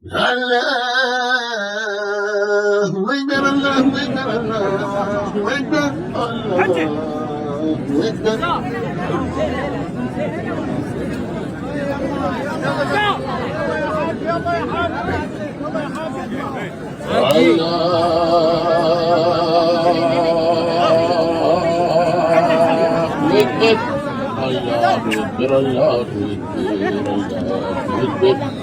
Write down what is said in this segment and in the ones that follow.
الله أكبر الله أكبر الله أكبر الله أكبر. الله أكبر الله أكبر الله أكبر الله أكبر.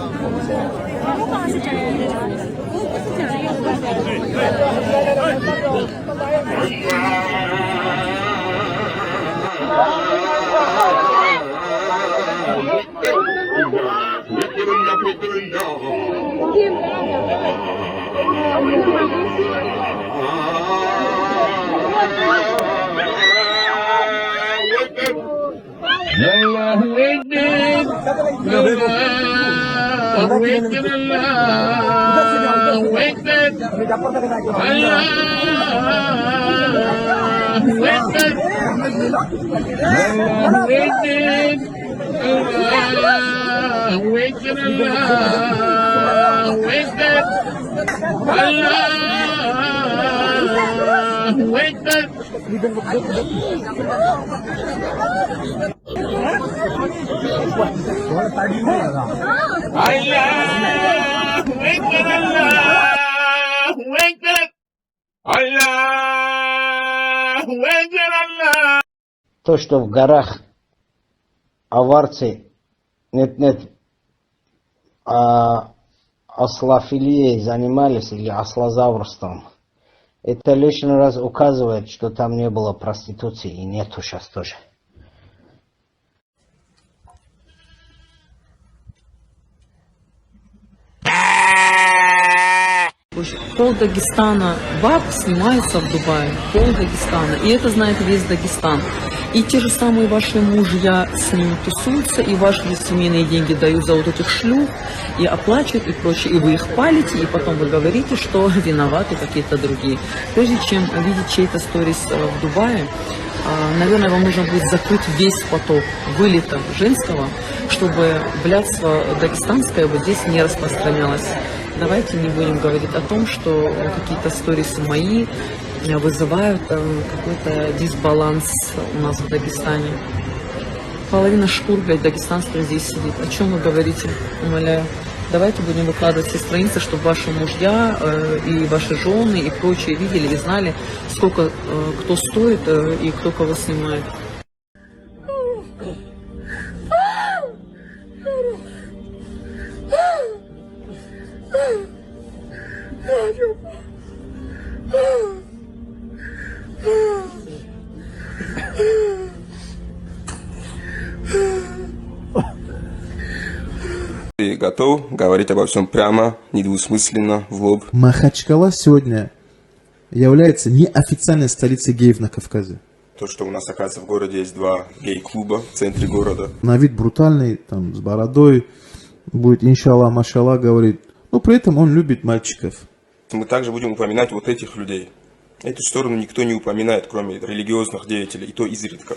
То, что в горах аварцы, нет, ослофилией занимались или ослозаврством, это лишний раз указывает, что там не было проституции и нету сейчас тоже. Пол Дагестана баб снимаются в Дубае, пол Дагестана, и это знает весь Дагестан. И те же самые ваши мужья с ними тусуются, и ваши семейные деньги дают за вот этих шлюх, и оплачивают, и прочее, и вы их палите, и потом вы говорите, что виноваты какие-то другие. Прежде чем видеть чей-то сторис в Дубае, наверное, вам нужно будет закрыть весь поток вылета женского, чтобы блядство дагестанское вот здесь не распространялось. Давайте не будем говорить о том, что какие-то сторисы мои вызывают какой-то дисбаланс у нас в Дагестане. Половина шкур, блядь, дагестанских здесь сидит. О чем вы говорите? Умоляю. Давайте будем выкладывать все страницы, чтобы ваши мужья и ваши жены и прочие видели и знали, сколько кто стоит и кто кого снимает. Ты готов говорить обо всем прямо, недвусмысленно, в лоб? Махачкала сегодня является неофициальной столицей геев на Кавказе. То, что у нас, оказывается, в городе есть 2 гей-клуба в центре города. На вид брутальный, там, с бородой, будет иншаллах, машаллах, говорит. Но при этом он любит мальчиков. Мы также будем упоминать вот этих людей. Эту сторону никто не упоминает, кроме религиозных деятелей, и то изредка.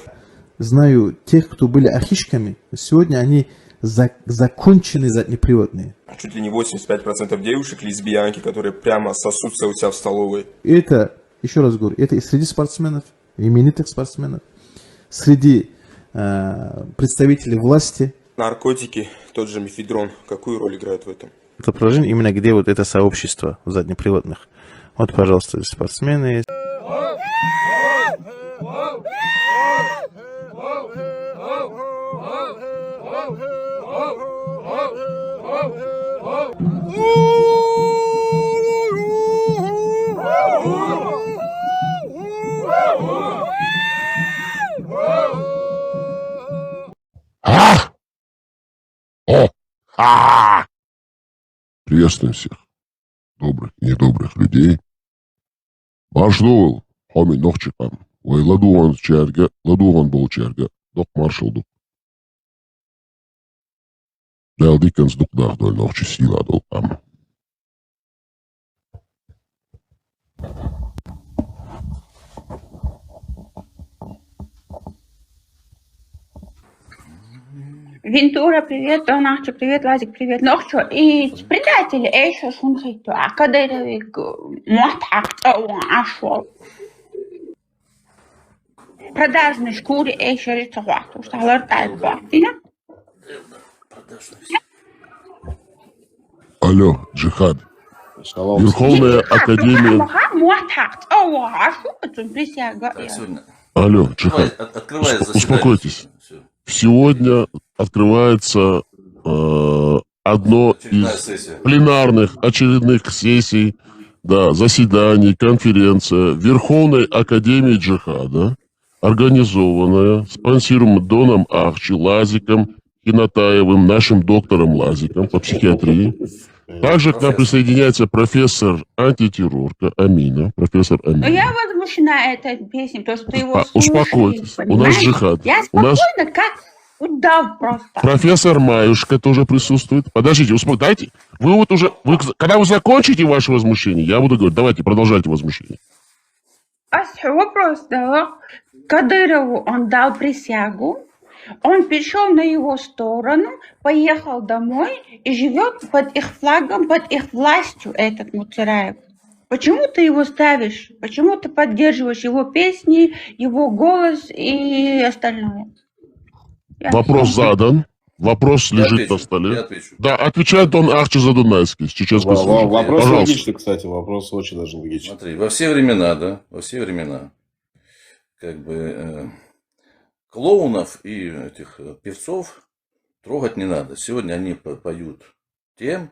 Знаю тех, кто были ахишками, сегодня они законченные заднеприводные. Чуть ли не 85% девушек лесбиянки, которые прямо сосутся у себя в столовой. И это, еще раз говорю, это и среди спортсменов, именитых спортсменов, среди представителей власти. Наркотики, тот же мефедрон, какую роль играет в этом? Это положение именно где вот это сообщество заднеприводных. Вот, пожалуйста, спортсмены. Приветствуем всех добрых и недобрых людей. Башдовал, хоми нохчикам, ой ладуган черга, ладуган бол черга, док маршалду. Дел дикенс дук дахдоль нохчи сила долкам. Вентура, привет, Донахчо, привет, Лазик, привет. Нохчо, и предатели, эйшо шунхиту, а кадыровик мотак, ашо. Продажной шкуре эйшо рецохвату, что алартай бахтина. Алло, Джихад. Верховная Академия... Мотак, ашо, это присяга. Алло, Джихад. Успокойтесь. Сегодня открывается одно из пленарных очередных сессий, да, заседаний, конференция Верховной Академии Джихада, организованная, спонсируемая Доном Ахчи, Лазиком, Хинатаевым, нашим доктором Лазиком по психиатрии. Также к нам присоединяется профессор антитеррорка Амина, профессор Амина. Но я возмущена этой песней, потому что ты его Успокойтесь, у нас Джихад. Я спокойно, как удав просто. Профессор Маюшка тоже присутствует. Подождите, дайте. Вы вот уже, когда вы закончите ваше возмущение, я буду говорить, давайте, продолжайте возмущение. Вопрос, да. Кадырову он дал присягу, он перешел на его сторону, поехал домой и живет под их флагом, под их властью, этот Муцераев. Почему ты его ставишь? Почему ты поддерживаешь его песни, его голос и остальное? Вопрос задан. Вопрос лежит на столе. Да, отвечает Дон Ахчи Задунайский. Чеченской службы. Вопрос логичный, кстати. Вопрос очень даже логичный. Смотри, во все времена, да, во все времена, как бы клоунов и этих певцов трогать не надо. Сегодня они поют тем,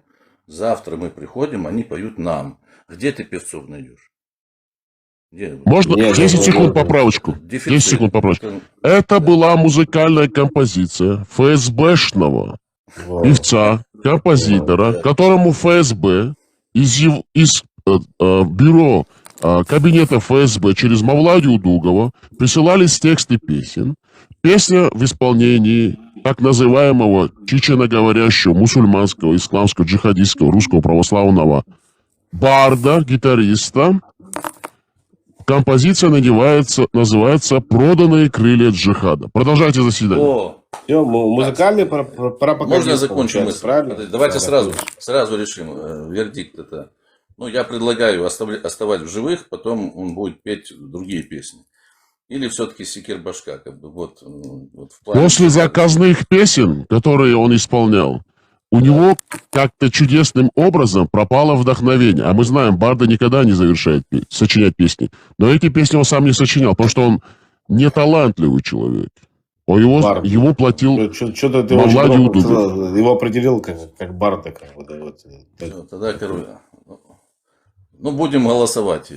завтра мы приходим, они поют нам. Где ты певцов найдешь? Где? Можно 10 секунд поправочку? 10 секунд поправочку. Это была музыкальная композиция ФСБшного певца, композитора, которому ФСБ из бюро кабинета ФСБ через Мавладию Дугова присылались тексты песен. Песня в исполнении так называемого чеченоговорящего мусульманского, исламского, джихадистского, русского православного барда, гитариста. Композиция называется «Проданные крылья джихада». Продолжайте заседание. Все, музыкальный пропагандист. Можно закончим мысль? Правильно? Давайте сразу решим вердикт это. Ну, я предлагаю оставать в живых, потом он будет петь другие песни. Или все-таки Секир Башка, как бы вот в плане... После заказных песен, которые он исполнял, у него как-то чудесным образом пропало вдохновение. А мы знаем, барда никогда не завершает сочинять песни. Но эти песни он сам не сочинял, потому что он не талантливый человек. Его платил Мавладию Дугов. Его определил как барда. Как бы, да, вот. Все, тогда, будем голосовать.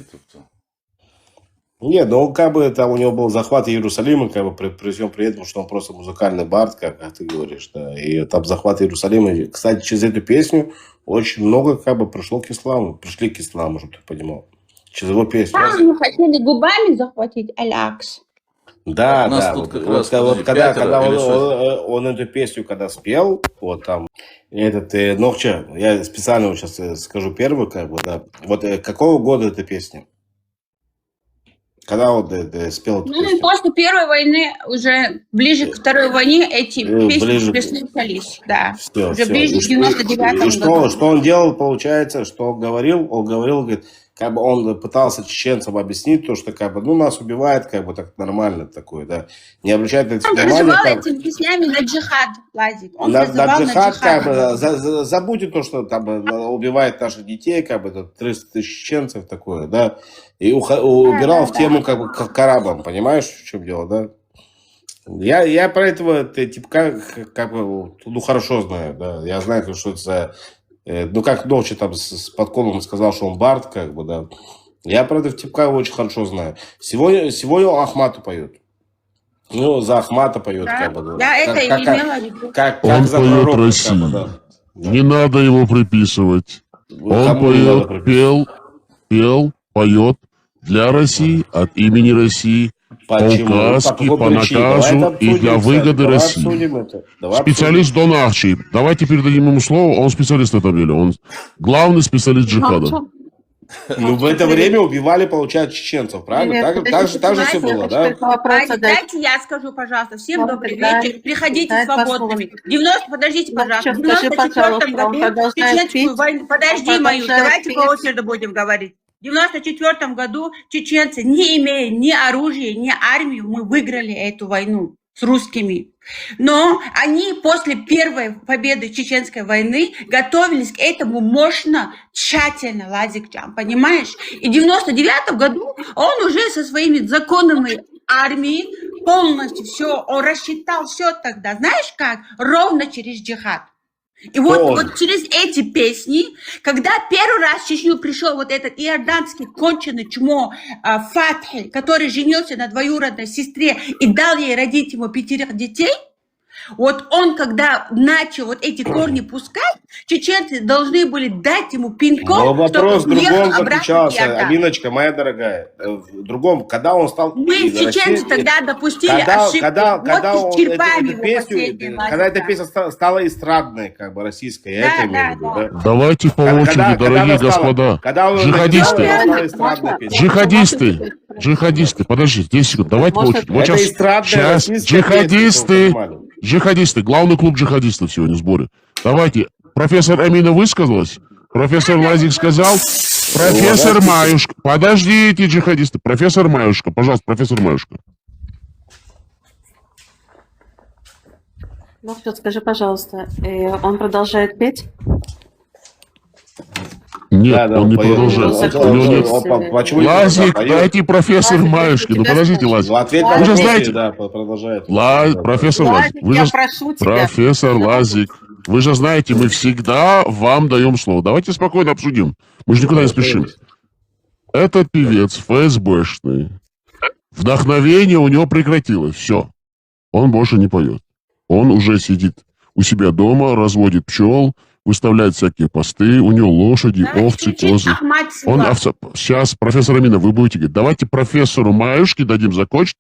Нет, ну как бы там у него был захват Иерусалима, как бы при всем при этом, что он просто музыкальный бард, как ты говоришь, да. И там захват Иерусалима. И, кстати, через эту песню очень много как бы пришли к исламу, чтобы ты понимал. Через его песню. Там мы хотели губами захватить Алякс. Да, да. Когда он эту песню когда спел, вот там, этот Нохча, я специально вот сейчас скажу первую, как бы, да. Вот какого года эта песня? Когда он спел эту песню? После Первой войны, уже ближе к Второй войне, эти песни переслушались, да. Все, уже ближе к 99-му году. Что он делал, получается, что он говорил, говорит, как бы он пытался чеченцам объяснить то, что как бы, нас убивает, как бы так нормально такое, да. Не обращать на это внимание. Он призывал этими песнями на джихад, Лазик. Он на джихад, как бы, забудьте то, что там убивает наших детей, как бы, 300 тысяч чеченцев такое, да. И убирал в тему, как бы, к арабам, понимаешь, в чем дело, да? Я про этого типа как бы, хорошо знаю, да. Я знаю, что это за... как Ночи там с подколом сказал, что он бард, как бы, да. Я про этого типа очень хорошо знаю. Сегодня Ахмату поет. За Ахмата поет, да? Как бы. Я это и имела в виду. Он поет России. Как бы, да. Не надо его приписывать. Он поет для России, от имени России, по указке, по наказу и для выгоды России. Специалист Дон Ахчи. Давайте передадим ему слово. Он специалист в этом деле. Он главный специалист джихада. Ну, в это время убивали, получается, чеченцев, правильно? Так же все было, да? Дайте я скажу, пожалуйста. Всем добрый вечер. Приходите свободными. Подождите, пожалуйста. В 94 году чеченскую войну... Подожди, Маюш, давайте по очереди будем говорить. В 94 году чеченцы, не имея ни оружия, ни армию, мы выиграли эту войну с русскими. Но они после первой победы Чеченской войны готовились к этому мощно, тщательно, Лазикджан, понимаешь? И в 99 году он уже со своими законами армии полностью все, он рассчитал все тогда, знаешь как? Ровно через джихад. И вот через эти песни, когда первый раз в Чечню пришел вот этот иорданский конченый чмо Фатхи, который женился на двоюродной сестре и дал ей родить ему 5 детей, вот он, когда начал вот эти корни пускать, чеченцы должны были дать ему пинком, но вопрос в чтобы другом обратно заключался, в Иордан. Алиночка, моя дорогая, в другом, когда он стал... Мы, чеченцы, тогда допустили ошибку. Когда вот он эту песню, когда эта песня стала эстрадной, как бы, российской, я это имею в виду, да? Давайте по очереди, дорогие господа. Джихадисты. Джихадисты, подожди, 10 секунд, давайте по очереди. Вот сейчас джихадисты, главный клуб джихадистов сегодня в сборе. Давайте, профессор Амина высказалась, профессор Лазик сказал, профессор Маюшка. Подождите, джихадисты, профессор Маюшка, пожалуйста, профессор Маюшка. Ну все, скажи, пожалуйста, он продолжает петь? Нет, он не продолжает. Лазик, дайте профессор Маюшки. Ну подождите, Лазик. Вы же знаете... Профессор Лазик. Профессор Лазик. Вы же знаете, мы всегда вам даем слово. Давайте спокойно обсудим. Мы же никуда не спешим. Этот певец ФСБшный. Вдохновение у него прекратилось. Все. Он больше не поет. Он уже сидит у себя дома, разводит пчел, выставляет всякие посты, у него лошади, овцы, козы. Он овца. Сейчас, профессор Амина, вы будете говорить, давайте профессору Маюшке дадим закончить,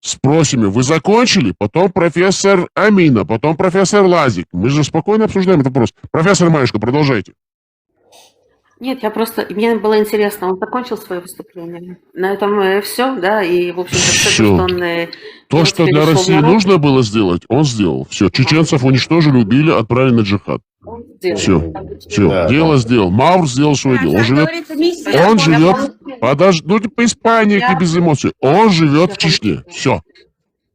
спросим, вы закончили? Потом профессор Амина, потом профессор Лазик. Мы же спокойно обсуждаем этот вопрос. Профессор Маюшка, продолжайте. Нет, мне было интересно, он закончил свое выступление. На этом все, да, и, в общем-то, все. То, что для России нужно было сделать, он сделал. Все, чеченцев уничтожили, убили, отправили на джихад. Все, дело сделал. Маур сделал свое дело. Он живет, подожди, ну по Испании без эмоций. Он живет в Чечне. Все.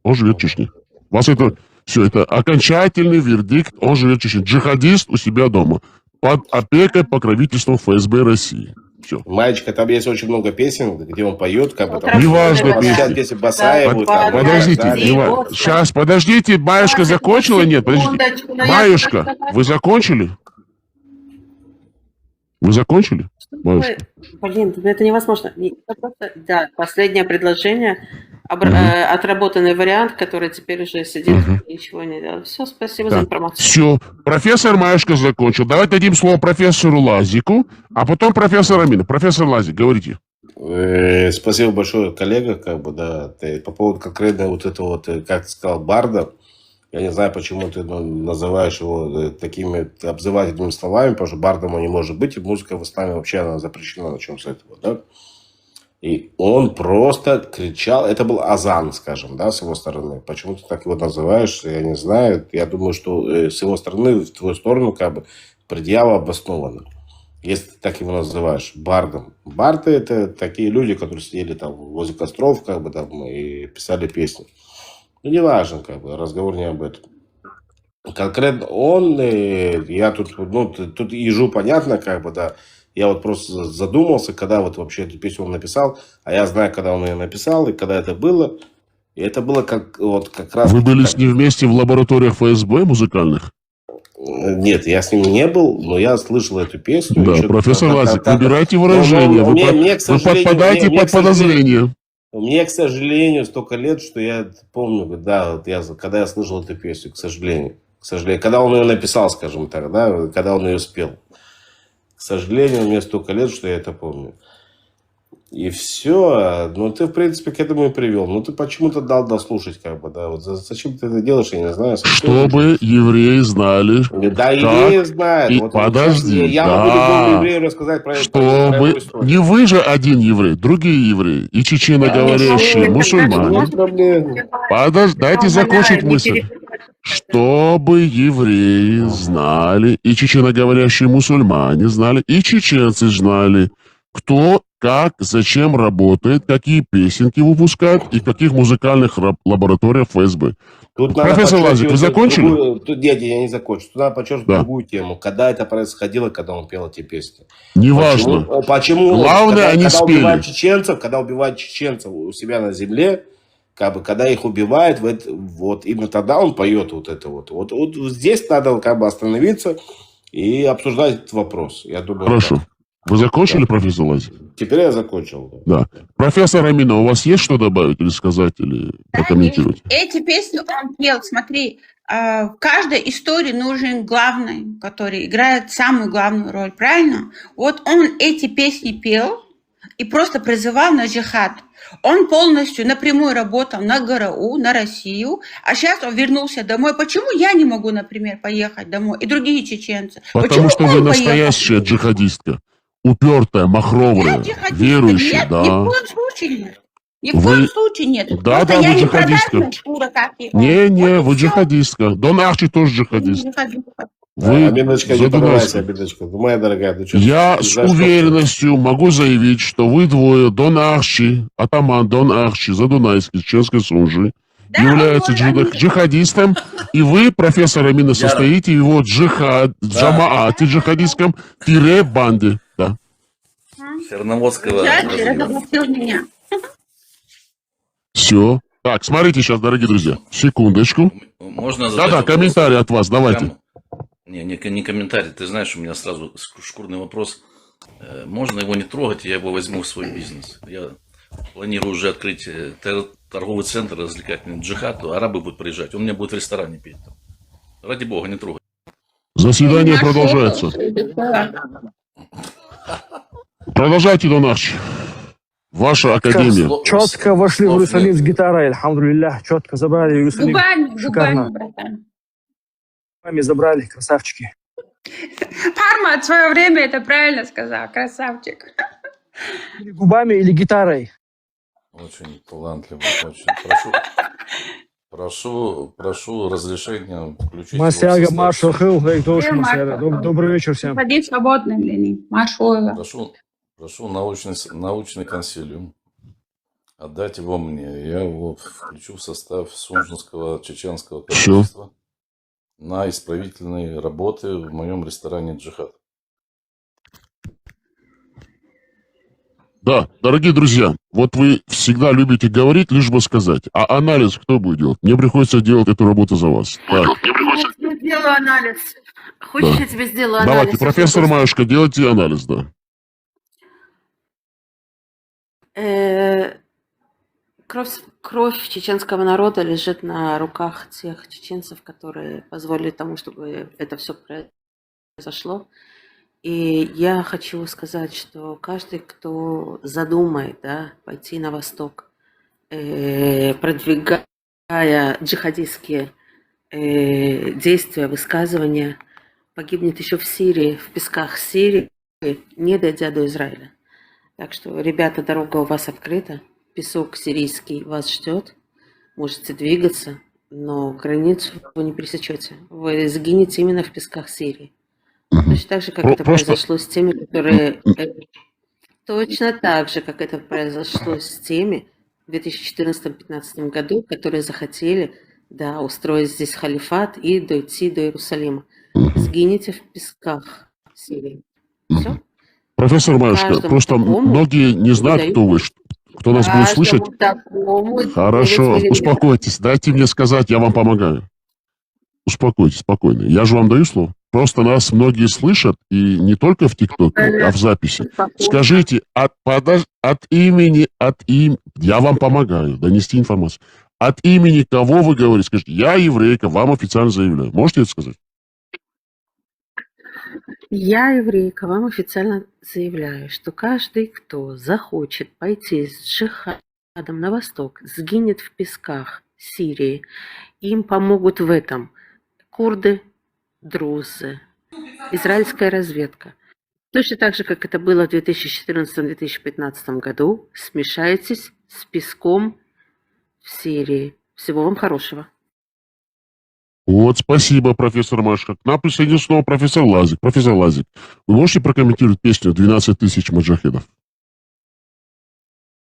Он живет в Чечне. Вас это, все, это окончательный вердикт. Он живет в Чечне. Джихадист у себя дома. Под опекой, покровительством ФСБ России. Все. Маечка, там есть очень много песен, где он поет, как бы там. Неважно, песни. Подождите, сейчас, подождите, Маюшка закончила? Нет, подождите. Маюшка, вы закончили? Вы закончили? Маюшка? Блин, это невозможно. Да, последнее предложение, отработанный вариант, который теперь уже сидит и ничего не делает. Все, спасибо за информацию. Все, профессор Маюшка закончил. Давайте дадим слово профессору Лазику, а потом профессор Амина. Профессор Лазик, говорите. Спасибо большое, коллега, как бы, да. По поводу конкретно вот этого, вот, как ты сказал, барда, я не знаю, почему ты называешь его такими обзывательными словами, потому что бардом он не может быть, и музыка в исламе вообще она запрещена, начнем с этого, да. И он просто кричал, это был азан, скажем, да, с его стороны. Почему ты так его называешь, я не знаю. Я думаю, что с его стороны, в твою сторону, как бы, предъява обоснована. Если ты так его называешь, бардом. Барды — это такие люди, которые сидели там возле костров, как бы, там, и писали песни. Ну, неважно, как бы, разговор не об этом. Конкретно он, я тут, ну, тут ежу понятно, как бы, да. Я вот просто задумался, когда вот вообще эту песню он написал, а я знаю, когда он ее написал и когда это было. И это было как раз... Вы были с ним вместе в лабораториях ФСБ музыкальных? Нет, я с ним не был, но я слышал эту песню. Да, профессор Лазик, выбирайте выражение, вы подпадаете под подозрение. Мне, к сожалению, столько лет, что я помню, да, вот когда я слышал эту песню, к сожалению. Когда он ее написал, скажем так, да, когда он ее спел. К сожалению, мне столько лет, что я это помню. И все. Ну, ты, в принципе, к этому и привел. Ну, ты почему-то дал дослушать, как бы, да. Вот зачем ты это делаешь, я не знаю. Чтобы евреи знали, Да, евреи как... знают. И Вот подожди, я могу любому еврею рассказать про чтобы... историю. Не вы же один еврей, другие евреи. И чеченоговорящие мусульмане. Дайте закончить мысль. Чтобы евреи знали, и чеченоговорящие мусульмане знали, и чеченцы знали, кто, как, зачем работает, какие песенки выпускают и в каких музыкальных лабораториях ФСБ. Тут Профессор Лазик, вы закончили? Нет, я не закончу. Тут надо подчеркнуть другую тему. Когда это происходило, когда он пел эти песни? Неважно. Почему? Главное, они спели. Когда убивают чеченцев у себя на земле, как бы, когда их убивают, вот именно тогда он поет вот это вот. Вот здесь надо как бы остановиться и обсуждать этот вопрос. Я думаю, хорошо. Так. Вы закончили, профессор Лазик? Теперь я закончил. Да. Профессор Амина, у вас есть что добавить или сказать, или прокомментировать? Эти песни он пел, смотри, в каждой истории нужен главный, который играет самую главную роль, правильно? Вот он эти песни пел и просто призывал на джихад. Он полностью напрямую работал на ГРУ, на Россию, а сейчас он вернулся домой. Почему я не могу, например, поехать домой? И другие чеченцы. Потому что вы настоящая джихадистка. Упертая, махровая, верующая, да. Ни в коем случае нет. Ни в коем случае нет. Да, да, вы джихадистка. Не, вы джихадистка. Дон Ахчи тоже джихадист. Вы Аминочка, не подавайся, Аминочка. Моя дорогая, я с уверенностью могу заявить, что вы двое, Дон Ахчи, атаман Дон Ахчи, Задунайский, чеченской Сунжи, является джихадистом, и вы, профессор Амина, состоите в его джамаате джихадистском банде. Да. Черноморского. Все. Так, смотрите сейчас, дорогие друзья. Секундочку. Можно да, комментарий от вас, давайте. Не комментарий. Ты знаешь, у меня сразу шкурный вопрос. Можно его не трогать, я его возьму в свой бизнес. Я планирую уже открыть торговый центр развлекательный джихад, арабы будут приезжать. Он у меня будет в ресторане петь. Ради бога, не трогай. Заседание продолжается. Продолжайте, Донарч. Ваша академия. Четко вошли в Иерусалим с гитарой, альхамдулиллях. Четко забрали Иерусалим. Шикарно. Губами забрали, красавчики. Парма от свое время это правильно сказал, красавчик. Или губами, или гитарой. Очень талантливо, очень. Прошу разрешения включить. Масяга, Маша, Хил, добрый вечер всем. Ходи свободным, Ленин. Машу. Прошу научный консилиум. Отдать его мне. Я его включу в состав Сунжинского чеченского королевства на исправительные работы в моем ресторане «Джихад». Да, дорогие друзья, вот вы всегда любите говорить, лишь бы сказать. А анализ кто будет делать? Мне приходится делать эту работу за вас. Так. Я тебе сделаю анализ. Хочешь, я тебе сделаю анализ? Давайте, профессор Маюшка, делайте анализ, да. Кровь чеченского народа лежит на руках тех чеченцев, которые позволили тому, чтобы это все произошло. И я хочу сказать, что каждый, кто задумает пойти на восток, продвигая джихадистские действия, высказывания, погибнет еще в Сирии, в песках Сирии, не дойдя до Израиля. Так что, ребята, дорога у вас открыта, песок сирийский вас ждет, можете двигаться, но границу вы не пересечете. Вы сгинете именно в песках Сирии. Точно так же, как это произошло с теми, которые... Точно так же, как это произошло с теми в 2014-2015 году, которые захотели устроить здесь халифат и дойти до Иерусалима. Сгинете в песках Сирии. Все? Профессор Маюшка, просто многие не знают, кто вы, кто нас будет слышать. Хорошо, успокойтесь, дайте мне сказать, я вам помогаю. Успокойтесь, спокойно. Я же вам даю слово. Просто нас многие слышат, и не только в ТикТоке, а в записи. Скажите, от имени, я вам помогаю донести информацию. От имени кого вы говорите? Скажите, я еврейка, вам официально заявляю. Можете это сказать? Я, еврейка, вам официально заявляю, что каждый, кто захочет пойти с джихадом на восток, сгинет в песках Сирии. Им помогут в этом курды, друзы, израильская разведка. Точно так же, как это было в 2014-2015 году, смешайтесь с песком в Сирии. Всего вам хорошего. Вот, спасибо, профессор Машка. К нам присоединился снова профессор Лазик. Профессор Лазик, вы можете прокомментировать песню «12 тысяч маджахедов»?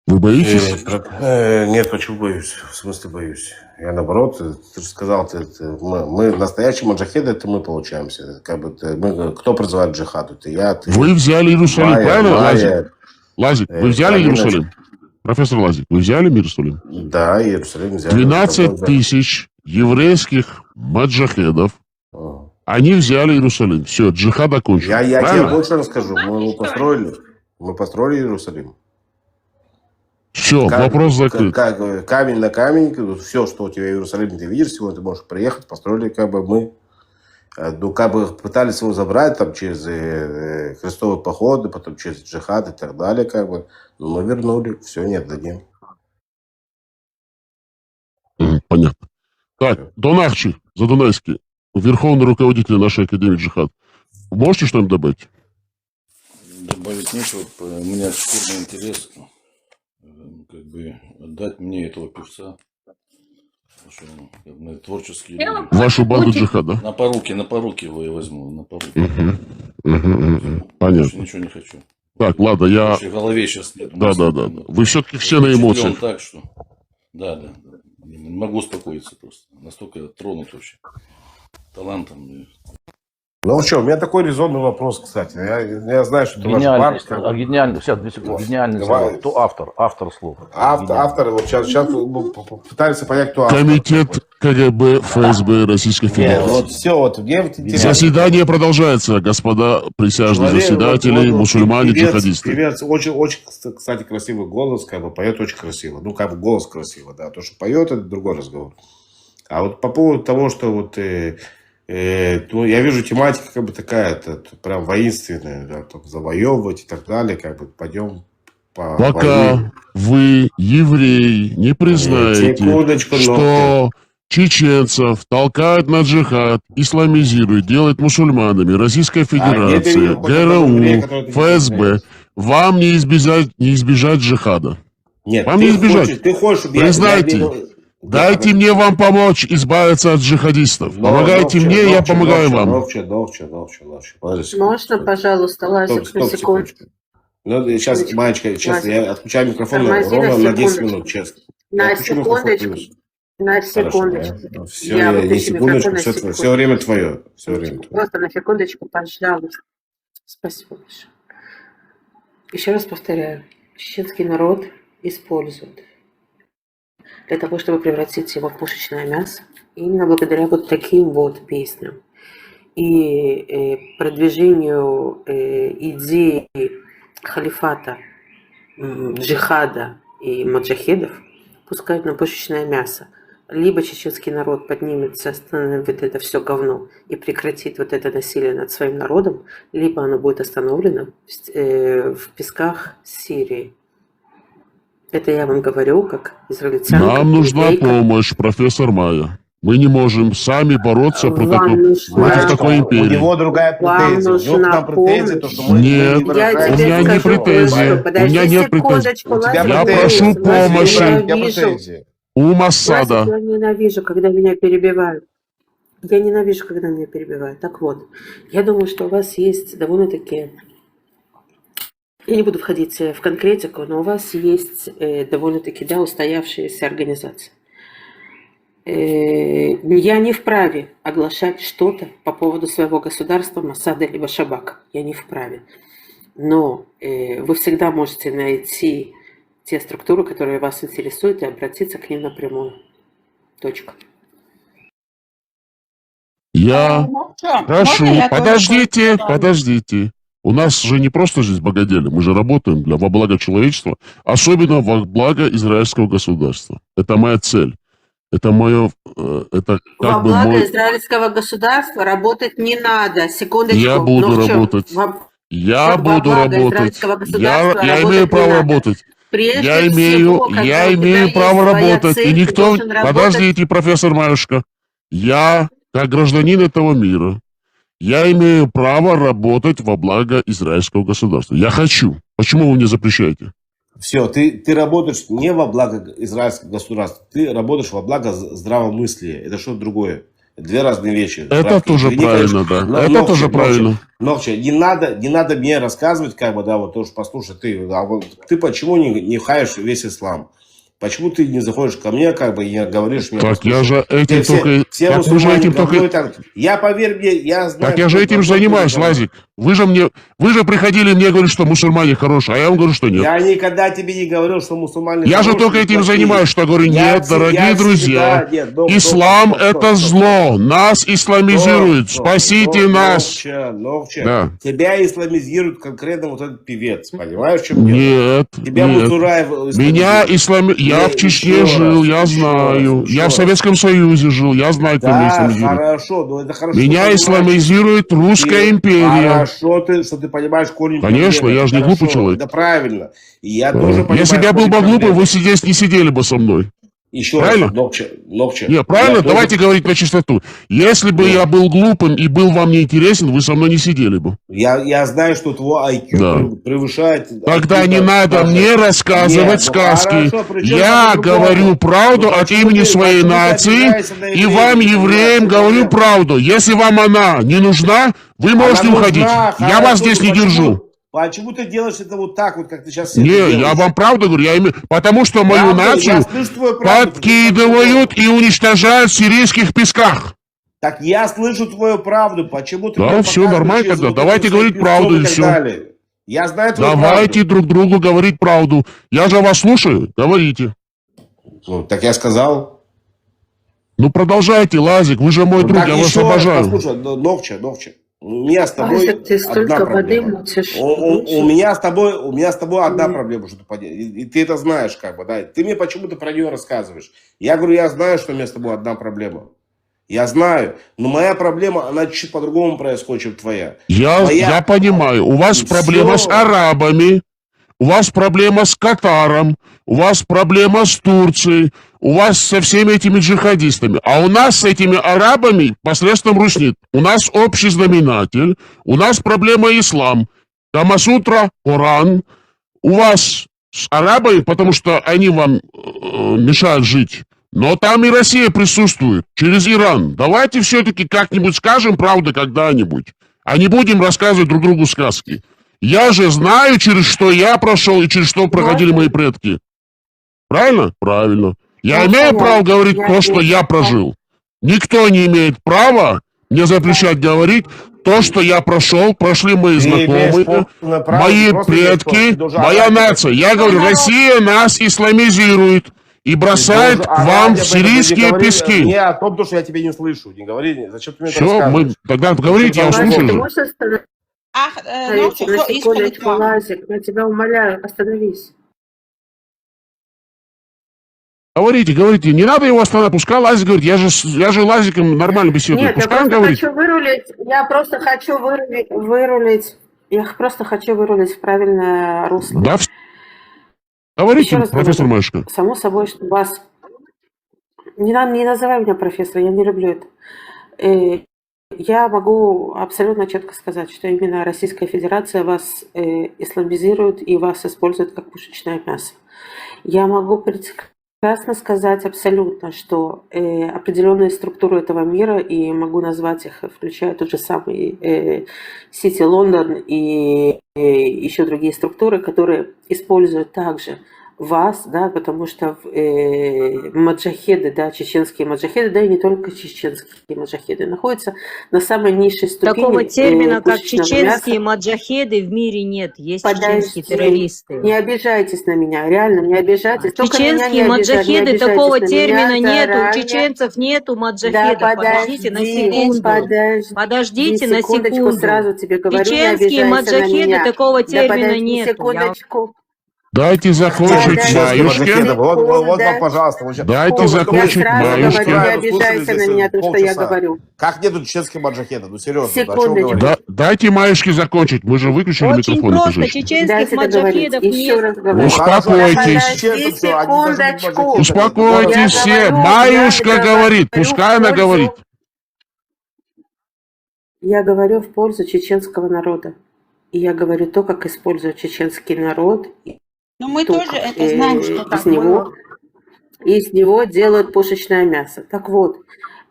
Вы боитесь? Нет, почему боюсь? В смысле боюсь? Я наоборот, ты же сказал, мы настоящие маджахеды, это мы получаемся. Как бы кто призывает к джихаду? Это я, ты. Вы взяли Иерусалим, правильно, Лазик? Лазик, вы взяли Иерусалим? Профессор Лазик, вы взяли Иерусалим? Да, Иерусалим взяли. 12 тысяч еврейских маджахедов, они взяли Иерусалим. Все, джихад окончен. Я тебе больше расскажу. Мы построили Иерусалим. Все, вопрос закрыт. Камень на камень, все, что у тебя в Иерусалиме ты видишь, сегодня ты можешь приехать, построили как бы мы. Ну, как бы пытались его забрать там через крестовые походы, потом через джихад и так далее, как бы. Но мы вернули, все, не отдадим. Понятно. Так, Донахчи, Задунайский, верховный руководитель нашей Академии Джихад. Вы можете что-нибудь добавить? Добавить нечего. У меня шкурный интерес, как бы, отдать мне этого певца. Что, как бы, творческие люди. Вашу банду джихада? На поруки его я возьму. На поруки. Понятно. Больше ничего не хочу. Так, ладно, я... В голове сейчас нет. Да. Вы все-таки все на эмоциях. Так что... Да. Не могу успокоиться просто. Настолько тронут вообще талантом. Ну что, у меня такой резонный вопрос, кстати. Я знаю, что ты ваш парк. Гениальный, сейчас, 2 секунды. Гениальный слов. Кто автор? Автор слов. Автор, вот сейчас пытаются понять, кто автор. Комитет КГБ ФСБ Российской Федерации. Вот все, вот мне заседание продолжается, господа присяжные заседатели, мусульмане, джихадисты. Певец, очень, кстати, красивый голос, как бы поет очень красиво. Ну, как бы голос красиво, да. То, что поет, это другой разговор. А вот по поводу того, что вот... ну, я вижу, тематика как бы такая, прям воинственная, да, там, завоевывать и так далее, как бы пойдем по Пока войне. вы, евреи, не признаете, что чеченцев толкают на джихад, исламизируют, делают мусульманами, Российская Федерация, ГРУ, ФСБ, вам не избежать джихада. Нет, вам не избежать. Ты хочешь, признайте. Дайте мне вам помочь избавиться от джихадистов. Помогайте мне, я помогаю вам. Можно, пожалуйста, Лазик, на секундочку? Ну, сейчас, Маечка, честно, я отключаю микрофон ровно на 10 минут, честно. На секундочку. На секундочку. Все, не секундочку, все время твое. Просто на секундочку, пожалуйста. Спасибо большое. Еще раз повторяю. Чеченский народ использует для того, чтобы превратить его в пушечное мясо, именно благодаря вот таким вот песням и продвижению идеи халифата, джихада и маджахедов пускают на пушечное мясо. Либо чеченский народ поднимется, остановит это все говно и прекратит вот это насилие над своим народом, либо оно будет остановлено в песках Сирии. Это я вам говорю, как израильтянка. Нам нужна помощь, профессор Майя. Мы не можем сами бороться против такой империи. У него другая претензия. У него там претензия, то, что мы нет, у меня не претензия. У меня нет претензий. Я прошу помощи у Моссада. Я ненавижу, когда меня перебивают. Я ненавижу, когда меня перебивают. Так вот, я думаю, что у вас есть довольно-таки... Я не буду входить в конкретику, но у вас есть довольно-таки устоявшаяся организация. Я не вправе оглашать что-то по поводу своего государства, Моссада либо Шабака. Я не вправе. Но вы всегда можете найти те структуры, которые вас интересуют, и обратиться к ним напрямую. Точка. Я прошу, подождите. У нас же не просто жизнь богадели, мы же работаем во благо человечества, особенно во благо израильского государства. Это моя цель. Это мое, это Во как бы благо мой... израильского государства работать не надо. Секундочку. Я буду Ну, в чём? работать. Я Во буду благо работать. израильского государства Я работать имею не право надо. работать. Прежде Я всего, имею когда у тебя право есть своя работать. цель, И ты никто... должен работать. Подождите, профессор Маюшка. Я, как гражданин этого мира, я имею право работать во благо израильского государства. Я хочу. Почему вы мне запрещаете? Все, ты работаешь не во благо израильского государства, ты работаешь во благо здравомыслия. Это что-то другое. Две разные вещи. Это тоже правильно, да. Это тоже правильно. Ногче, не надо мне рассказывать, как бы, да, вот тоже послушай, ты почему не хаешь весь ислам? Почему ты не заходишь ко мне, как бы, и не говоришь мне? Так я же этим только... Все Так мы же мусульмане этим только... так. Я, поверь мне, я знаю... Так я же этим занимаюсь, Лазик. Вы же приходили мне говорить, что мусульмане хорошие, а я вам говорю, что нет. Я никогда тебе не говорил, что мусульмане Я хорошие. же только этим занимаюсь, что говорю, нет, дорогие друзья, ислам это зло, нас исламизирует, спасите нас. Да. Тебя исламизирует конкретно вот этот певец, понимаешь, в чем дело? Нет, Тебя Мусураев меня я в Чечне жил, я знаю. Я в Советском Союзе жил, я знаю, кто меня исламизирует. Хорошо, но это хорошо. Меня исламизирует Русская империя. Хорошо, что ты понимаешь корень Конечно, проблемы. я же не глупый человек. Это правильно. И я тоже понимаю. Если бы я был бы глупый, вы здесь не сидели бы со мной. Еще правильно? раз, Ногче. Нет, правильно, давайте говорить на чистоту. Если бы я был глупым и был вам не интересен, вы со мной не сидели бы. Я знаю, что твой IQ превышает... Тогда не надо мне рассказывать сказки. Я говорю правду от имени своей нации, и вам, евреям, говорю правду. Если вам она не нужна, вы можете уходить. Я вас здесь не держу. Почему ты делаешь это вот так, вот как ты сейчас Не, я вам правду говорю, потому что мою нацию подкидывают и уничтожают в сирийских песках. Так я слышу твою правду, почему ты... Да, все нормально тогда, давайте говорить правду и все. Я знаю твою Давайте друг другу говорить правду. Я же вас слушаю, говорите. Ну, так я сказал. Ну продолжайте, Лазик, вы же мой друг, я вас обожаю. Послушай, Ногче. У меня с тобой ты столько воды мутишь. У меня с тобой одна проблема, что ты понимаешь. И ты это знаешь, как бы, да. Ты мне почему-то про нее рассказываешь. Я говорю, я знаю, что у меня с тобой одна проблема. Я знаю. Но моя проблема, она чуть по-другому происходит, чем твоя. Я понимаю. У вас проблема с арабами, у вас проблема с Катаром, у вас проблема с Турцией, у вас со всеми этими джихадистами. А у нас с этими арабами посредством руснит. У нас общий знаменатель, у нас проблема ислам. Камасутра, Коран. У вас с арабами, потому что они вам мешают жить. Но там и Россия присутствует, через Иран. Давайте все-таки как-нибудь скажем правду когда-нибудь. А не будем рассказывать друг другу сказки. Я же знаю, через что я прошел и через что проходили мои предки. Правильно? Правильно. Я имею право говорить то, что я прожил. Никто не имеет права мне запрещать говорить то, что я прошел, прошли мои знакомые, мои предки, моя нация. Я говорю, Россия нас исламизирует и бросает к вам в сирийские пески. Не о том, что я тебя не слышу. Не говори, зачем ты мне это Все, тогда говорите, я услышал. Секундочку, Лазик, я тебя умоляю, остановись. Говорите, не надо его останавливать, пускай Лазик говорит, я же Лазиком нормально беседую. Нет, пускай он говорит. Я просто хочу вырулить в правильное русло. Да, говорите, профессор Машка. Само собой, что вас... Не называй меня профессором, я не люблю это. Я могу абсолютно четко сказать, что именно Российская Федерация вас исламизирует и вас использует как пушечное мясо. Я могу прекрасно сказать абсолютно, что определенные структуры этого мира, и могу назвать их, включая тот же самый Сити Лондон и еще другие структуры, которые используют также вас, да, потому что маджахеды, да, чеченские маджахеды, да и не только чеченские маджахеды, находятся на самой низшей ступени. Такого термина, как чеченские маджахеды, в мире нет. Есть чеченские террористы. Не обижайтесь на меня, реально, не обижайтесь. Чеченские маджахеды, такого термина нету. Чеченцев нету маджахедов. Да, подождите на секунду. Подождите на секунду. Сразу тебе говорю, чеченские маджахеды, такого термина нету. Секундочку. Дайте закончить Маюшке. Вот вам, пожалуйста. Дайте закончить Маюшке. Не обижайся на меня, то, что я говорю. Как нету чеченских маджахедов? Ну, серьезно. О чем говорить? Дайте Маюшке закончить. Мы же выключили Очень микрофон. просто, чеченских маджахедов нет. Успокойтесь. Секундочку. Успокойтесь все. Маюшка говорит. Пускай она говорит. Я говорю в пользу чеченского народа. И я говорю то, как использует чеченский народ. Ну, мы тоже это знаем, что так было. Из него делают пушечное мясо. Так вот,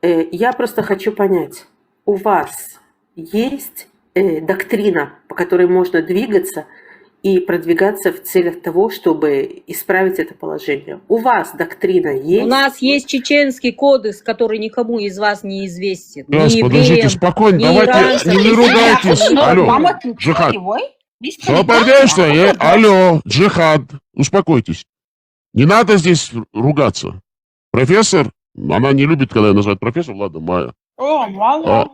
я просто хочу понять. У вас есть доктрина, по которой можно двигаться и продвигаться в целях того, чтобы исправить это положение? У вас доктрина есть? У нас есть чеченский кодекс, который никому из вас не известен. Сейчас, подождите, спокойно, давайте, не ругайтесь. Алло, Джихад. Алло, Джихад, успокойтесь. Не надо здесь ругаться. Профессор, она не любит, когда я называют профессор, ладно, Майя. О, мало.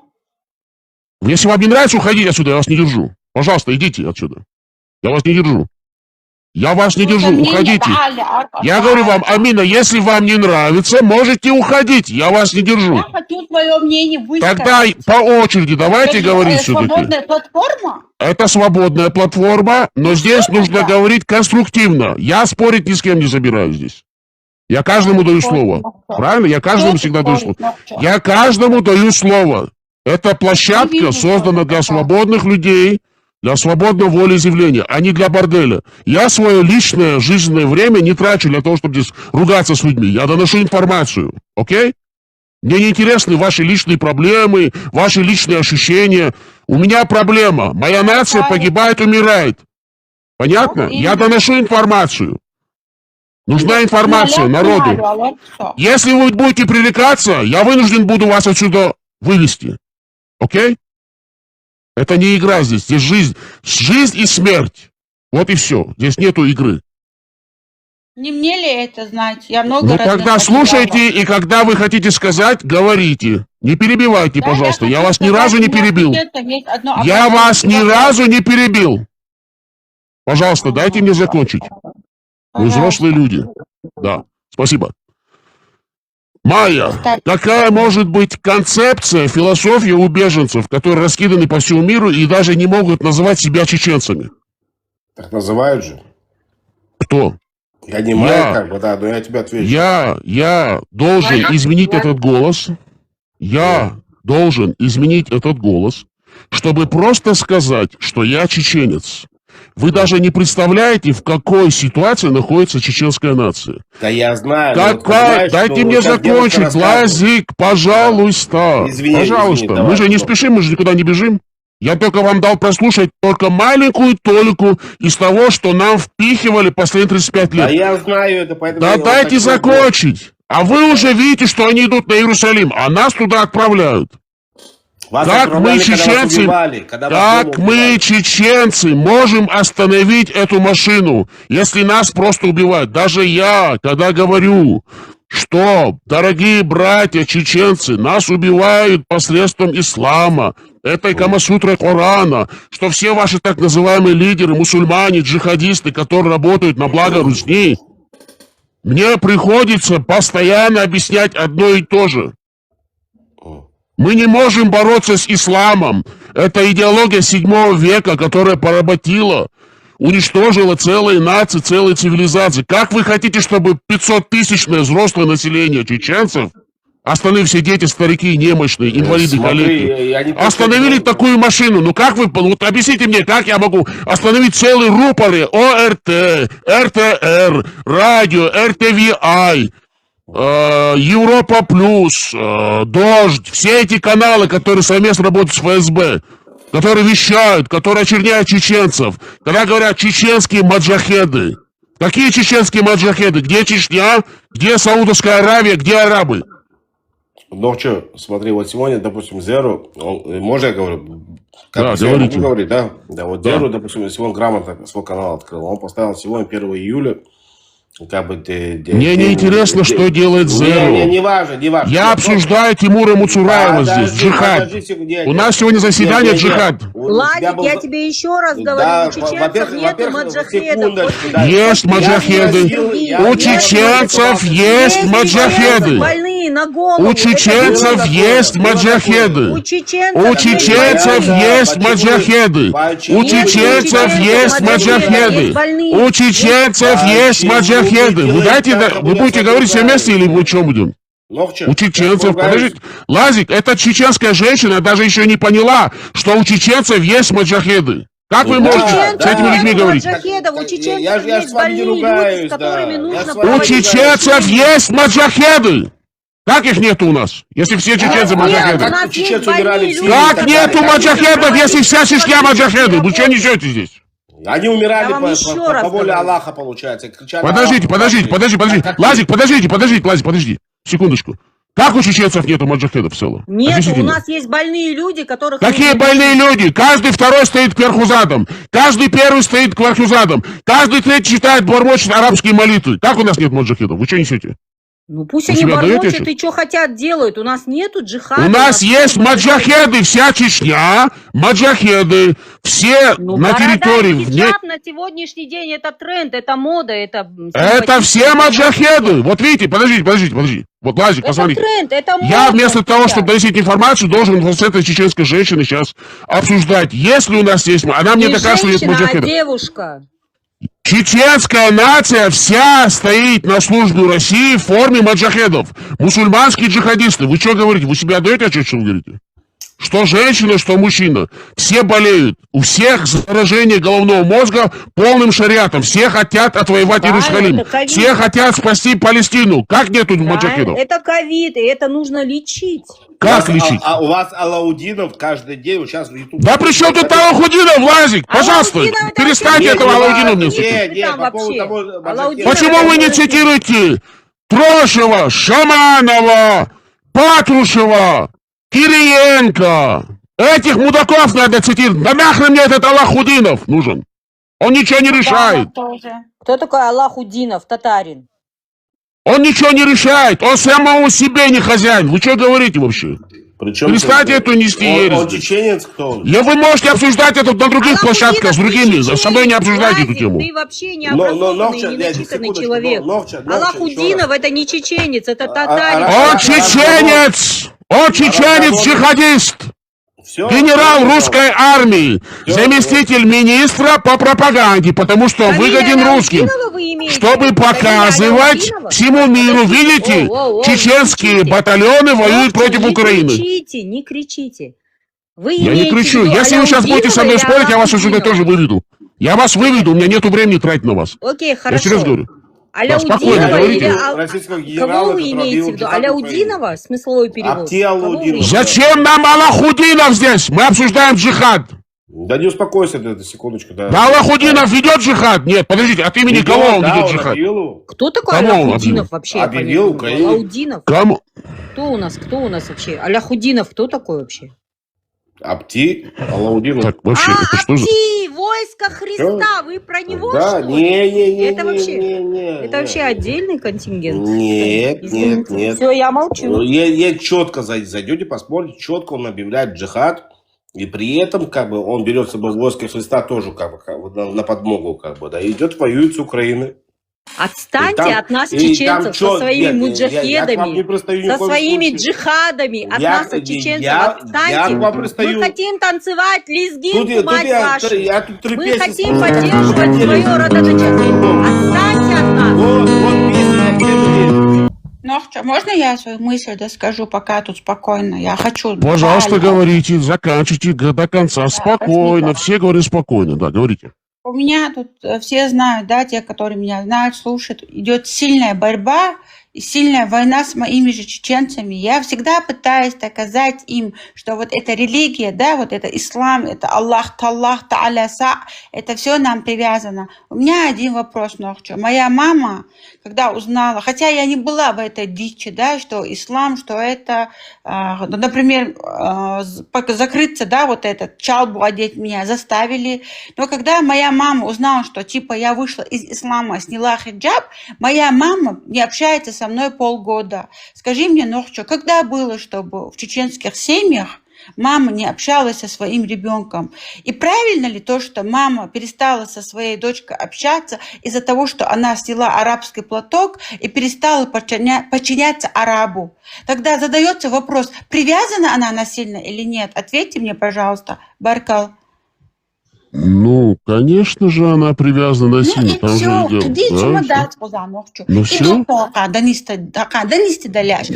Если вам не нравится, уходите отсюда, я вас не держу. Пожалуйста, идите отсюда. Я вас не держу. Я вас не держу, уходите. Я говорю вам, Амина, если вам не нравится, можете уходить. Я вас не держу. Я хочу свое мнение высказать. Тогда по очереди давайте говорить все-таки. Свободная платформа? Это свободная платформа, но здесь нужно говорить конструктивно. Я спорить ни с кем не собираюсь здесь. Я каждому даю слово. Правильно? Я каждому всегда даю слово. Я каждому даю слово. Эта площадка создана для свободных людей, для свободного волеизъявления, а не для борделя. Я свое личное жизненное время не трачу для того, чтобы здесь ругаться с людьми. Я доношу информацию. Окей? Мне не интересны ваши личные проблемы, ваши личные ощущения. У меня проблема. Моя нация погибает, умирает. Понятно? Я доношу информацию. Нужна информация народу. Если вы будете привлекаться, я вынужден буду вас отсюда вывести. Окей? Это не игра здесь. Здесь жизнь и смерть. Вот и все. Здесь нету игры. Не мне ли это знать? Я много Ну раз тогда слушайте, и когда вы хотите сказать, говорите. Не перебивайте, пожалуйста. Я вас ни разу не перебил. Я вас ни разу не перебил. Пожалуйста, дайте мне закончить. Вы взрослые люди. Да, спасибо. Майя, какая может быть концепция, философия у беженцев, которые раскиданы по всему миру и даже не могут называть себя чеченцами? Так называют же. Кто? Я не Майя, как бы, да, но я тебе отвечу. Я должен изменить этот голос. Я должен изменить этот голос, чтобы просто сказать, что я чеченец. Вы даже не представляете, в какой ситуации находится чеченская нация. Да я знаю. Дайте мне закончить, Лазик, пожалуйста. Пожалуйста. Мы же не спешим, мы же никуда не бежим. Я только вам дал прослушать только маленькую толику из того, что нам впихивали последние 35 лет. Да я знаю это, поэтому... Да дайте закончить. А вы уже видите, что они идут на Иерусалим, а нас туда отправляют. Как мы, чеченцы, можем остановить эту машину, если нас просто убивают? Даже я, когда говорю, что, дорогие братья чеченцы, нас убивают посредством ислама, этой Камасутры Корана, что все ваши так называемые лидеры, мусульмане, джихадисты, которые работают на благо Русни, мне приходится постоянно объяснять одно и то же. Мы не можем бороться с исламом. Это идеология 7 века, которая поработила, уничтожила целые нации, целые цивилизации. Как вы хотите, чтобы 500-тысячное взрослое население чеченцев, остановили все дети, старики, немощные, инвалиды, коллеги, остановили такую машину? Ну как вы, вот объясните мне, как я могу остановить целые рупоры ОРТ, РТР, радио, РТВИ, Европа Плюс, Дождь, все эти каналы, которые совместно работают с ФСБ, которые вещают, которые очерняют чеченцев, когда говорят чеченские маджахеды. Какие чеченские маджахеды? Где Чечня? Где Саудовская Аравия? Где арабы? Ну что, смотри, вот сегодня, допустим, Зеру, можно я говорю? Да, говорите. Говорить, да? Да, вот Зеру, допустим, если он грамотно свой канал открыл, он поставил сегодня 1 июля как бы Мне не интересно, что делает Зеро. Не важно, не важно. Я обсуждаю Тимура Муцураева здесь, джихад. У нас сегодня заседание джихад. Владик, я тебе еще раз говорю, у чеченцев нету маджахедов. Есть маджахеды. У чеченцев есть маджахеды. Больные на голову. У чеченцев есть маджахеды. У У чеченцев есть маджахеды. У чеченцев есть маджахеды. У чеченцев есть маджахеды. Вы будете говорить все вместе или мы что будем? У чеченцев, подождите, Лазик, эта чеченская женщина даже еще не поняла, что у чеченцев есть маджахеды. Как вы можете с этими людьми говорить? У чеченцев есть больные люди, с которыми нужно У чеченцев есть маджахеды. Как их нету у нас, если все чеченцы маджахеды? Как нету маджахедов, если вся Чечня маджахеды? Вы что несете здесь? Они умирали по воле Аллаха, получается. Подождите. Лазик, подожди. Секундочку. Как у чеченцев нету маджахедов в целом? Нет, у нас есть больные люди, которых... Какие больные люди? Каждый второй стоит кверху задом. Каждый первый стоит кверху задом. Каждый третий читает, бормочет арабские молитвы. Как у нас нет маджахедов? Вы что несете? Ну пусть они бормочут и что хотят делают. У нас нету джихада. У нас есть маджахеды, вся Чечня, маджахеды, все на территории. Хиджаб на сегодняшний день это тренд, это мода, это... Это все маджахеды. Вот видите, подождите. Вот, Лазик, посмотрите. Тренд, это мода. Я вместо того, чтобы доносить информацию, должен вот с этой чеченской женщиной сейчас обсуждать, если у нас есть... Она мне доказывает, что есть маджахеды. Девушка. Чеченская нация вся стоит на службу России в форме маджахедов. Мусульманские джихадисты. Вы что говорите? Вы себе отдаете отчет, что вы говорите? Что женщина, что мужчина. Все болеют. У всех заражение головного мозга полным шариатом. Все хотят отвоевать Иерусалим. Все хотят спасти Палестину. Как нету маджахедов? Это ковид, и это нужно лечить. Как лечить? А у вас Алаудинов каждый день, вот сейчас в YouTube... Да при чем тут Алаудинов, Лазик? Пожалуйста, перестаньте этого Алаудинова мне цитировать. Почему вы не цитируете Трошева, Шаманова, Патрушева, Кириенко? Этих мудаков надо цитировать. Да нахрен мне этот Аллахудинов нужен? Он ничего не решает. Кто такой Аллахудинов, татарин? Он ничего не решает. Он самому себе не хозяин. Вы что говорите вообще? Перестаньте эту нести ересь. Он чеченец, кто он? Вы можете обсуждать это на других площадках с другими. Со мной не обсуждайте эту тему. Ты вообще не образованный, не начитанный человек. Аллахудинов это не чеченец, это татарин. Он чеченец! Он чеченец-джихадист! Генерал русской армии, заместитель министра по пропаганде, потому что он выгоден русским, чтобы показывать всему миру, видите, чеченские батальоны воюют против Украины. Не кричите. Я не кричу. Если вы сейчас будете со мной спорить, я вас отсюда тоже выведу. Я вас выведу, у меня нету времени тратить на вас. Окей, хорошо. Я серьезно говорю. Аляудинова или... Кого вы имеете в виду? Аляудинова? Смысловой перевод. Зачем нам Аллахудинов здесь? Мы обсуждаем джихад. Да не успокойся, секундочку. Да Аллахудинов ведет джихад? Нет, подождите, от имени кого он ведет джихад? Кто такой Аляхудинов вообще? Объявил Украину. Алаудинов? Кому? Кто у нас вообще? Аляхудинов кто такой вообще? Апти, Алаудинов. Так, вообще, это что же? Апти, войско Христа, вы про него, да, что ли? Это вообще отдельный контингент? Нет. Все, я молчу. Я четко зайдете, посмотрите, четко он объявляет джихад, и при этом, как бы, он берет с собой войско Христа тоже, как бы, на подмогу, как бы, да, идет, воюет с Украиной. Отстаньте от нас, чеченцев, со своими муджахедами, со своими джихадами, от нас, от чеченцев, отстаньте. Мы хотим танцевать лезгинку, мать вашу. Мы хотим поддерживать свое родоначальство. Отстаньте от нас. Ну, что, можно я свою мысль доскажу, пока тут спокойно? Я хочу... Пожалуйста, говорите, заканчивайте до конца, спокойно. Все говорят спокойно, да, говорите. У меня тут все знают, да, те, которые меня знают, слушают, идет сильная борьба и сильная война с моими же чеченцами. Я всегда пытаюсь доказать им, что вот эта религия, да, вот это ислам, это Аллах, Таллах, Та'аля, это все нам привязано. У меня один вопрос, Нохчо. Моя мама, когда узнала, хотя я не была в этой дичи, да, что ислам, что это, например, закрыться, да, вот этот чалбу одеть меня заставили. Но когда моя мама узнала, что типа я вышла из ислама, сняла хиджаб, моя мама не общается со мной полгода. Скажи мне, Нохчо, когда было, чтобы в чеченских семьях мама не общалась со своим ребенком? И правильно ли то, что мама перестала со своей дочкой общаться из-за того, что она сняла арабский платок и перестала подчиняться арабу? Тогда задается вопрос, привязана она насильно или нет? Ответьте мне, пожалуйста, Баркал. Ну, конечно же, она привязана насильно. Ну и все, иди чемодан сказал, Нохчо. Ну И все. до пока, донести доляш.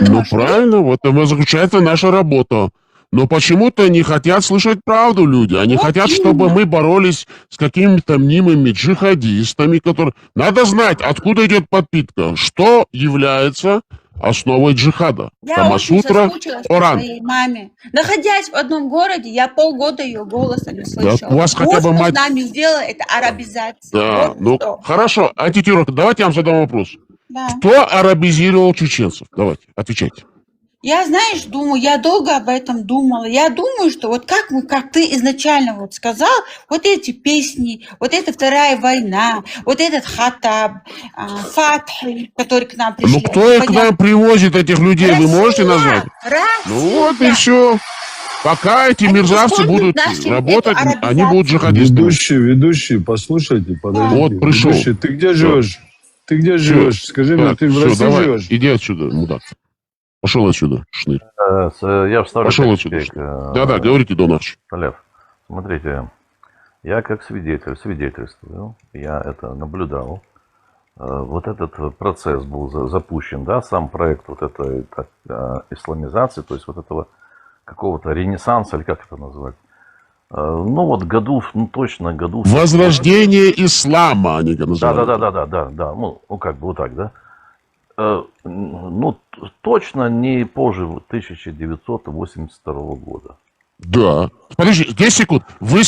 Ну правильно, вот в этом заключается наша работа. Но почему-то не хотят слышать правду люди. Они хотят, чтобы мы боролись с какими-то мнимыми джихадистами, которые... Надо знать, откуда идет подпитка, что является основой джихада. Я очень Камасутра, соскучилась по Коран. своей маме. Находясь в одном городе, я полгода ее голоса не слышала. у вас хотя бы Вот мать- что с нами сделала, это арабизация. Да, Вот ну что. хорошо. Антитюрок, давайте я вам задам вопрос. Да. Кто арабизировал чеченцев? Давайте, отвечайте. Я, знаешь, думаю, я долго об этом думала. Я думаю, что вот как ты изначально вот сказал, вот эти песни, вот эта вторая война, вот этот хатаб, фатхи, которые к нам пришли. Ну кто их к Понятно. нам привозит, этих людей, вы можете назвать? Россия. Ну вот и все. Пока эти мерзавцы будут работать, они будут джихадистами. Ведущий, послушайте, подождите. Вот пришел. Ведущий, ты где живешь? Ты где живешь? Скажи мне, ты в Все, России давай, живешь? иди отсюда, мудак. Пошел отсюда, шнырь. Я вставлю Пошел 5 отсюда. копеек. Да-да, говорите, Донарч. Лев, смотрите, я как свидетель свидетельствую, я это наблюдал. Вот этот процесс был запущен, да, сам проект вот этой исламизации, то есть вот этого какого-то ренессанса, или как это назвать. Ну вот году, ну точно году... Возрождение ислама, они это называют. Да, ну как бы вот так, да. Ну, точно не позже 1982 года. Да. Подожди, 10 секунд. Вы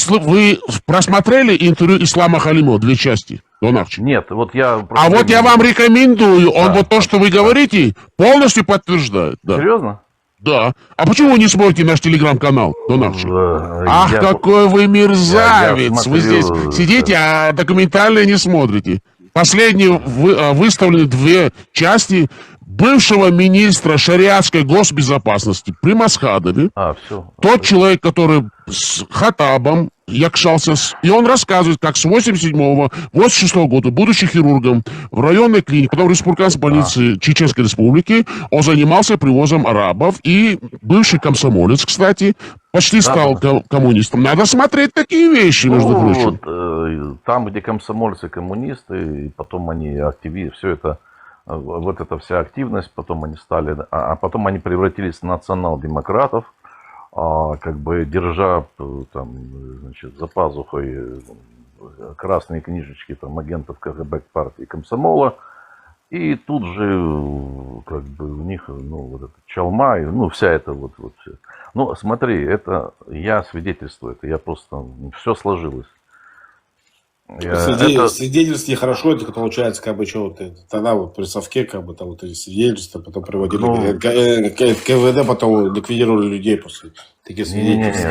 просмотрели интервью Ислама Халимова, 2 части? Донарч? Нет, вот я... А вот я вам рекомендую, он вот то, что вы говорите, полностью подтверждает. Да. Серьезно? Да. А почему вы не смотрите наш телеграм-канал, Донарч? Ах, я- какой вы мерзавец! я Вы здесь смотрю, сидите, а документальные не смотрите. Последние выставлены 2 части бывшего министра шариатской госбезопасности при Масхадове. Все. Тот человек, который с Хатабом якшался, и он рассказывает, как с 87-го, 86-го года, будучи хирургом в районной клинике, потом в республиканской больнице Чеченской Республики, он занимался привозом арабов, и бывший комсомолец, кстати, почти стал коммунистом. Надо смотреть такие вещи, между прочим. Вот, там, где комсомольцы, коммунисты, и потом они активисты, все это, вот эта вся активность, потом они стали, а потом они превратились в национал-демократов, как бы держа там, значит, за пазухой красные книжечки там, агентов КГБ, партии комсомола, и тут же как бы у них ну, вот это чалма, ну вся эта вот вся. Ну смотри, это я свидетельствую, это я просто, все сложилось. Свидетельство хорошо, это получается, как бы, что вот тогда вот при совке, как бы, там вот эти свидетельства, потом приводили КВД, потом ликвидировали людей после таких свидетельств.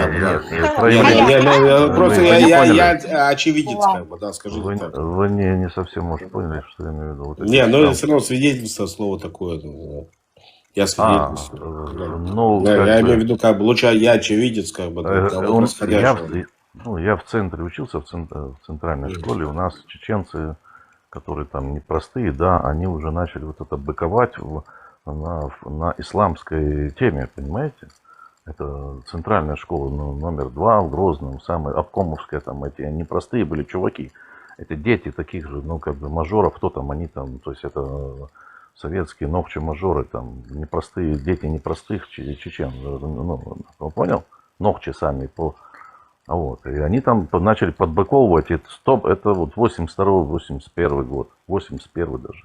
Просто я очевидец, как бы, да, скажите так. Вы не совсем, может, поняли, что я имею в виду. Вот не, но все равно свидетельство, слово такое. Я свидетельствую. Я имею в виду, как бы, лучше я очевидец, как бы, происходящего. Я в центре учился, в центральной школе. У нас чеченцы, которые там непростые, да, они уже начали вот это быковать на исламской теме, понимаете? Это центральная школа номер 2 в Грозном, самая обкомовская, там эти непростые были чуваки. Это дети таких же, ну, как бы мажоров, кто там, они там, то есть это советские нохчи-мажоры, там, непростые, дети непростых чечен. Ну, понял? Нохчи сами по Вот. И они там начали подбаковывать. Это, стоп, это вот 82-81 год. 81 даже.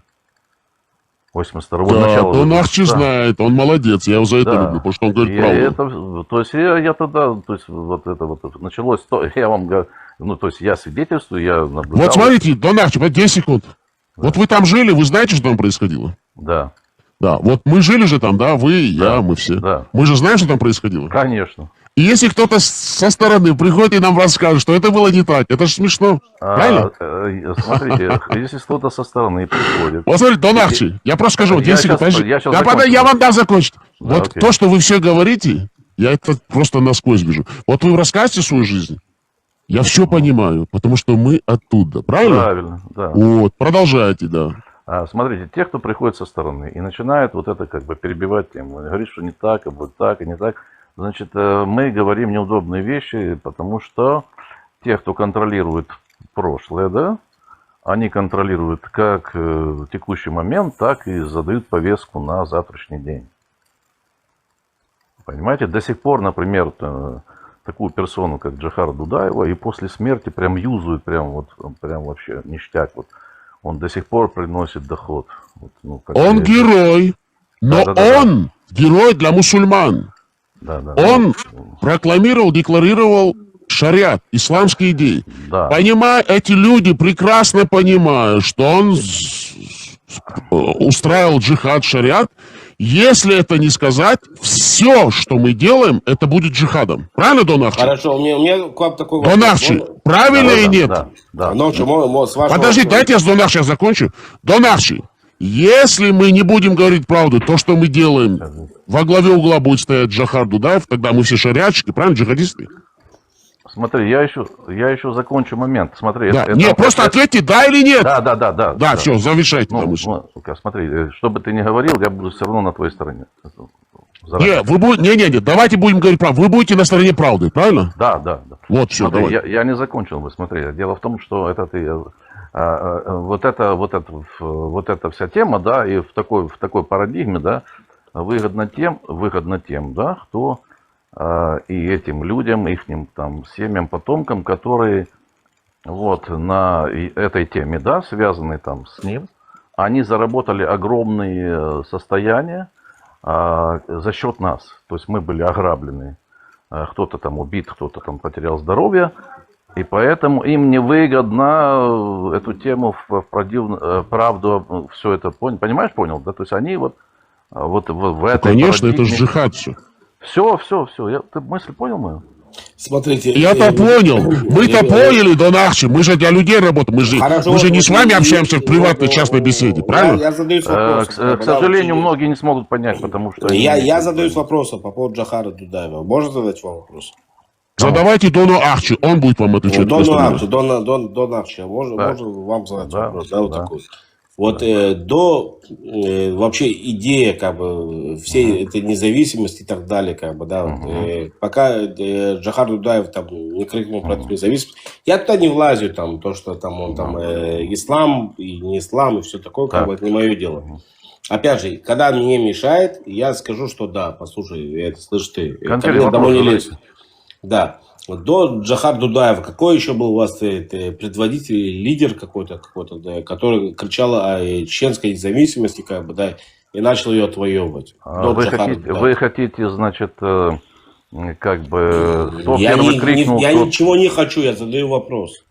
82-го Да, начала. он Ахчи знает, он молодец, я его за это люблю, потому что он говорит правду. Это, то есть я тогда, то есть вот это вот началось, я вам говорю, ну то есть я свидетельствую, я наблюдал. Вот смотрите, Дон Ахчи, 10 секунд. Да. Вот вы там жили, вы знаете, что там происходило? Да. Да, вот мы жили же там, да, вы, я, мы все. Да. Мы же знаем, что там происходило? Конечно. И если кто-то со стороны приходит и нам расскажет, что это было не так, это же смешно. Правильно? Смотрите, если кто-то со стороны приходит... Вот смотрите, Дон Ахчи, я просто скажу, 10 секунд, подожди. Я вам дам закончить. Да, вот то, что вы все говорите, я это просто насквозь вижу. Вот вы рассказываете свою жизнь, я все понимаю, потому что мы оттуда, правильно? Правильно, да. Вот, продолжайте, да. Смотрите, те, кто приходит со стороны и начинает вот это как бы перебивать тему, говорит, что не так, и будет так, и не так, значит, мы говорим неудобные вещи, потому что те, кто контролирует прошлое, да, они контролируют как текущий момент, так и задают повестку на завтрашний день. Понимаете, до сих пор, например, такую персону, как Джохар Дудаева, и после смерти прям юзают, прям вообще ништяк. Вот. Он до сих пор приносит доход. Вот, ну, он герой, но он герой для мусульман. Он прокламировал, декларировал шариат, исламские идеи. Да. Понимая, эти люди прекрасно понимают, что он устраивал джихад, шариат. Если это не сказать, все, что мы делаем, это будет джихадом. Правильно, Дон Ахчи? Хорошо, у меня к вам такой вопрос. Дон Ахчи, правильно и нет? Да. Подожди, дайте я с Дон Ахчи закончу. Дон Ахчи, если мы не будем говорить правду, то, что мы делаем, во главе угла будет стоять Джохар Дудаев, тогда мы все шариатчики, правильно, джихадисты? Смотри, я еще закончу момент. Смотри, да. Нет, просто ответьте, да или нет. Да. Да, все, завершайте. Смотри, что бы ты ни говорил, я буду все равно на твоей стороне. Не, давайте будем говорить правду. Вы будете на стороне правды, правильно? Да. Вот, все, смотри, давай. Я не закончил, вы смотри. Дело в том, что вот эта вся тема, да, и в такой парадигме, да, выгодно тем, да, кто и этим людям, их там семьям, потомкам, которые вот на этой теме, да, связаны там с ним, они заработали огромные состояния за счет нас. То есть мы были ограблены, кто-то там убит, кто-то там потерял здоровье, и поэтому им невыгодно эту тему в правду, все это, понимаешь, понял, да? То есть они вот в этой конечно, это же джихад все. Все. Ты мысль понял мою? Смотрите. Я-то понял. Мы-то поняли, Дон Ахчи. Мы же для людей работаем. Мы же не с вами общаемся в приватной частной беседе, правильно? Я задаюсь вопросом. К сожалению, многие не смогут понять, потому что... Я задаюсь вопросом по поводу Джохара Дудаева. Можно задать вам вопрос? Задавайте Дону Ахчи, он будет вам отвечать. Дон Ахчи, можно вам задать вопрос? Да, вот такой. Вот вообще идея, как бы, всей этой независимости и так далее, как бы, да, пока Джохар Дудаев там не крикнул про эту независимость, я туда не влазю, там, то, что там он там ислам и не ислам и все такое, как бы, это не мое дело. Опять же, когда мне мешает, я скажу, что да, послушай, это слышь ты, ко мне домой не лезь. Да. До Джохар Дудаева, какой еще был у вас предводитель, лидер какой-то, да, который кричал о чеченской независимости, как бы, да, и начал ее отвоевывать? Вы хотите, значит, как бы, кто я первый крикнул? Я ничего не хочу, я задаю вопрос.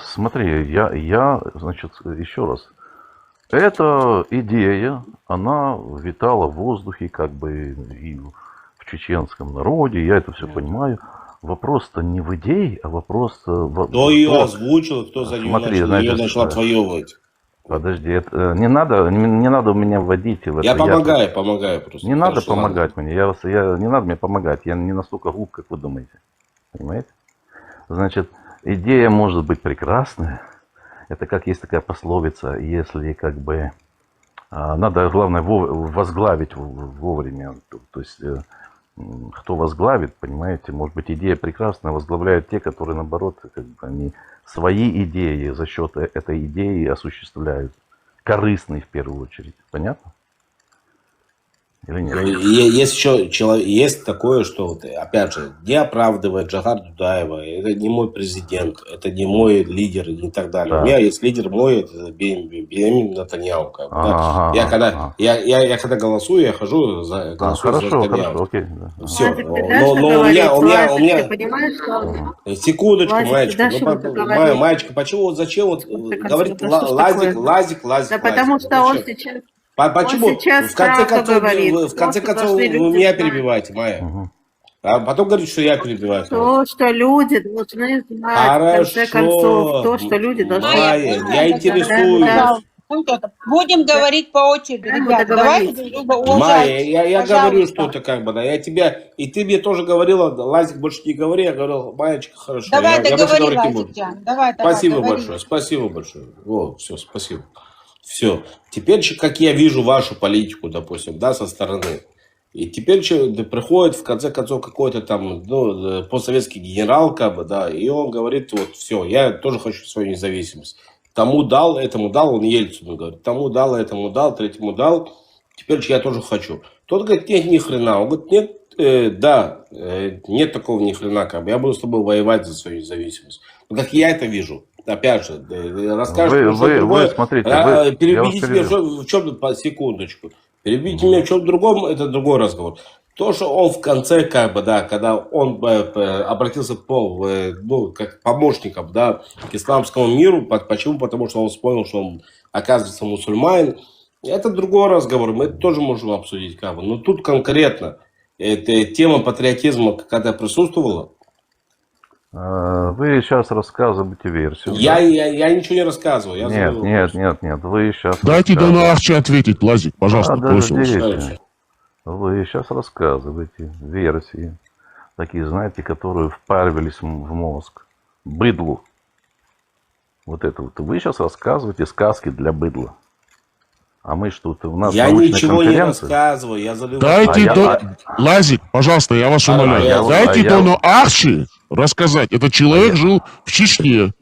Смотри, я, значит, еще раз. Эта идея, она витала в воздухе, как бы, и в чеченском народе, я это все понимаю. Вопрос-то не в идее, а вопрос... Кто ее озвучил, кто за нее начал отвоевывать? Подожди, не надо у меня вводить в это. Я помогаю просто. Не надо помогать мне, не надо мне помогать, я не настолько глуп, как вы думаете. Понимаете? Значит, идея может быть прекрасная. Это как есть такая пословица, если как бы... Надо, главное, возглавить вовремя. То есть, кто возглавит, понимаете, может быть, идея прекрасная, возглавляют те, которые, наоборот, как бы, они свои идеи за счет этой идеи осуществляют. Корыстные, в первую очередь. Понятно? Или нет? Есть еще есть такое, что, вот, опять же, не оправдывает Джохар Дудаева. Это не мой президент, это не мой лидер и так далее. Да. У меня есть лидер мой, это Беньямин Нетаньяху. Как бы, да. Я когда голосую, я хожу за голосую за Нетаньяху. Хорошо, окей. Да. Все. Лазик, Но у меня... ты понимаешь, что... Секундочку, Лазик, маечка. Маечка, почему, вот зачем вот говорит Лазик? Да потому что он сейчас... Почему? Он сейчас В конце правду концов, вы меня перебиваете, Майя. А потом говорит, что я перебиваю. То, что люди должны знать, в конце концов, то, что люди должны знать. Я интересуюсь. Будем говорить по очереди, ребята. Давайте друг друга уважать. Майя, я говорю что-то как бы, да. Я тебя, и ты мне тоже говорила, Лазик, больше не говори. Я говорил, Маечка, хорошо. Давай я договори, Лазик. Давай, спасибо большое, спасибо большое. Вот, все, спасибо. Все. Теперь, как я вижу вашу политику, допустим, да, со стороны. И теперь приходит, в конце концов, какой-то там, ну, постсоветский генерал, как бы, да, и он говорит, вот, все, я тоже хочу свою независимость. Тому дал, этому дал, он Ельцину говорит, тому дал, этому дал, третьему дал, теперь я тоже хочу. Тот говорит, нет, ни хрена. Он говорит, нет, нет такого ни хрена, как бы, я буду с тобой воевать за свою независимость. Ну, как я это вижу. Опять же, расскажите, вы смотрите, перебедите меня в чем-то, секундочку, перебедите меня в чем-то другом, это другой разговор. То, что он в конце, как бы, да, когда он обратился как помощником, да, к исламскому миру, почему? Потому что он вспомнил, что он, оказывается, мусульманин, это другой разговор, мы это тоже можем обсудить, как бы. Но тут конкретно, тема патриотизма когда присутствовала. Вы сейчас рассказываете версию. Я ничего не рассказываю. Нет. Вы сейчас... Дайте Дону Ахчи ответить, Лазик, пожалуйста, просим. Вы сейчас рассказываете версии, такие, знаете, которые впаривались в мозг. Быдлу. Вот это вот. Вы сейчас рассказываете сказки для быдла. А мы что-то, у нас я ничего не рассказываю, я заливаю. Дайте Лазик, пожалуйста, я вас умоляю. Дайте Дону Ахчи рассказать. Этот человек жил в Чечне.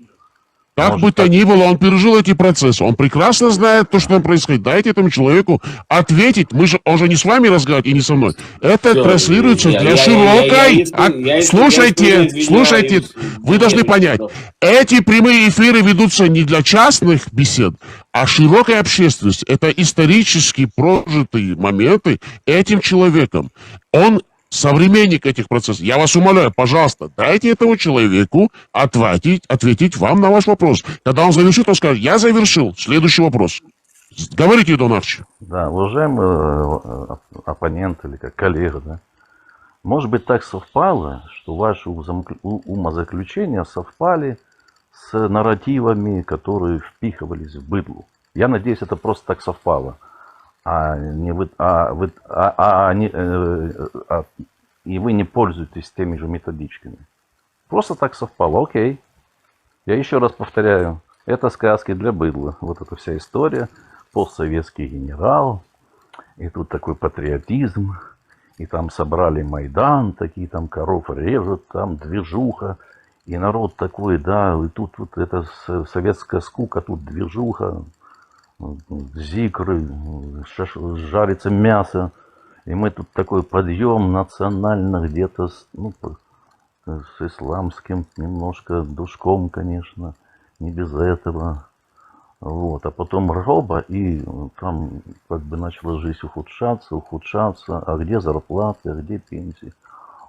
Как бы то ни было, он пережил эти процессы. Он прекрасно знает то, что там происходит. Дайте этому человеку ответить. Он же не с вами разговаривает и не со мной. Это транслируется для широкой... Слушайте, вы должны понять. Эти прямые эфиры ведутся не для частных бесед, а широкой общественности. Это исторически прожитые моменты этим человеком. Он современник этих процессов. Я вас умоляю, пожалуйста, дайте этому человеку ответить вам на ваш вопрос. Когда он завершит, он скажет, я завершил. Следующий вопрос. Говорите, Дон Ахчи. Да, уважаемый оппонент или как коллега, да. Может быть, так совпало, что ваши умозаключения совпали с нарративами, которые впихивались в быдлу. Я надеюсь, это просто так совпало. И вы не пользуетесь теми же методичками. Просто так совпало. Окей. Я еще раз повторяю. Это сказки для быдла. Вот эта вся история. Постсоветский генерал. И тут такой патриотизм. И там собрали Майдан. Такие там коров режут. Там движуха. И народ такой, да. И тут вот это советская скука. Тут движуха. Зикры, жарится мясо, и мы тут такой подъем национально где-то с исламским немножко душком, конечно, не без этого. Вот. А потом роба, и там как бы начала жизнь ухудшаться, а где зарплаты, а где пенсии.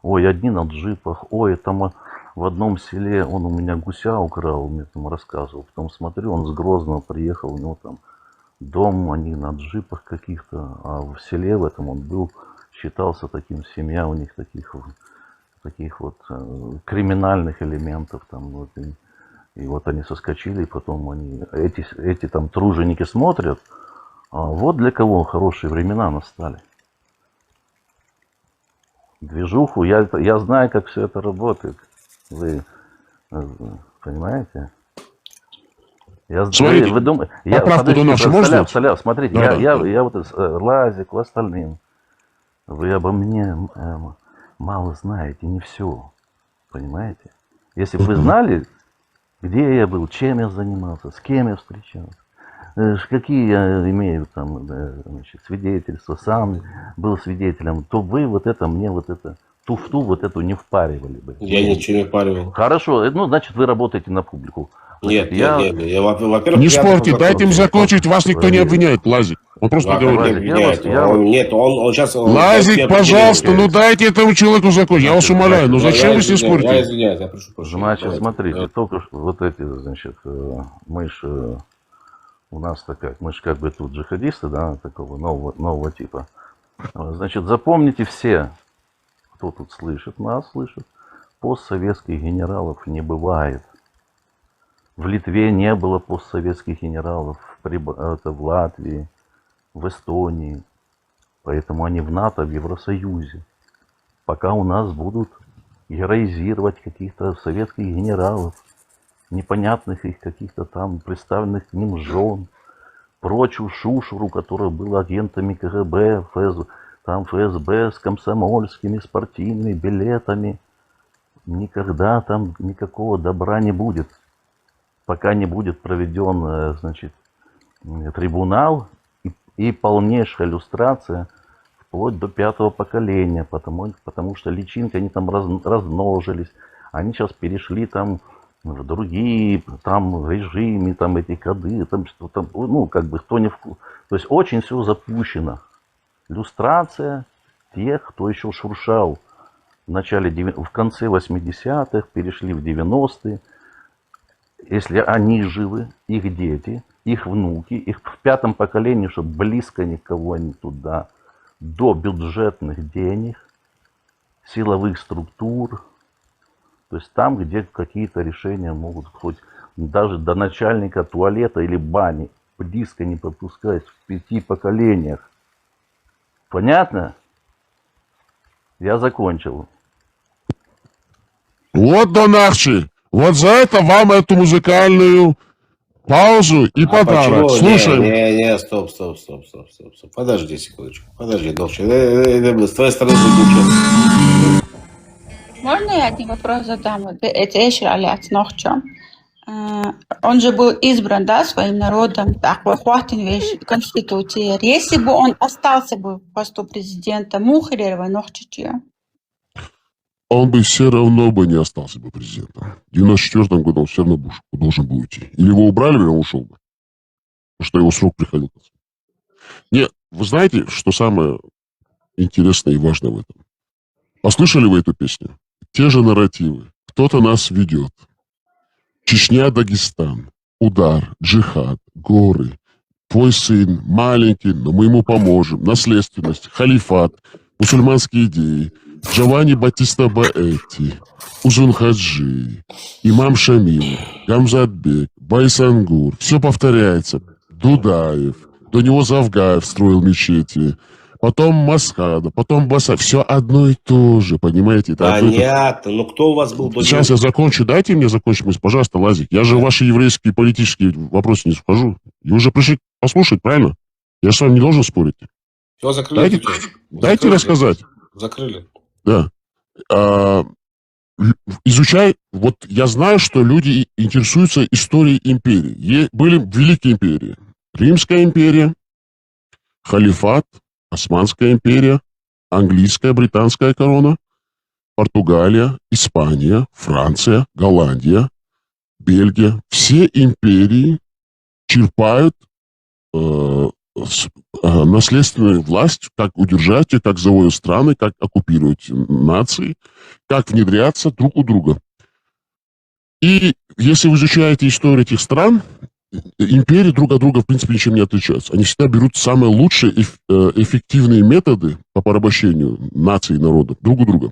Ой, одни на джипах, ой, там в одном селе он у меня гуся украл, он мне там рассказывал. Потом смотрю, он с Грозного приехал, у него там дом, они на джипах каких-то, а в селе в этом он был, считался таким, семья у них таких вот криминальных элементов там, вот, и вот они соскочили, и потом они, эти там труженики смотрят, вот для кого хорошие времена настали. Движуху, я знаю, как все это работает, вы понимаете? Смотрите, вы думаете, смотрите, да, я вот Лазику, остальным. Вы обо мне мало знаете, не все. Понимаете? Если бы вы знали, где я был, чем я занимался, с кем я встречался, какие я имею там, значит, свидетельства, сам был свидетелем, то вы вот это, мне вот это, туфту вот эту не впаривали бы. Я ничего не впаривал. Хорошо, ну, значит, вы работаете на публику. Нет, Значит, нет, во-первых, Не спорьте, дайте им закончить, вас никто не обвиняет, Лазик. Он просто говорит. Нет, он сейчас... Лазик, пожалуйста, ну дайте этому человеку закончить. Я вас умоляю, ну зачем вы с ним спорите? Я извиняюсь, я прошу прощения. Значит, смотрите, только что вот эти, значит, мы же, у нас-то как, мы же как бы тут джихадисты, да, такого нового типа. Значит, запомните все, кто тут слышит, нас слышит, постсоветских генералов не бывает. В Литве не было постсоветских генералов, в Латвии, в Эстонии. Поэтому они в НАТО, в Евросоюзе. Пока у нас будут героизировать каких-то советских генералов, непонятных их каких-то там представленных к ним жен, прочую шушуру, которая была агентами КГБ, ФСБ с комсомольскими спортивными билетами. Никогда там никакого добра не будет. Пока не будет проведен, значит, трибунал и полнейшая иллюстрация вплоть до 5-го поколения, потому что личинки, они там размножились, они сейчас перешли там в другие там режимы, там эти коды, там что-то, ну, как бы кто не вкус. То есть очень все запущено. Иллюстрация тех, кто еще шуршал в конце 80-х, перешли в 90-е. Если они живы, их дети, их внуки, их в 5-м поколении, чтобы близко никого не туда, до бюджетных денег, силовых структур, то есть там, где какие-то решения могут хоть даже до начальника туалета или бани близко не подпускать в 5 поколениях. Понятно? Я закончил. Вот, Донахчи, вот за это вам эту музыкальную паузу и подарок. Слушаем. Не, стоп. Подожди секундочку. Подожди, Довчик. С твоей стороны будет ничего. Можно я один вопрос задам? Он же был избран, да, своим народом, Конституции. Если бы он остался бы в посту президента, Мухарерова, Нохчичья? Он бы все равно бы не остался бы президентом. В 94 году он все равно должен был уйти. Или его убрали, или он ушел бы. Потому что его срок приходил. Нет, вы знаете, что самое интересное и важное в этом? Послышали вы эту песню? Те же нарративы. Кто-то нас ведет. Чечня, Дагестан. Удар, джихад, горы. Твой сын маленький, но мы ему поможем. Наследственность, халифат, мусульманские идеи. Джованни Батиста Баэти, Узун Хаджи, Имам Шамиль, Гамзатбек, Байсангур. Все повторяется. Дудаев. До него Завгаев строил мечети. Потом Масхада, потом Баса. Все одно и то же, понимаете? Понятно. Ну кто у вас был до него? Сейчас я закончу. Дайте мне закончить мысль, пожалуйста, Лазик. Я же в ваши еврейские политические вопросы не вхожу. Вы уже пришли послушать, правильно? Я с вами не должен спорить. Все, закрыли. Дайте рассказать. Закрыли. Да. Изучай. Вот я знаю, что люди интересуются историей империи. Были великие империи. Римская империя, халифат, Османская империя, английская, британская корона, Португалия, Испания, Франция, Голландия, Бельгия. Все империи черпают наследственную власть, как удержать и как завоевать страны, как оккупировать нации, как внедряться друг у друга. И если вы изучаете историю этих стран, империи друг от друга, в принципе, ничем не отличаются. Они всегда берут самые лучшие эффективные методы по порабощению наций и народов друг у друга.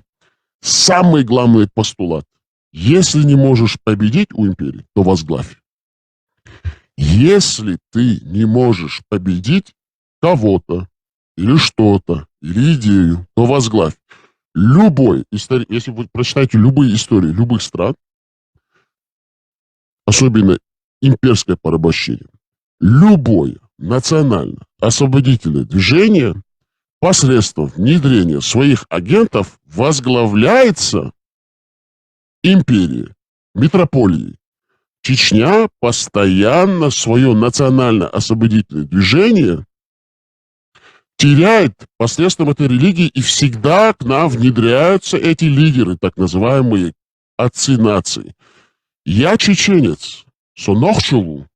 Самый главный постулат. Если не можешь победить у империи, то возглавь. Если ты не можешь победить кого-то, или что-то, или идею, то возглавь. Если вы прочитаете любые истории любых стран, особенно имперское порабощение, любое национально-освободительное движение посредством внедрения своих агентов возглавляется империей, метрополией. Чечня постоянно свое национально-освободительное движение теряет посредством этой религии, и всегда к нам внедряются эти лидеры, так называемые отцы нации. Я чеченец, сонохчеву,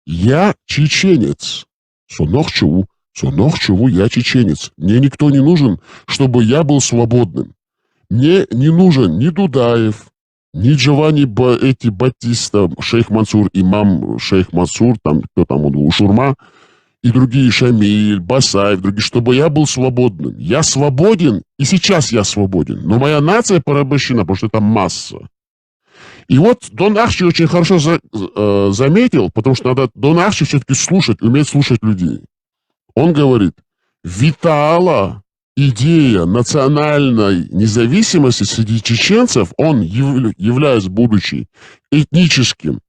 я чеченец, сонохчеву, я чеченец. Мне никто не нужен, чтобы я был свободным. Мне не нужен ни Дудаев, ни Джованни Батиста, шейх Мансур, имам шейх Мансур, там, кто там он был, Шурма, и другие, Шамиль, Басаев, другие, чтобы я был свободным. Я свободен, и сейчас я свободен. Но моя нация порабощена, потому что это масса. И вот Дон Ахчи очень хорошо заметил, потому что надо Дон Ахчи все-таки слушать, уметь слушать людей. Он говорит, витала идея национальной независимости среди чеченцев, он, являясь, будучи этническим,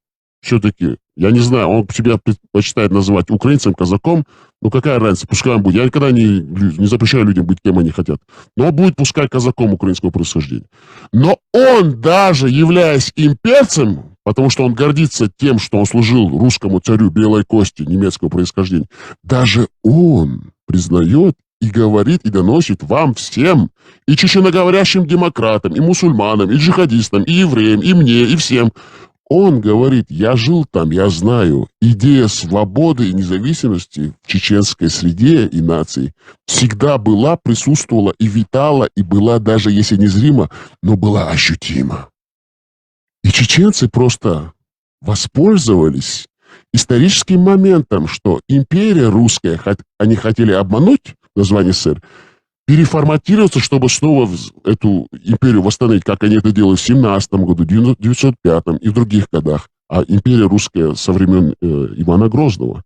все-таки, я не знаю, он себя предпочитает называть украинцем, казаком, ну какая разница, пускай он будет. Я никогда не запрещаю людям быть кем они хотят. Но он будет пускай казаком украинского происхождения. Но он, даже являясь имперцем, потому что он гордится тем, что он служил русскому царю белой кости немецкого происхождения, даже он признает и говорит, и доносит вам всем, и чеченоговорящим демократам, и мусульманам, и джихадистам, и евреям, и мне, и всем. Он говорит, я жил там, я знаю, идея свободы и независимости в чеченской среде и нации всегда была, присутствовала и витала, и была даже, если незримо, но была ощутима. И чеченцы просто воспользовались историческим моментом, что империя русская, они хотели обмануть название СССР, переформатироваться, чтобы снова эту империю восстановить, как они это делали в 17 году, 905 и в других годах. А империя русская со времен Ивана Грозного.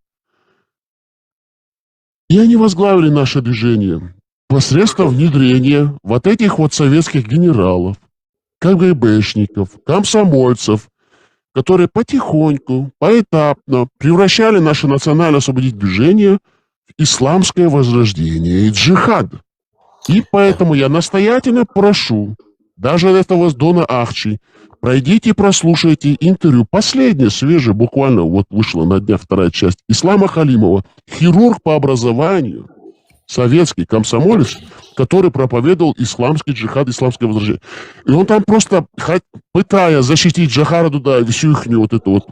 И они возглавили наше движение посредством внедрения вот этих вот советских генералов, КГБшников, комсомольцев, которые потихоньку, поэтапно превращали наше национально-освободительное движение в исламское возрождение и джихад. И поэтому я настоятельно прошу, даже этого Дона Ахчи, пройдите, прослушайте интервью, последнее, свежее, буквально вот вышла на днях вторая часть, Ислама Халимова, хирург по образованию, советский комсомолец, который проповедовал исламский джихад, исламское возрождение. И он там просто, пытаясь защитить Джохара Дудаева, всю их вот эту вот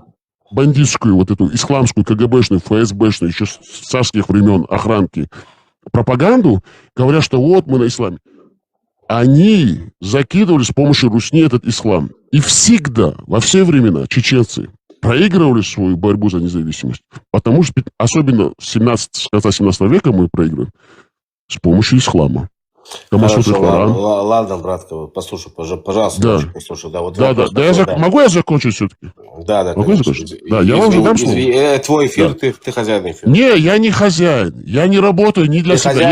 бандитскую, вот эту исламскую, КГБшную, ФСБшную, еще с царских времен охранки, пропаганду, говоря, что вот мы на исламе. Они закидывали с помощью русни этот ислам. И всегда, во все времена, чеченцы проигрывали свою борьбу за независимость. Потому что, особенно с конца 17 века мы проигрываем с помощью ислама. Хорошо, ладно, братка, послушай, пожалуйста, да. Послушай. Да, вот Могу я закончить все-таки? Да. Могу я закончить? Да, я вам же дам слово. Твой эфир, да. ты хозяин эфира. Не, я не хозяин, я не работаю ни для себя.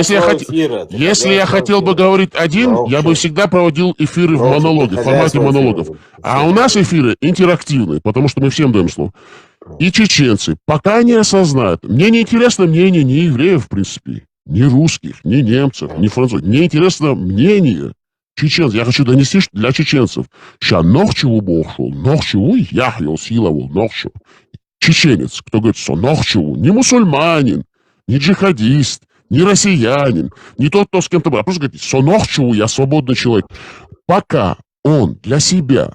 Если я хотел бы говорить один, я бы всегда проводил эфиры в монологе, в формате монологов. А у нас эфиры интерактивные, потому что мы всем даем слово. И чеченцы пока не осознают. Мне не интересно мнение ни евреев, в принципе, ни русских, ни немцев, ни французов. Мне интересно мнение чеченцев. Я хочу донести для чеченцев. Ща нохчеву Бог шел, нохчеву яхвел силову, нохчеву. Чеченец, кто говорит, что нохчеву, не мусульманин, не джихадист, не россиянин, не тот, кто с кем-то был, а просто говорит, что нохчеву, я свободный человек. Пока он для себя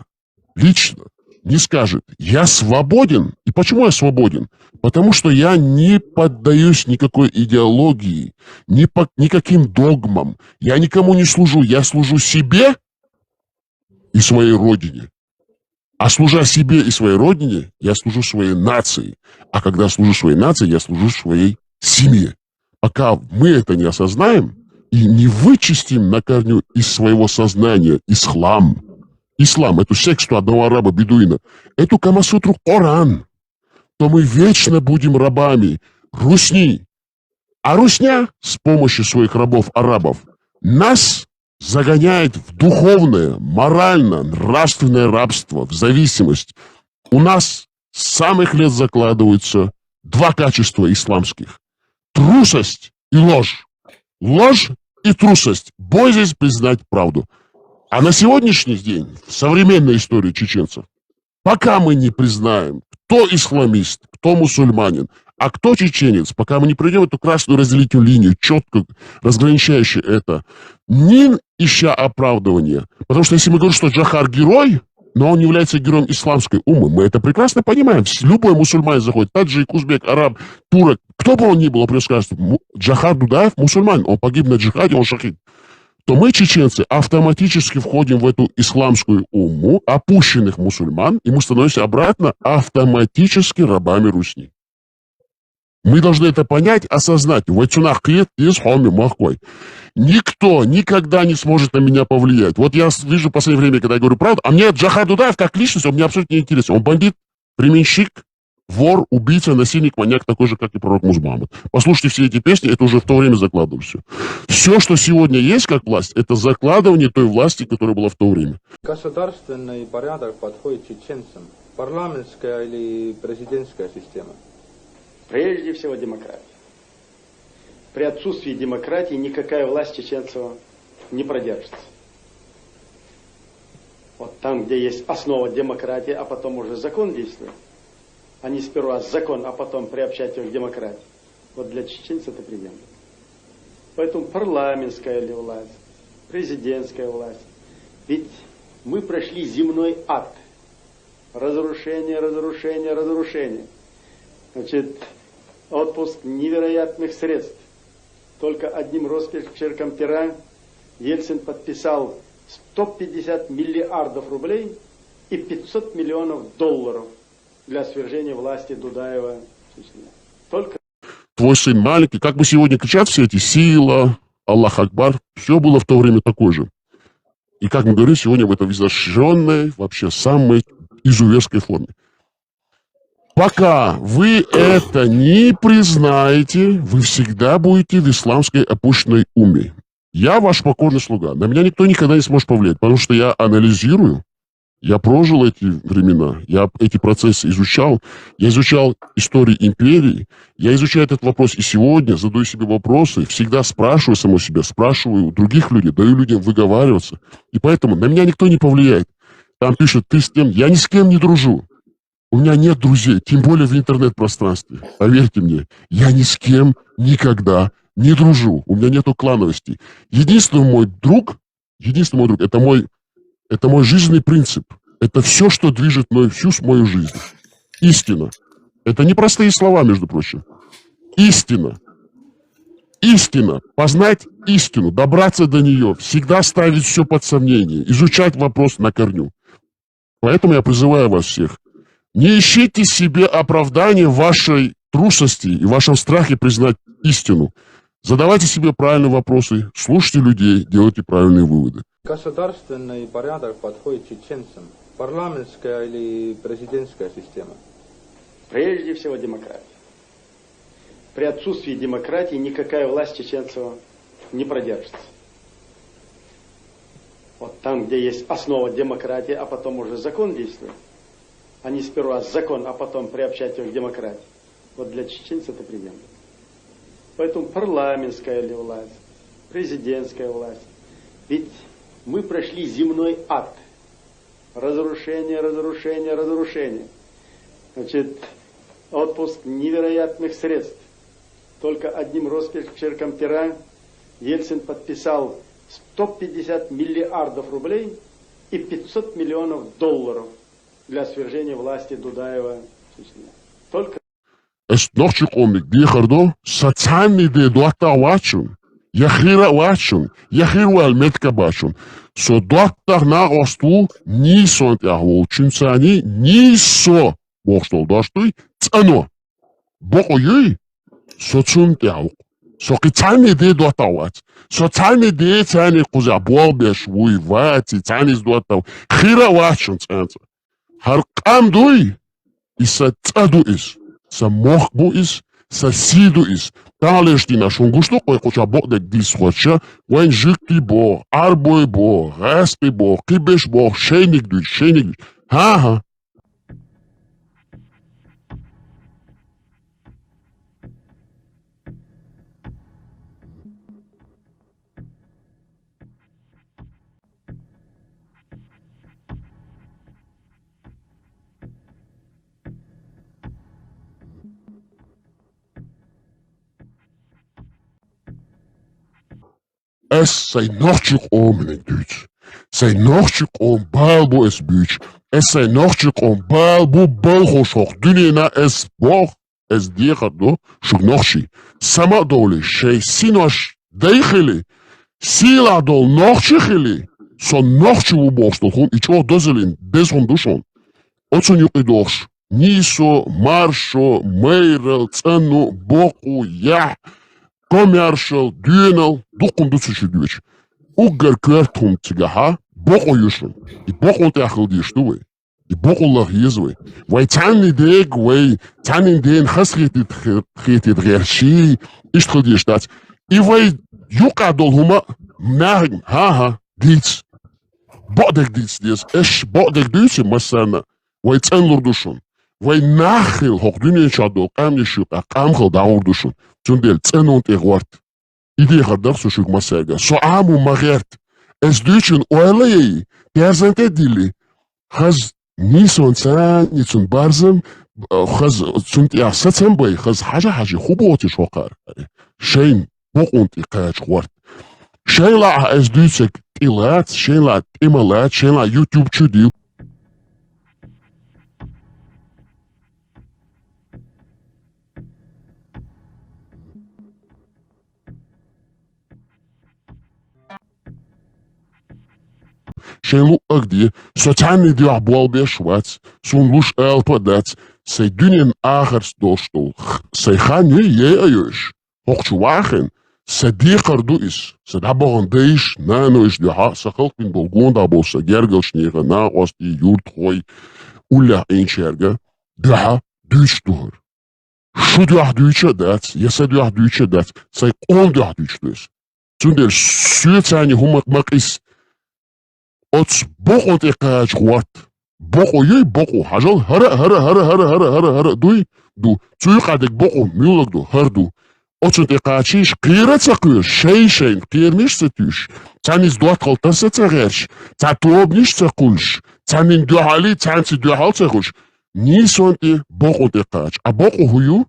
лично не скажет, я свободен. И почему я свободен? Потому что я не поддаюсь никакой идеологии, никаким догмам. Я никому не служу. Я служу себе и своей родине. А служа себе и своей родине, я служу своей нации. А когда служу своей нации, я служу своей семье. Пока мы это не осознаем и не вычистим на корню из своего сознания ислам, эту секту одного араба-бедуина, эту Камасутру Коран, то мы вечно будем рабами русни. А русня с помощью своих рабов-арабов нас загоняет в духовное, морально, нравственное рабство, в зависимость. У нас с самых лет закладываются два качества исламских. Трусость и ложь. Ложь и трусость. Боязнь признать правду. А на сегодняшний день, в современной истории чеченцев, Пока мы не признаем, кто исламист, кто мусульманин, а кто чеченец, пока мы не пройдем эту красную разделительную линию, четко разграничающую это, не ища оправдывания. Потому что если мы говорим, что Джохар герой, но он не является героем исламской уммы, мы это прекрасно понимаем. Любой мусульманин заходит, таджик, узбек, араб, турок, кто бы он ни был, он просто скажет, Джохар Дудаев мусульманин, он погиб на джихаде, он шахид. То мы, чеченцы, автоматически входим в эту исламскую умму опущенных мусульман, и мы становимся обратно автоматически рабами Русни. Мы должны это понять, осознать. Никто никогда не сможет на меня повлиять. Вот я вижу в последнее время, когда я говорю правду, а мне Джохар Дудаев как личность, он мне абсолютно не интересен. Он бандит, временщик, вор, убийца, насильник, маньяк, такой же, как и пророк Мухаммад. Послушайте все эти песни, это уже в то время закладывалось все. Все, что сегодня есть как власть, это закладывание той власти, которая была в то время. Государственный порядок подходит чеченцам. Парламентская или президентская система? Прежде всего демократия. При отсутствии демократии никакая власть чеченцев не продержится. Вот там, где есть основа демократии, а потом уже закон действует, а не сперва закон, а потом приобщать его к демократии. Вот для чеченцев это приемлемо. Поэтому парламентская ли власть, президентская власть. Ведь мы прошли земной ад. Разрушение, разрушение, разрушение. Значит, отпуск невероятных средств. Только одним росчерком пера Ельцин подписал 150 миллиардов рублей и 500 миллионов долларов для свержения власти Дудаева. Только... Твой сын маленький, как бы сегодня кричат все эти сила, Аллах Акбар, все было в то время такое же. И как мы говорим, сегодня в этой изощренной, вообще самой изуверской форме. Пока вы это не признаете, вы всегда будете в исламской опущенной уме. Я ваш покорный слуга. На меня никто никогда не сможет повлиять, потому что я анализирую, я прожил эти времена, я эти процессы изучал, я изучал историю империи, я изучаю этот вопрос и сегодня, задаю себе вопросы, всегда спрашиваю самого себя, спрашиваю у других людей, даю людям выговариваться. И поэтому на меня никто не повлияет. Там пишут, ты с кем? Я ни с кем не дружу. У меня нет друзей, тем более в интернет-пространстве. Поверьте мне, я ни с кем никогда не дружу. У меня нету клановости. Единственный мой друг, это мой жизненный принцип. Это все, что движет мной всю мою жизнь. Истина. Это не простые слова, между прочим. Истина. Истина. Познать истину, добраться до нее, всегда ставить все под сомнение, изучать вопрос на корню. Поэтому я призываю вас всех. Не ищите себе оправдания в вашей трусости и в вашем страхе признать истину. Задавайте себе правильные вопросы, слушайте людей, делайте правильные выводы. Государственный порядок подходит чеченцам. Парламентская или президентская система? Прежде всего демократия. При отсутствии демократии никакая власть чеченцев не продержится. Вот там, где есть основа демократии, а потом уже закон действует, а не сперва закон, а потом приобщать его к демократии. Вот для чеченцев это приемлемо. Поэтому парламентская ли власть, президентская власть. Ведь мы прошли земной ад. Разрушение, разрушение, разрушение. Значит, отпуск невероятных средств. Только одним росчерком пера Ельцин подписал 150 миллиардов рублей и 500 миллионов долларов для свержения власти Дудаева. Только... Ночик омик, диехардо, сацани де дуата вачун, яхира вачун, яхиру алметка бачун. Со дуата на осту, ни сонт яхволчун цани, ни со бохштол даштуй, цано. Бохойуй, со цунт яхвол. Со кицани де дуата вач. Со цани де цани кузя болбеш, вуй вати, цани с дуата, хира вачун цанца. Харкам дуй, и са цаду ис. Са мохбу ис, са сиду ис. Талешти на шунгушто, кой хоча бог да дис хоча, вайн жикти бог, арбой бог, распи бог, кибеш бог, шейник дуй, шейник дуй. Ха-ха. es sei noch chuk om in Duits. Sei noch chuk om balbo es büch. Es sei noch chuk om balbo balgo shok. Dunina es boch es diegado shuk nochi. Sama dole shei sinosh deicheli. Sila dol noch chili. So noch chu borstel gewoon icho dozelin des hondushon. Otsun yuk idorsh. Niso, Marshall, Meirel, Цену, Боку, Я, Commercial, Dünel, Dukundutsche Deutsch. Ugger Kwertum Zigaha, Boko Yushun. I Boko Techel die Stuwe. I Boko Lach Yezwe. Wai Tani Deg, Wai Tani Den Hasritit Gershi, Istel die Stadt. I Wai Yuka Dol Huma, Mergen, Haha, Dietz. Bodek Dietz, Dietz, Esch Bodek Dietz, Masana. Wai Zenlur Dushun. Вай нахил хохдуни чадо камнишук а камхал даурдушун чундел ценонт эгварт иди хадахсушук масага со аму магерт эс дучун ойлей перзенте дили хаз нисон цаницун барзам хаз чунт я сацамбай хаз хажи хуботи шокар шейн бокунт икач хварт шейла эс дучек илат шейла ималат шейла ютуб чуди Шейлу агди, сотяни диах болбе швац, сун луш элпадец, сей дунин ахерс достол, сей хани е айош, хохчуахен, сей дихар дуис, сей дабоган дейш, наноиш диха, сахалкин болгонда болса, гергелшнига, на ости, юртхой, уля инчерга, диха, дуч дур. Шу диах дуча дец, есе диах дуча дец, сей он диах дуч дуис. Цундер сюцани хумак макис, Оц бокот экач хват. Боко юй боко хажал хара дуй ду цуй кадек боко мюлгду харду. Оцунт экачиш кирацакуш шейшен кирниш сетюш. Цанис дуат калтаса цагерш. Цатуобниш цакулш. Цанин дуали цанси дуал цахуш. Нисонти бокот экач. А боко хую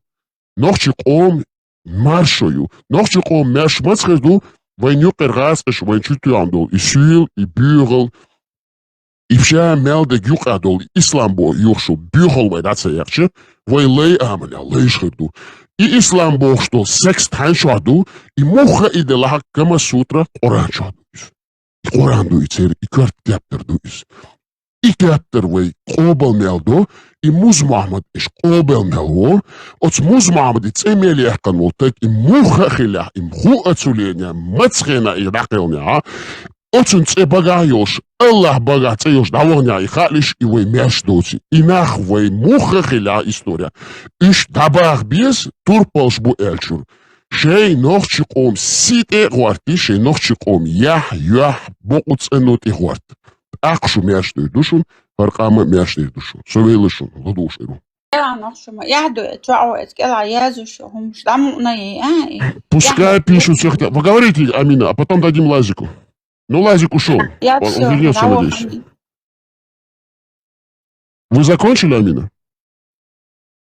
нохчик ом маршою. Нохчик ом мерш мацхеду Войню пергаскаш, войнчуту андол, и сюил, и бюгел, и вся мелда юк адол, исламбо юршу, бюгел вайдаца ярче, вой лей амаля, лейшхерду. И исламбо что секс таншу аду, и муха и делаха кама сутра, оранчу адуис. И оранду и цер, и карт кептер дуис. И кептер вой кобал мелдо, и муз Махмад иш кобал мелво, оц муз Махмад и цемели эхкан волтек, и муха хиля, и мху ацуления, мацхена и ракелня, оцун це багайош, Аллах бага цеёш давоня и халиш, и вой меш доци. И нах вой муха хиля история. Иш дабах без турпалш бу элчур. Шей нохчиком сите гуарти, шей нохчиком ях боку ценот и гуарт. Акшу мештой душун, фаркама мештой душун. Совейлышун, ладушеру. Пускай пишут всех. Поговорите, Амина, а потом дадим Лазику. Ну, Лазик ушел. Он вернется, надеюсь. Вы закончили, Амина?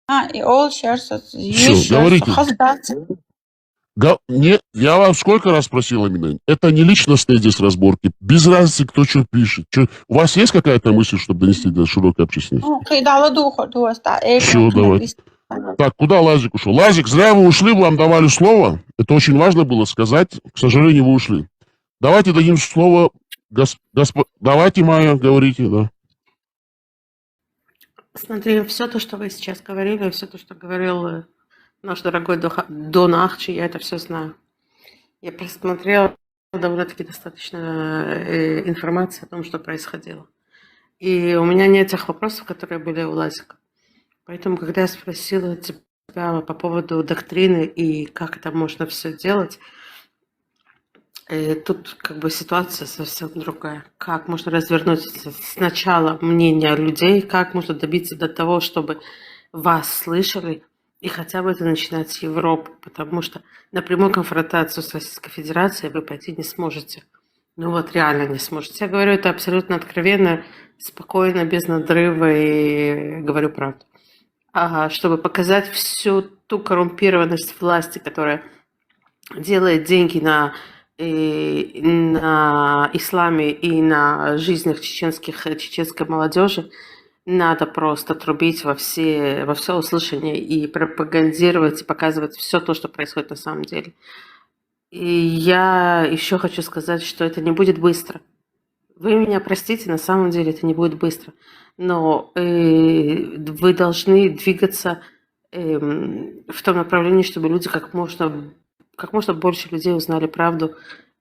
Все, говорите. Нет, я вам сколько раз просил, Амина, это не личностные здесь разборки, без разницы, кто что пишет. У вас есть какая-то мысль, чтобы донести до широкой общественности? Все, давайте. Так, куда Лазик ушел? Лазик, зря вы ушли, вам давали слово. Это очень важно было сказать. К сожалению, вы ушли. Давайте дадим слово. Давайте, Майя, говорите, да. Смотри, все то, что вы сейчас говорили, все то, что говорил наш дорогой Дон Ахчи, я это все знаю. Я просмотрела довольно-таки достаточно информации о том, что происходило. И у меня нет тех вопросов, которые были у Лазика. Поэтому, когда я спросила тебя по поводу доктрины и как это можно все делать, тут как бы ситуация совсем другая. Как можно развернуть сначала мнение людей, как можно добиться до того, чтобы вас слышали, и хотя бы это начинать с Европы, потому что на прямую конфронтацию с Российской Федерацией вы пойти не сможете. Ну вот реально не сможете. Я говорю это абсолютно откровенно, спокойно, без надрыва и говорю правду. Чтобы показать всю ту коррумпированность власти, которая делает деньги на на исламе и на жизнях чеченской молодежи надо просто трубить во все услышание и пропагандировать, и показывать все то, что происходит на самом деле. И я еще хочу сказать, что это не будет быстро. Вы меня простите, на самом деле это не будет быстро. Но вы должны двигаться в том направлении, чтобы люди как можно больше людей узнали правду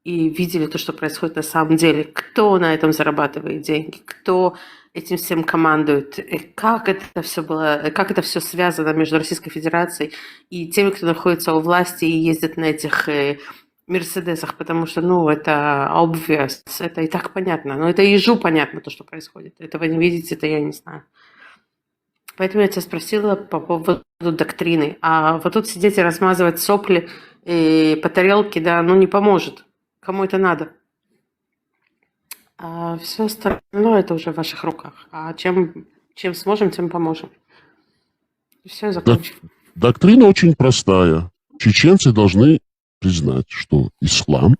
и видели то, что происходит на самом деле. Кто на этом зарабатывает деньги, кто этим всем командует, как это все связано между Российской Федерацией и теми, кто находится у власти и ездит на этих Мерседесах, потому что, это obvious, это и так понятно, но это ежу понятно, то, что происходит. Этого не видите, это я не знаю. Поэтому я тебя спросила по поводу доктрины. А вот тут сидеть и размазывать сопли по тарелке, да, не поможет. Кому это надо? А все остальное это уже в ваших руках. А чем сможем, тем поможем. И все, закончим. Доктрина очень простая. Чеченцы должны признать, что ислам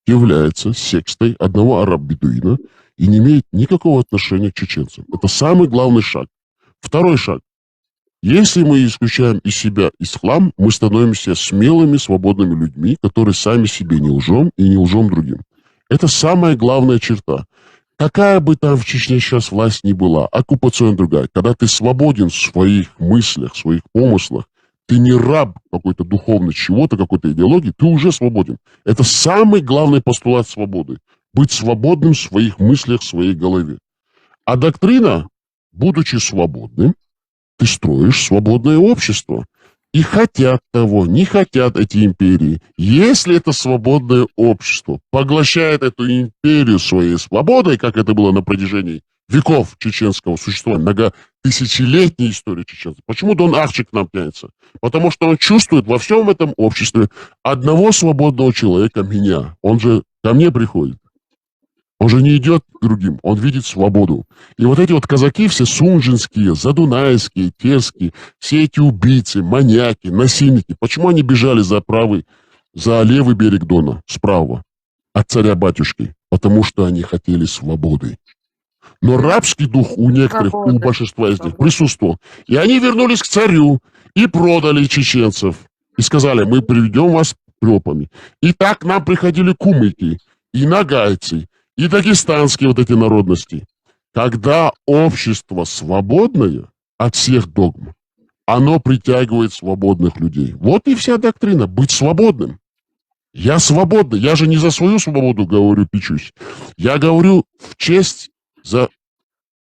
является сектой одного араб-бедуина и не имеет никакого отношения к чеченцам. Это самый главный шаг. Второй шаг. Если мы исключаем из себя ислам, мы становимся смелыми, свободными людьми, которые сами себе не лжем и не лжем другим. Это самая главная черта. Какая бы там в Чечне сейчас власть ни была, оккупационная другая, когда ты свободен в своих мыслях, в своих помыслах, ты не раб какой-то духовный чего-то, какой-то идеологии, ты уже свободен. Это самый главный постулат свободы. Быть свободным в своих мыслях, в своей голове. А доктрина, будучи свободным, ты строишь свободное общество. И хотят того, не хотят эти империи. Если это свободное общество поглощает эту империю своей свободой, как это было на протяжении веков чеченского существования, многотысячелетней истории чеченцев. Почему Дон Ахчик к нам тянется? Потому что он чувствует во всем этом обществе одного свободного человека, меня. Он же ко мне приходит. Он же не идет к другим, он видит свободу. И вот эти вот казаки все сунжинские, задунайские, терские, все эти убийцы, маньяки, насильники, почему они бежали за левый берег Дона, справа, от царя-батюшки? Потому что они хотели свободы. Но рабский дух у некоторых, у большинства из них присутствовал. И они вернулись к царю и продали чеченцев. И сказали, мы приведем вас трёпами. И так к нам приходили кумыки и нагайцы, и дагестанские вот эти народности. Когда общество свободное от всех догм, оно притягивает свободных людей. Вот и вся доктрина. Быть свободным. Я свободный. Я же не за свою свободу говорю, печусь. Я говорю за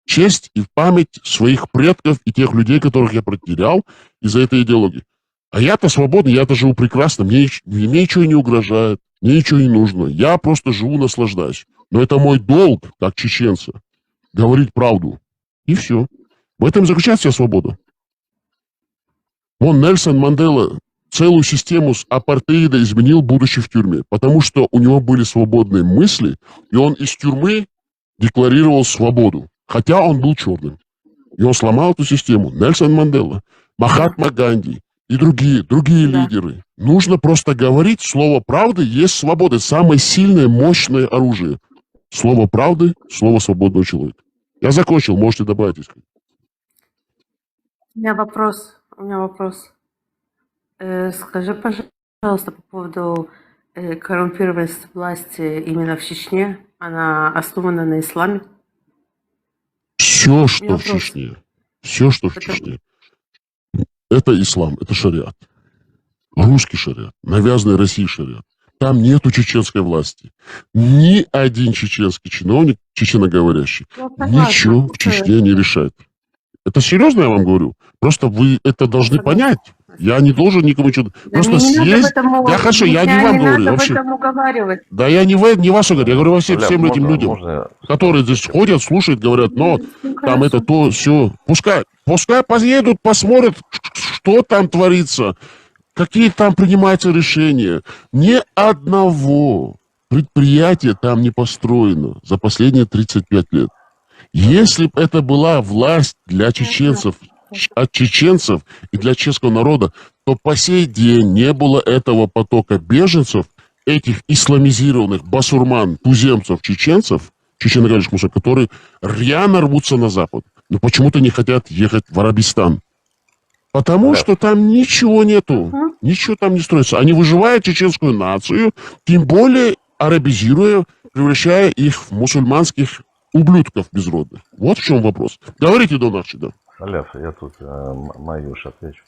честь и в память своих предков и тех людей, которых я потерял из-за этой идеологии. А я-то свободный, я-то живу прекрасно. Мне ничего не угрожает, мне ничего не нужно. Я просто живу, наслаждаюсь. Но это мой долг, как чеченца, говорить правду. И все. В этом заключается вся свобода. Вон Нельсон Мандела целую систему с апартеида изменил, будучи в тюрьме. Потому что у него были свободные мысли, и он из тюрьмы декларировал свободу. Хотя он был черным. И он сломал эту систему. Нельсон Мандела, Махатма Ганди и другие лидеры. Нужно просто говорить, слово правды есть свобода. Самое сильное, мощное оружие. Слово правды, слово свободного человека. Я закончил, можете добавить. У меня вопрос. Скажи, пожалуйста, по поводу коррумпированности власти именно в Чечне. Она основана на исламе? Все, что в Чечне, это ислам, это шариат. Русский шариат, навязанный Россией шариат. Там нету чеченской власти. Ни один чеченский чиновник, чеченоговорящий, ничего в Чечне не решает. Это серьезно я вам говорю? Просто вы это должны понять. Я не должен никому ничего... Просто съесть... Да хорошо, я не вам говорю. Вообще. Да я не вас говорю, я говорю во всем этим людям, которые здесь ходят, слушают, говорят, но там это то, все. Пускай поедут, посмотрят, что там творится, какие там принимаются решения. Ни одного предприятия там не построено за последние 35 лет. Если бы это была власть для чеченцев, от чеченцев и для чеченского народа, то по сей день не было этого потока беженцев, этих исламизированных басурман, туземцев, чеченцев, чечено-говорящих мусульман, которые рьяно рвутся на Запад, но почему-то не хотят ехать в Арабистан. Потому что там ничего нету, ничего там не строится. Они выживают чеченскую нацию, тем более арабизируя, превращая их в мусульманских ублюдков безродных. Вот в чем вопрос. Говорите, Донарчи, да. Аляф, я тут Маюш отвечу.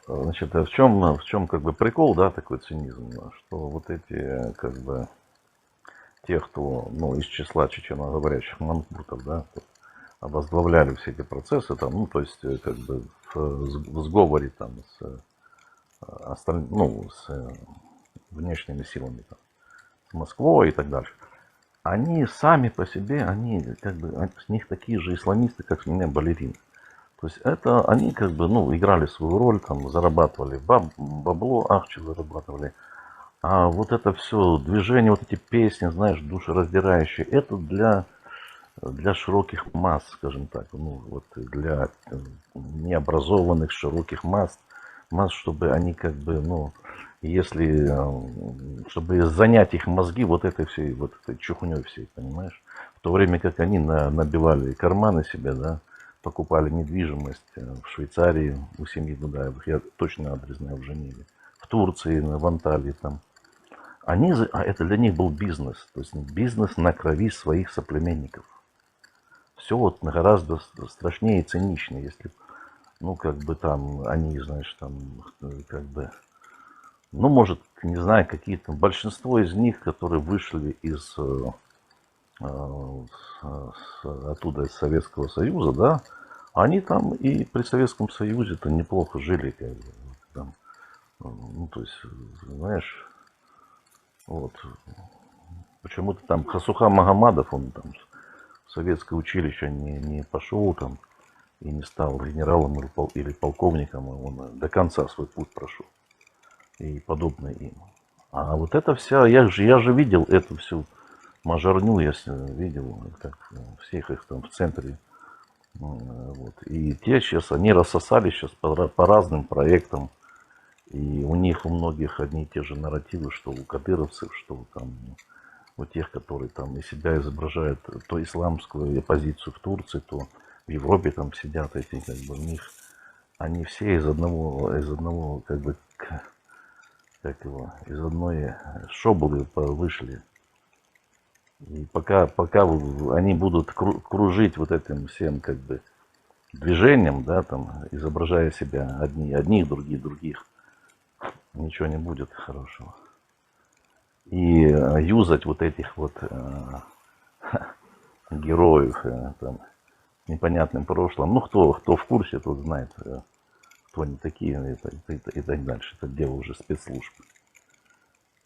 Значит, в чем как бы прикол, да, такой цинизм, что вот эти как бы те, кто, ну, из числа чеченоговорящих мангутов, да, возглавляли все эти процессы, там, ну, то есть, как бы в сговоре там с внешними силами, там, с Москвой и так дальше. Они сами по себе, они как бы, с них такие же исламисты, как с меня балерины. То есть это они как бы, ну, играли свою роль, там, зарабатывали бабло, ахчи зарабатывали. А вот это все движение, вот эти песни, знаешь, душераздирающие, это для широких масс, скажем так, ну, вот для необразованных широких масс, чтобы они как бы, ну, если, чтобы занять их мозги вот этой всей, вот этой чухней всей, понимаешь? В то время как они набивали карманы себе, да, покупали недвижимость в Швейцарии у семьи Дудаевых, я точно адрес знаю, в Женеве, в Турции, в Анталии там. Это для них был бизнес, то есть бизнес на крови своих соплеменников. Все вот гораздо страшнее и циничнее, если, ну, как бы там, они, знаешь, там, как бы, ну, может, не знаю, какие-то, большинство из них, которые вышли оттуда, из Советского Союза, да, они там и при Советском Союзе-то неплохо жили, как бы, там, ну, то есть, знаешь, вот, почему-то там Хасуха Магомадов, он там в советское училище не пошел там и не стал генералом или полковником, он до конца свой путь прошел и подобное им. А вот это вся, я же видел эту всю мажорню, я видел, как всех их там в центре. Вот. И те сейчас, они рассосались сейчас по разным проектам. И у них, у многих одни и те же нарративы, что у кадыровцев, что там у тех, которые там из себя изображают то исламскую оппозицию в Турции, то в Европе там сидят эти, как бы, у них, они все из одного, как бы, из одной шоблы вышли. И пока они будут кружить вот этим всем, как бы, движением, да, там, изображая себя одних, других, ничего не будет хорошего. И юзать вот этих вот героев там, непонятным прошлым, ну, кто в курсе, тот знает, кто они такие и так дальше. Это дело уже спецслужб.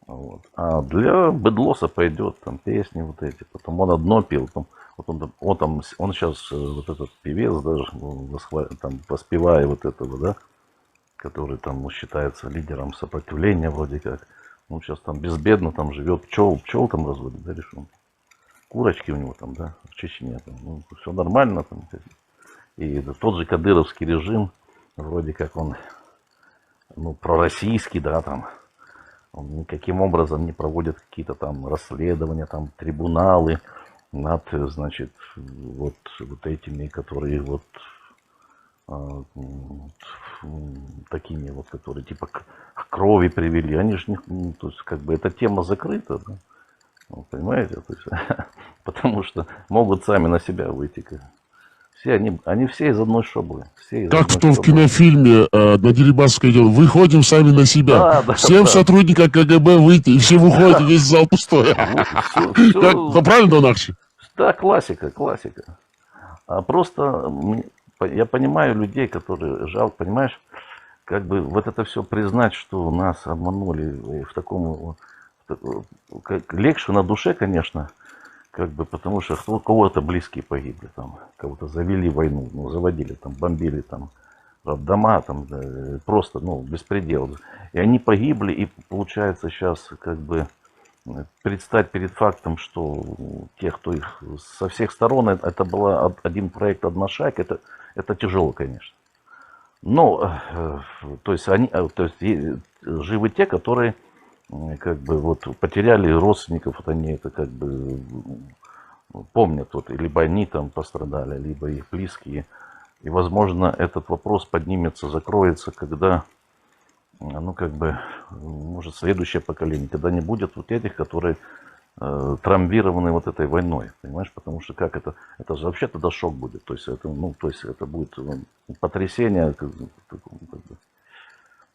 Вот. А для быдлоса пойдет там песни вот эти, потом он одно пел, потом, он сейчас, вот этот певец даже, там, поспевая вот этого, да, который там, ну, считается лидером сопротивления вроде как, он сейчас там безбедно там живет, пчел там разводит, да, решил. Курочки у него там, да, в Чечне, там, ну, все нормально там. И тот же кадыровский режим, вроде как он, ну, пророссийский, да, там, он никаким образом не проводит какие-то там расследования, там, трибуналы над, значит, вот этими, которые вот такими вот, которые типа к крови привели. Они же не, то есть, как бы, эта тема закрыта, да? Ну, понимаете? То есть, потому что могут сами на себя выйти. Все они все из одной шоблы. Как в том кинофильме на Дерибасской идет, выходим сами на себя. Да, всем сотрудникам КГБ выйти, и все выходят, весь зал пустой. Это правильно, Донарчи? Да, классика. А просто я понимаю людей, которые жалко, понимаешь, как бы вот это все признать, что нас обманули в таком, легче на душе, конечно, как бы, потому что у кого-то близкие погибли, там, кого-то завели войну, ну, заводили, там, бомбили, там, дома, там, просто, ну, беспредел. И они погибли, и получается сейчас, как бы, предстать перед фактом, что те, кто их со всех сторон, это был один проект, одна шайка, это тяжело, конечно. Но, то есть живы те, которые как бы вот потеряли родственников, вот они это как бы помнят, вот, либо они там пострадали, либо их близкие. И, возможно, этот вопрос поднимется, закроется, когда, ну, как бы, может, следующее поколение, когда не будет вот этих, которые травмированы вот этой войной, понимаешь, потому что как это же вообще тогда шок будет, то есть это, ну, то есть это будет потрясение, как бы.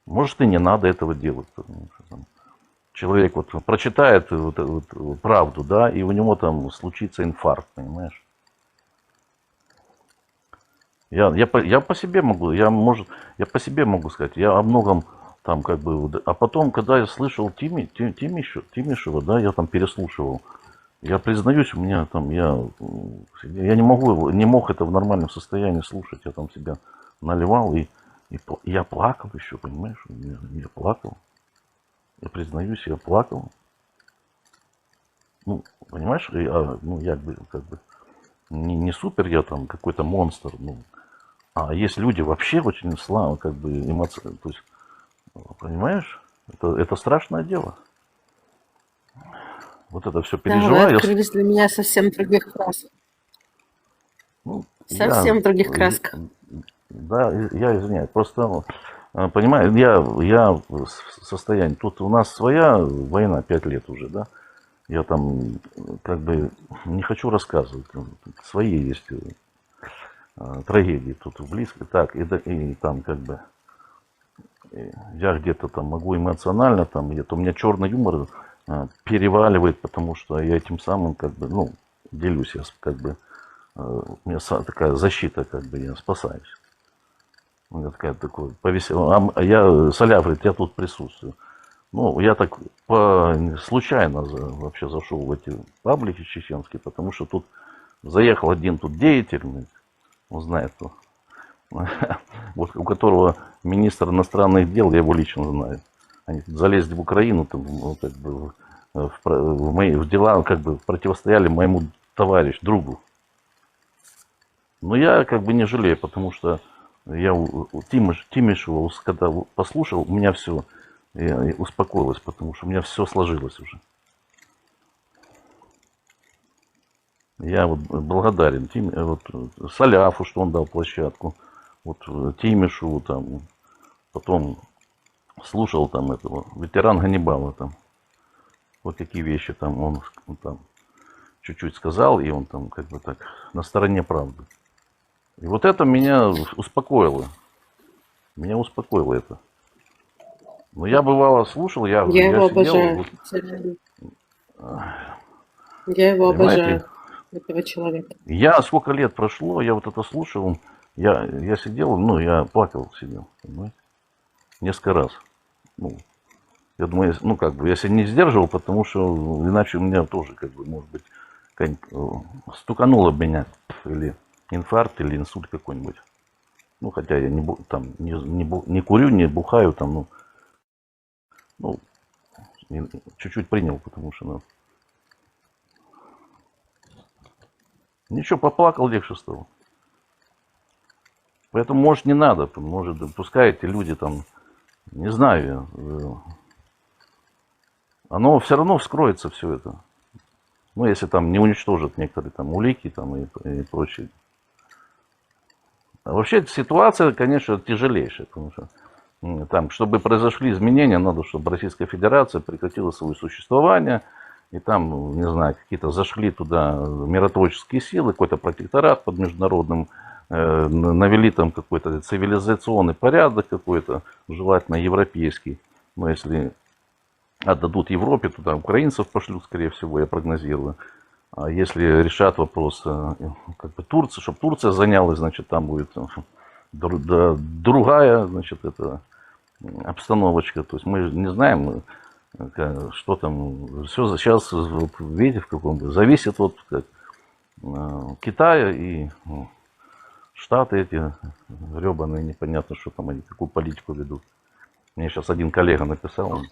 Может, и не надо этого делать, потому что там человек вот прочитает вот правду, да, и у него там случится инфаркт, понимаешь. Я по себе могу, я по себе могу сказать, я о многом там как бы, а потом, когда я слышал Тимишева, да, я там переслушивал, я признаюсь, у меня там, я не мог это в нормальном состоянии слушать, я там себя наливал, и я плакал еще, понимаешь, я плакал, я признаюсь, я плакал, ну, понимаешь, ну, я как бы не супер, я там какой-то монстр, ну, а есть люди вообще очень слабо, как бы эмоционально, то есть, понимаешь, это страшное дело. Вот это все переживаю. Да, вы открылись для меня совсем других красок. Ну, совсем других красках. Да, я извиняюсь. Просто, понимаю, я в состоянии. Тут у нас своя война 5 лет уже, да. Я там как бы не хочу рассказывать. Свои есть трагедии тут близко. Так, и там как бы я где-то там могу эмоционально, там где-то у меня черный юмор переваливает, потому что я этим самым как бы, ну, делюсь, я как бы, у меня такая защита, как бы я спасаюсь. У меня такой повесел. А я, Соля говорит, я тут присутствую. Ну, я так случайно вообще зашел в эти паблики чеченские, потому что тут заехал один тут деятель, он знает, вот, у которого министр иностранных дел, я его лично знаю. Они залезли в Украину, там, ну, как бы, в дела, как бы противостояли моему товарищу, другу. Но я как бы не жалею, потому что я у Тимишева, когда послушал, у меня все успокоилось, потому что у меня все сложилось уже. Я вот благодарен вот, Соляфу, что он дал площадку, вот Тимишеву там, потом слушал там этого, ветеран Ганнибала там, вот какие вещи там он там чуть-чуть сказал, и он там как бы так на стороне правды. И вот это меня успокоило. Меня успокоило это. Но я бывало слушал, я его сидел, обожаю. Вот, я его понимаете? обожаю, этого человека. Я сколько лет прошло, я вот это слушал, я сидел, ну, я плакал, сидел, понимаете? Несколько раз. Ну, я думаю, ну, как бы, я себя не сдерживал, потому что иначе у меня тоже, как бы, может быть, стукануло бы меня, или инфаркт, или инсульт какой-нибудь. Ну, хотя я не курю, не бухаю, там, ну, чуть-чуть принял, потому что, ну, ничего, поплакал, легче стало. Поэтому, может, не надо, может, пускай эти люди там, не знаю, оно все равно вскроется все это. Ну, если там не уничтожат некоторые там улики там и прочее. А вообще ситуация, конечно, тяжелейшая, потому что там, чтобы произошли изменения, надо, чтобы Российская Федерация прекратила свое существование, и там, не знаю, какие-то зашли туда миротворческие силы, какой-то протекторат под международным, навели там какой-то цивилизационный порядок какой-то, желательно европейский. Но если отдадут Европе, туда украинцев пошлют, скорее всего, я прогнозирую. А если решат вопрос, как бы Турция, чтобы Турция занялась, значит, там будет другая, значит, это обстановочка. То есть мы не знаем, что там. Все сейчас, вот, видите, в каком зависит от Китая и Штаты эти гребаные, непонятно, что там они, какую политику ведут. Мне сейчас один коллега написал,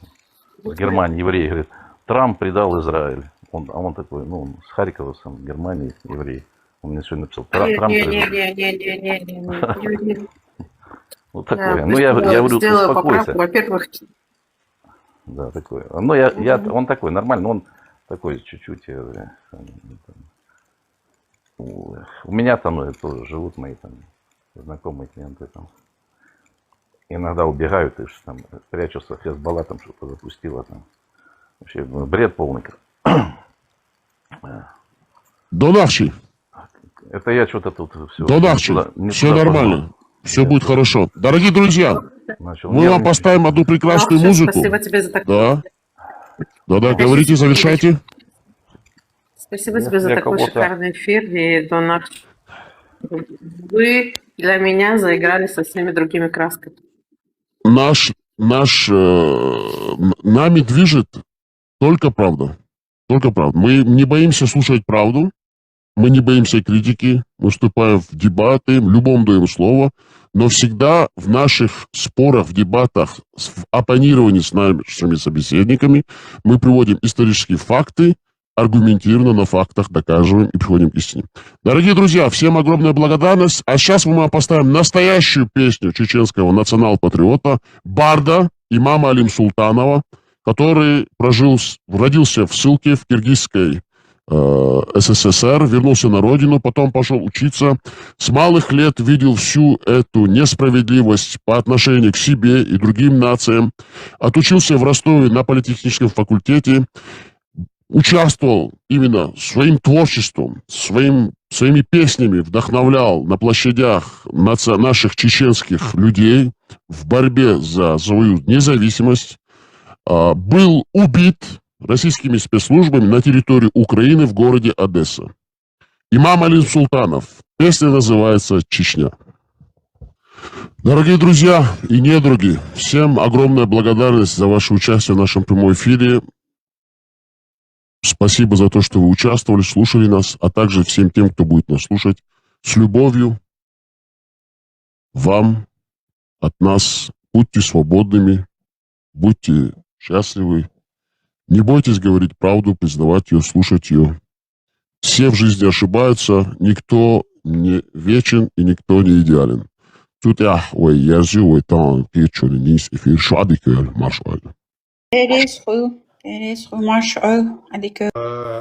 в Германии еврей, говорит, Трамп предал Израиль. Он такой, ну, он с Харькова, сам, Германии, еврей. Он мне сегодня написал, Трамп предал. Вот такое. Ну, я говорю, успокойся. Во-первых, Да, такой. Ну, он такой нормальный, он такой чуть-чуть. У меня там тоже живут мои там знакомые клиенты там. Иногда убегают и там прячутся, Хезболла там что-то запустила там. Вообще бред полный. Донахчи. Это я что-то тут все. Донахчи. Все нормально. Все будет хорошо. Дорогие друзья, мы вам поставим одну прекрасную музыку. Спасибо тебе за такое. Да, говорите, завершайте. Спасибо тебе за такой шикарный эфир. И вы для меня заиграли со всеми другими красками. Нами движет только правда. Только правда. Мы не боимся слушать правду. Мы не боимся критики, мы вступаем в дебаты, любому даем слово, но всегда в наших спорах, в дебатах, в оппонировании с нашими собеседниками мы приводим исторические факты, аргументированно на фактах доказываем и приходим к истине. Дорогие друзья, всем огромная благодарность. А сейчас мы вам поставим настоящую песню чеченского национал-патриота, барда, имама Алим Султанова, который родился в ссылке в Киргизской СССР, вернулся на родину, потом пошел учиться. С малых лет видел всю эту несправедливость по отношению к себе и другим нациям. Отучился в Ростове на политехническом факультете. Участвовал именно своим творчеством, своими песнями вдохновлял на площадях наших чеченских людей в борьбе за свою независимость. Был убит российскими спецслужбами на территории Украины в городе Одесса. Имам Алим Султанов. Песня называется «Чечня». Дорогие друзья и недруги, всем огромная благодарность за ваше участие в нашем прямом эфире. Спасибо за то, что вы участвовали, слушали нас, а также всем тем, кто будет нас слушать. С любовью вам от нас. Будьте свободными, будьте счастливы. Не бойтесь говорить правду, признавать ее, слушать ее. Все в жизни ошибаются, никто не вечен и никто не идеален. Тут я, я живу, там, печёный низ, эфир, шадикер, маршаль.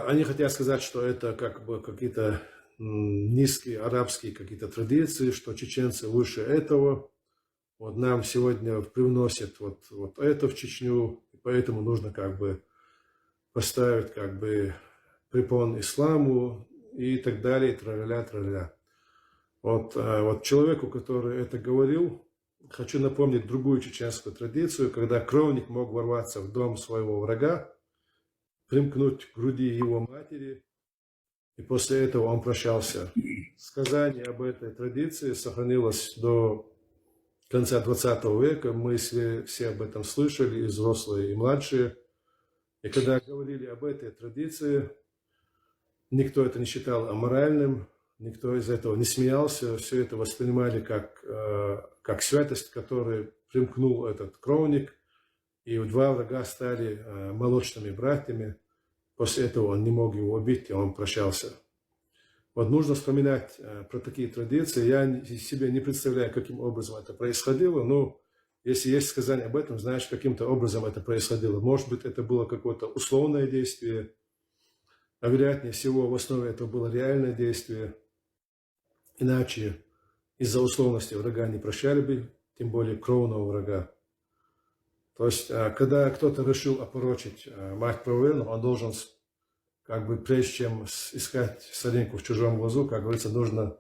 Они хотят сказать, что это как бы какие-то низкие арабские какие-то традиции, что чеченцы выше этого. Вот нам сегодня привносят вот это в Чечню, поэтому нужно как бы поставить как бы препон исламу и так далее, тра-ля-ля. Вот человеку, который это говорил, хочу напомнить другую чеченскую традицию, когда кровник мог ворваться в дом своего врага, примкнуть к груди его матери, и после этого он прощался. Сказание об этой традиции сохранилось до конца 20 века, мы все об этом слышали, и взрослые, и младшие. И когда говорили об этой традиции, никто это не считал аморальным, никто из этого не смеялся, все это воспринимали как святость, которой примкнул этот кровник, и два врага стали молочными братьями. После этого он не мог его убить, и он прощался. Вот нужно вспоминать про такие традиции. Я себе не представляю, каким образом это происходило, но если есть сказание об этом, знаешь, каким-то образом это происходило. Может быть, это было какое-то условное действие, а вероятнее всего в основе этого было реальное действие. Иначе из-за условности врага не прощали бы, тем более кровного врага. То есть, когда кто-то решил опорочить мать правоверного, он должен, как бы, прежде чем искать соринку в чужом глазу, как говорится, нужно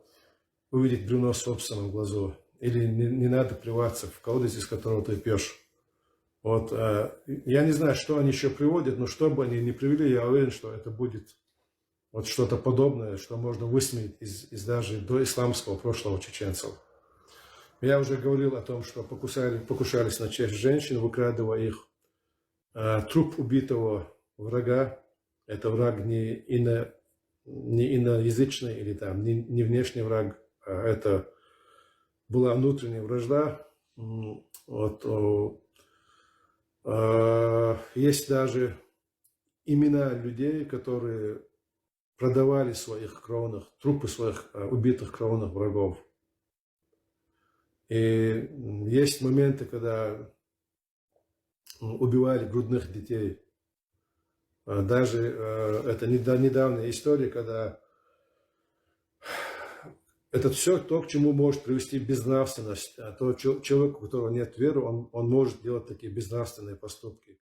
увидеть бревно в собственном глазу. Или не надо плеваться в колодец, из которого ты пьешь. Вот, я не знаю, что они еще приводят, но что бы они ни привели, я уверен, что это будет вот что-то подобное, что можно высмеять из даже доисламского прошлого чеченцев. Я уже говорил о том, что покушались на честь женщин, выкрадывая их. Труп убитого врага, это враг не иноязычный или там не внешний враг, а это была внутренняя вражда. Вот, есть даже имена людей, которые продавали трупы своих убитых кровных врагов. И есть моменты, когда убивали грудных детей. Даже это недавняя история, когда это все то, к чему может привести безнравственность. А то человек, у которого нет веры, он может делать такие безнравственные поступки.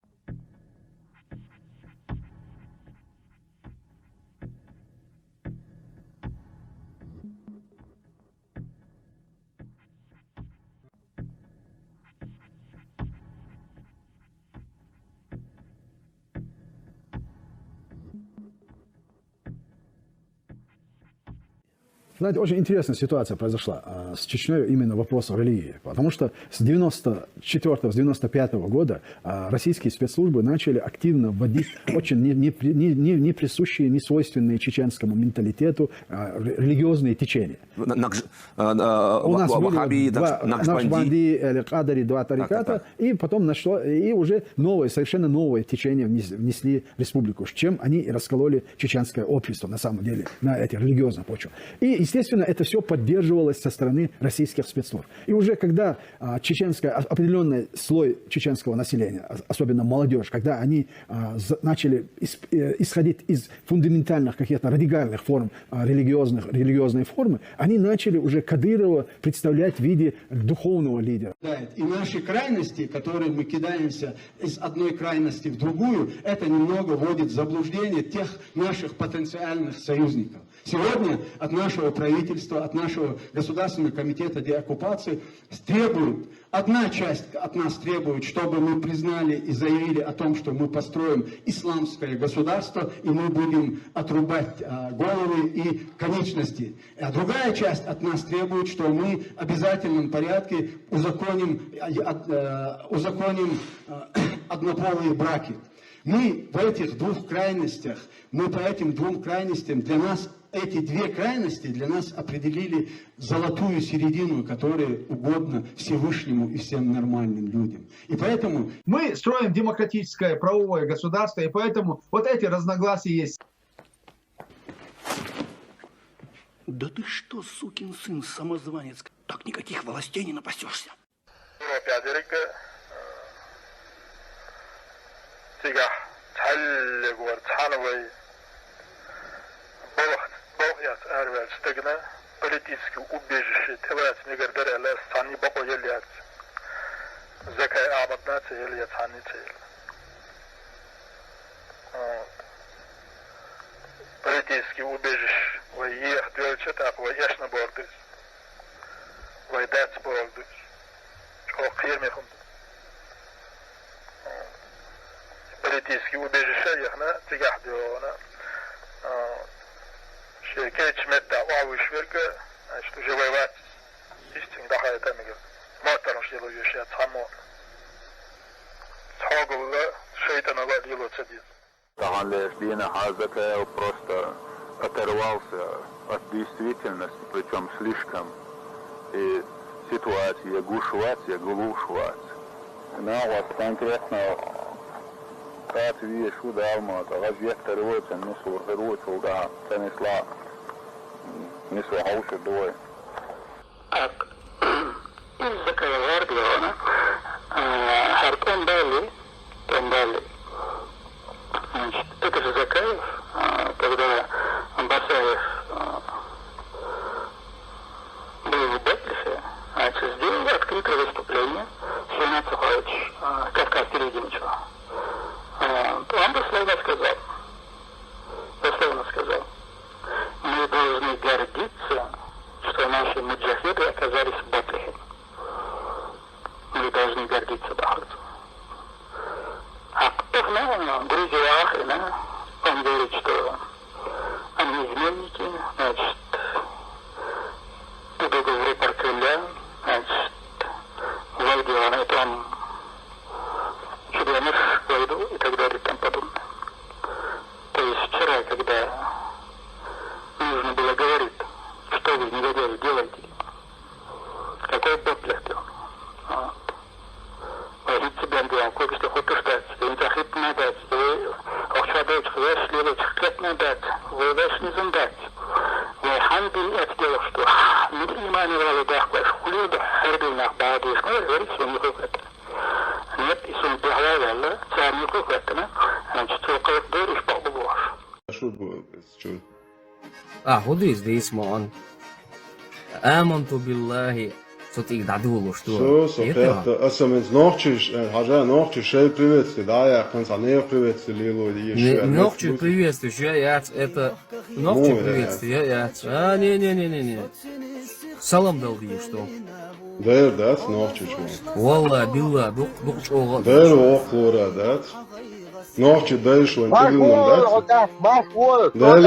Знаете, очень интересная ситуация произошла с Чечней именно вопрос религии. Потому что с 94-95 года российские спецслужбы начали активно вводить очень не присущие, не свойственные чеченскому менталитету религиозные течения. У нас были Накшбанди, Кадари, два тариката, и потом и уже совершенно новое течение внесли в республику, с чем они раскололи чеченское общество на самом деле, на эти религиозные почвы. И естественно, это все поддерживалось со стороны российских спецслужб. И уже когда определенный слой чеченского населения, особенно молодежь, когда они начали исходить из фундаментальных, каких-то радикальных форм религиозной формы, они начали уже Кадырова представлять в виде духовного лидера. И наши крайности, которые мы кидаемся из одной крайности в другую, это немного вводит в заблуждение тех наших потенциальных союзников. Сегодня от нашего правительства, от нашего Государственного комитета деоккупации одна часть от нас требует, чтобы мы признали и заявили о том, что мы построим исламское государство, и мы будем отрубать головы и конечности. А другая часть от нас требует, что мы в обязательном порядке узаконим однополые браки. Мы в этих двух крайностях, по этим двум крайностям, эти две крайности для нас определили золотую середину, которая угодна Всевышнему и всем нормальным людям. И поэтому мы строим демократическое правовое государство, и поэтому вот эти разногласия есть. Да ты что, сукин сын, самозванец, так никаких властей не напасешься. Политическое убежище, тевать мигрантов, сани бако елят, закай амадна цели, сани цели. Политическое убежище, вы ех дельче так, вы яшна бордыс, вы дать бордыс, ох хермехом. Политическое убежище яхна тигах диона. Шеркет шметта вавышверка, значит, уже воевать истинно дахая тамига. Матарон шелу юшия цамо. Цаговла шейтанова дело цадит. Тагалеш Дина Хазака просто оторвался от действительности, причем слишком. И ситуация глушевать. На вас конкретно как видишь, куда Алмата, разведка рвется, несу да, понесла, несу хауши двое. Так, из-за Кавардиона, Хартон Дали, значит, это же Закаев, когда Басаев был в Бетлихе, значит, сделал открытое выступление Сенат Сухович, Кавказ Терезиничева. Он дословно сказал, мы должны гордиться, что наши муджахиды оказались в Бетлихе. Мы должны гордиться Бахарцу. А кто знал, Грузия Ахрина, он говорит, что они изменники, значит, по договору Паркеля, значит, войдет он там чудовищ войду и так далее и тому подобное. То есть вчера, когда нужно было говорить, что вы, негодяи, делаете, какой Бетлих делал. Возьмите себя, делал, кое что хочешь дать, вы не захитно дать, вы охшадать, вы следует хлебно дать, вы не зандать. Вы ханбин это делал, что не принимали в радах ваш хулида, хербинах, бадиш, говорите, что не хотят. Нет, и сон حلال ثاني كوكتنا значит وقت دور يشبع ببوش خذ دي اسمه آمنت بالله صوتي дадуло что это особенно ночью хажа ночью шей приветствие да я конца не приветствие лило еще ночью приветствие я это ночью приветствие я не салам дал ей что да ночью والله بالله دوق شغل да وقورا да ночью да что интервью да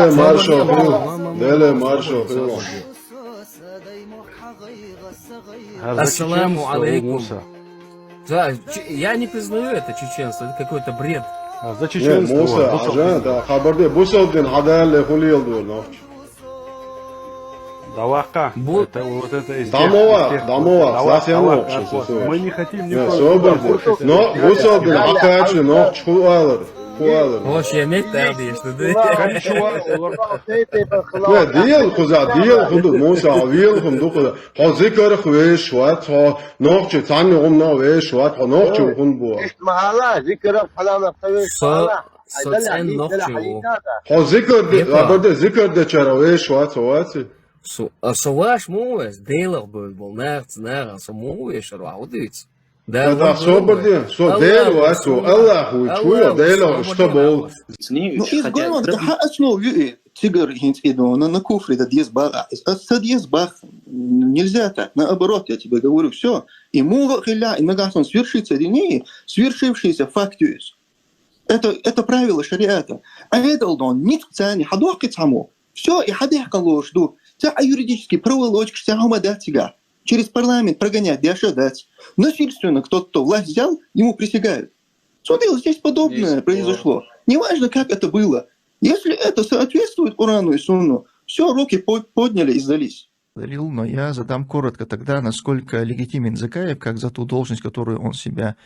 дele маршал Ассаламу алейкум. Да, я не признаю это чеченство, это какой-то бред. За чеченство. Да, хабарде бусалдин хадале хулил дур. Давака. Это вот это из Дамова, совсем лучше. Мы не хотим никого. Но бусалдин хакачи, но чхуалар. Hoş yemek terbiyesi değil. Değil kudu Musa değil kudu. Ha zikr khwesh wat ha noqch tani umna wesh wat ha noqch kun bu. İsmaila zikr halala khwesh. Sen noqch. Ha zikr de chara wesh wat wat. Savaş moes deler bol nerds moes raudits. Да, соборди, дело, Аллаху, чую, дело, что было. Ну, изгонял, да, основу, тигр, идона, на куфре, да, дьезбара, дьезбар, нельзя так, наоборот, я тебе говорю, все, и мура, хиля, и нагасон, свершившийся факт есть. Это правило шариата. А это он, нет цени, хадуахки цаму, все, и хадехка ложду, а юридически проволочка, тягома дать тебя. Через парламент прогонять, дать. Насильственно кто-то власть взял, ему присягают. Смотри, здесь подобное произошло. Неважно, как это было. Если это соответствует Корану и Сунну, все, руки подняли и сдались. Но я задам коротко тогда, насколько легитимен Закаев, как за ту должность, которую он себя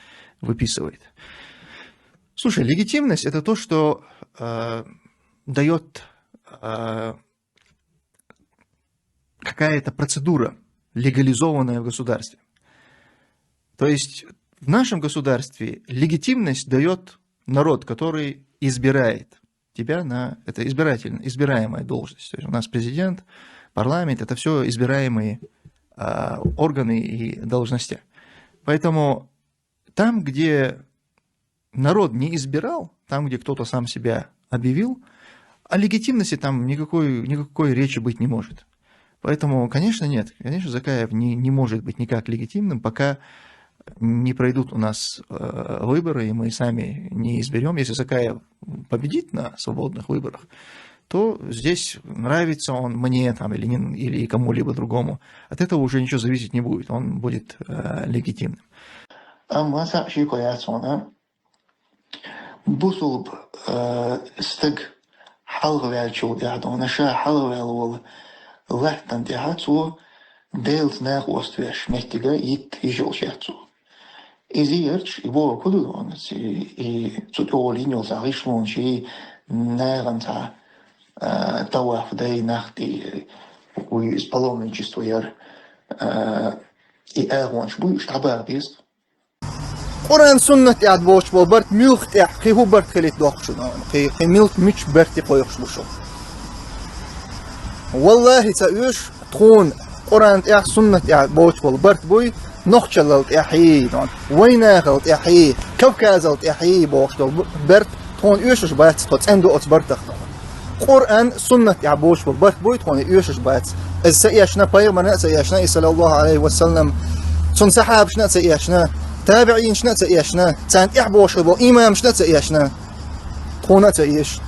выписывает. Слушай, легитимность – это то, что дает какая-то процедура, легализованная в государстве. То есть в нашем государстве легитимность дает народ, который избирает тебя на... Это избираемая должность. То есть у нас президент, парламент, это все избираемые органы и должности. Поэтому там, где народ не избирал, там, где кто-то сам себя объявил, о легитимности там никакой речи быть не может. Поэтому, конечно, нет. Конечно, Закаев не может быть никак легитимным, пока не пройдут у нас выборы, и мы сами не изберем. Если Закаев победит на свободных выборах, то здесь нравится он мне там, или кому-либо другому. От этого уже ничего зависеть не будет. Он будет легитимным. Лахтан тяхацу дейлс нах оствеш мехтига ит ижолшацу. Изиерч его кудон и цутолиньо заришлон ши наранта тауаф дей нахти уис паломничество яр и эрванш буш абабист. قرآن سنة يعد بوش بوبرت ميلخ يحكي هو برت خليت دوخشون خي ميلخ مش برتي قويخش بوشو والله تأيش تكون قرآن يا سنة يا بوش بالبرت بوي نخشلت يا حي وين غلط يا حي كوكازلت يا حي بوش برت تكون يوشش بات تكون عنده أتبرت قرآن سنة يا بوش بالبرت بوي تكون يوشش بات السياشنا باير من سياشنا صلى الله عليه وسلم تون سحاب شنا سياشنا تابعين شنا سياشنا تان إحبوش بو إمام شنا سياشنا تكون تأيش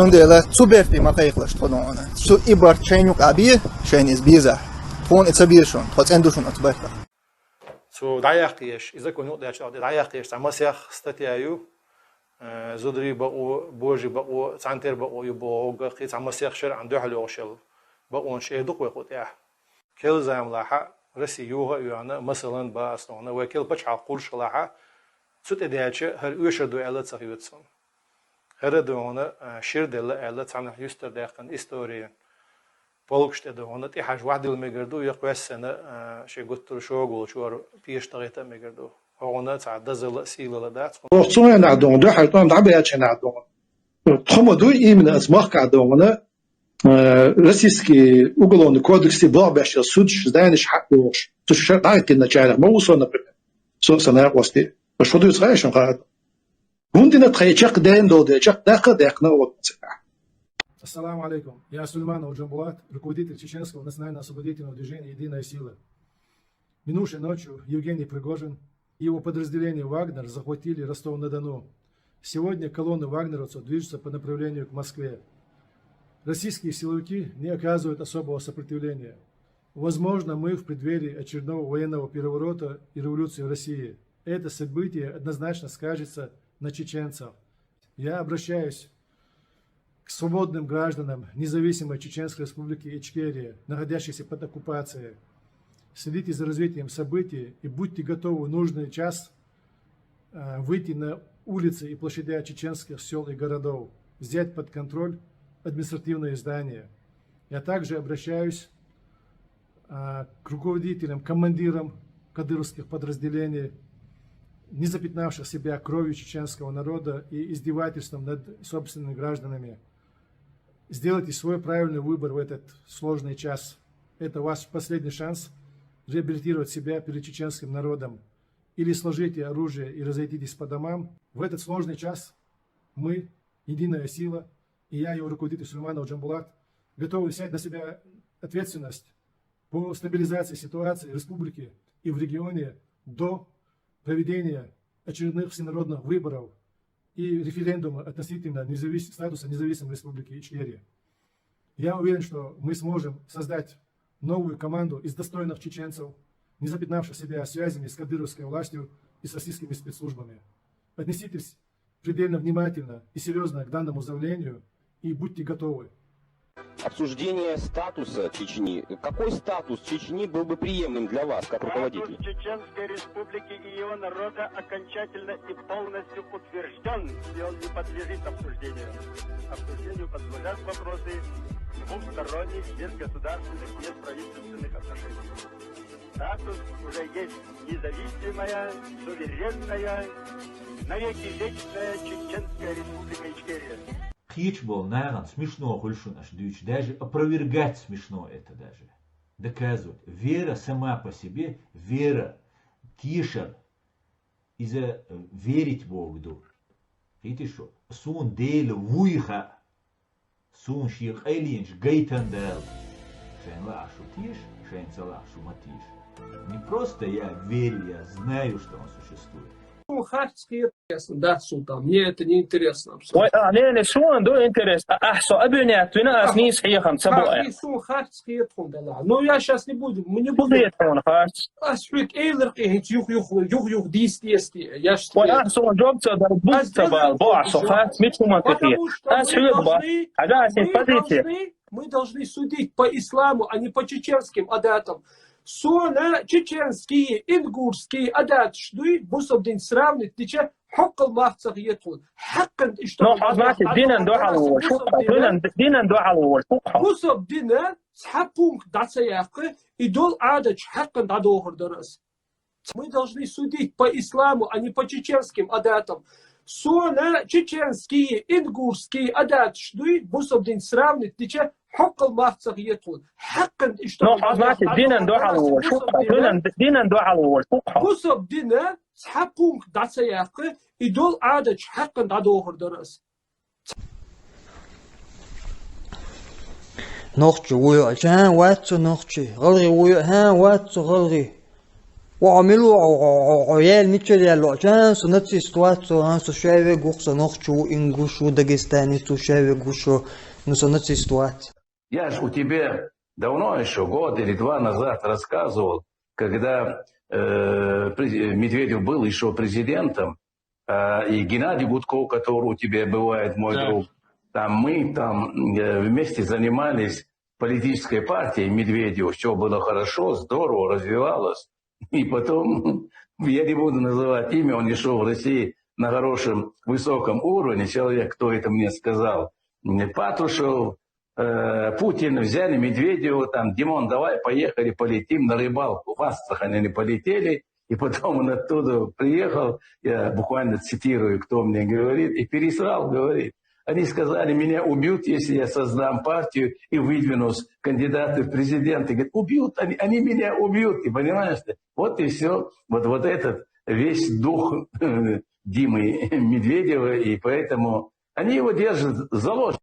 Sondela zuberti maqayqlash tqodona. Su ibar chaynuk abi shayniz biza. Tqon etsabirshon, tqotsendushon atbarta. Su dayaqtish, iza kunu dayaqtish tamasakh statiyayu zudri baqu boji baqu tsanter baqu yubo qi tamasakh shar andu halu oshal. Baqon shayduq waqutah. Kel zamlaha rasiyuha yana masalan ba asnona wa kel bach aqul shlaha sut edachi har ushadu alat sahiyutson. هردونا شير دل ألا تعمل يستر داخل إستوريا. بولكش تدونا تي حاج واحد المجردو يقوس سنة شيء قلت له شو أقول شو بيشتغل تمجردو هون تعدى زل سيلة لدات وصويا نعدون ده حيطان دعبي أشي نعدون تخم دو من أسماء كعدون رسيسكي أقولون كودكسي بابش السودش دانش حقوش تشرط عايك النجارة ما وصلنا سو سنة وستي بس فضو يتغيش نقعد هندنا تخيشق دين دو ديشق داخل داخل نوت. Ассаламу алейкум. Я Сулейман Алджамбулат, руководитель Чеченского национально-освободительного движения «Единая сила». Минувшей ночью Евгений Пригожин и его подразделение «Вагнер» захватили Ростов-на-Дону. Сегодня колонны вагнеровцев движутся по направлению к Москве. Российские силовики не оказывают особого сопротивления. Возможно, мы в преддверии очередного военного переворота и революции в России. Это событие однозначно скажется на чеченцах. Я обращаюсь к свободным гражданам независимой Чеченской Республики Ичкерия, находящейся под оккупацией. Следите за развитием событий и будьте готовы в нужный час выйти на улицы и площади чеченских сел и городов, взять под контроль административные здания. Я также обращаюсь к руководителям, командирам кадыровских подразделений, не запятнавших себя кровью чеченского народа и издевательством над собственными гражданами. Сделайте свой правильный выбор в этот сложный час. Это ваш последний шанс реабилитировать себя перед чеченским народом. Или сложите оружие и разойтитесь по домам. В этот сложный час мы, Единая сила, и я, его руководитель Сулейман Алджамбулат, готовы взять на себя ответственность по стабилизации ситуации в республике и в регионе до проведения очередных всенародных выборов и референдума относительно статуса независимой республики Ичкерия. Я уверен, что мы сможем создать новую команду из достойных чеченцев, не запятнавших себя связями с кадыровской властью и с российскими спецслужбами. Отнеситесь предельно внимательно и серьезно к данному заявлению и будьте готовы. Обсуждение статуса Чечни. Какой статус Чечни был бы приемлем для вас, как руководитель? Статус Чеченской Республики и ее народа окончательно и полностью утвержден, и он не подлежит обсуждению. Обсуждению позволят вопросы двухсторонних, межгосударственных, межправительственных отношений. Статус уже есть независимая, суверенная, навеки вечная Чеченская Республика Ичкерия. Хич был, наверное, смешно, хульшун аж дюч, даже опровергать смешно это даже. Доказывать. Вера сама по себе, вера, тиша, из-за верить Богу. Видите что? Сун дейл вуйха, сун ших элинч гейтандел. Шен лашу тиш, шен целашу матиш. Не просто я верю, я знаю, что он существует. Хартский интересно, да, Султан, мне это не интересно абсолютно. ليه شو عنده интерес? أحسن أبنيات وناس نيس حيهم سبوع. Сун Хартский يدخل да. Но я сейчас не будем, мы не будем. يدخل Харт. Аспект эйлер кехит юх действия. Я ж. وأحسن جوب تقدر بوت تبع بعض Харт مثل ما تقول. Мы должны судить по исламу, а не по чеченским адатам. Сона чеченские, ингурские адат шдуй бусобдин сравнить тича حق المحصق يدخل حقا اشتغل حضرتك دينا دو على الوش دينا دو على الوش بصب دينا سحبونك دعسياقه идол адач حقا дадохр درس. Мы должны судить по исламу, а не по чеченским адатам. Сона чеченские, ингурские адат шдуй бусобдин сравнить тича حق المحصق يدخل حقا اشتغل حضرتك دينا دو على الوش دينا دو على الوش بصب دينا سحبونك دعسياقه идол адач حقا дадохр درس. نخشي ويعشان واتسو نخشي غلغي ويعهان واتسو غلغي وعملوا عيال ميتشل يالو عشان سنتسي ستواتسو هانسو شايوي غوخسو نخشو إنغوشو داغستاني تو شايوي غوشو نسنتسي ستوات. Я ж у тебя давно еще, год или два назад рассказывал, когда Медведев был еще президентом, и Геннадий Гудков, который у тебя бывает, мой друг, там мы там вместе занимались политической партией Медведева, все было хорошо, здорово, развивалось. И потом, я не буду называть имя, он не шел в России на хорошем, высоком уровне, человек, кто это мне сказал, Патрушев, Путин взяли Медведева, там, Димон, давай, поехали, полетим на рыбалку. В Астрахань они полетели, и потом он оттуда приехал, я буквально цитирую, кто мне говорит, и пересрал, говорит. Они сказали, меня убьют, если я создам партию и выдвинусь кандидаты в президенты. Говорит, убьют, они меня убьют, ты понимаешь? Вот и все. Вот этот весь дух Димы Медведева, и поэтому они его держат заложником.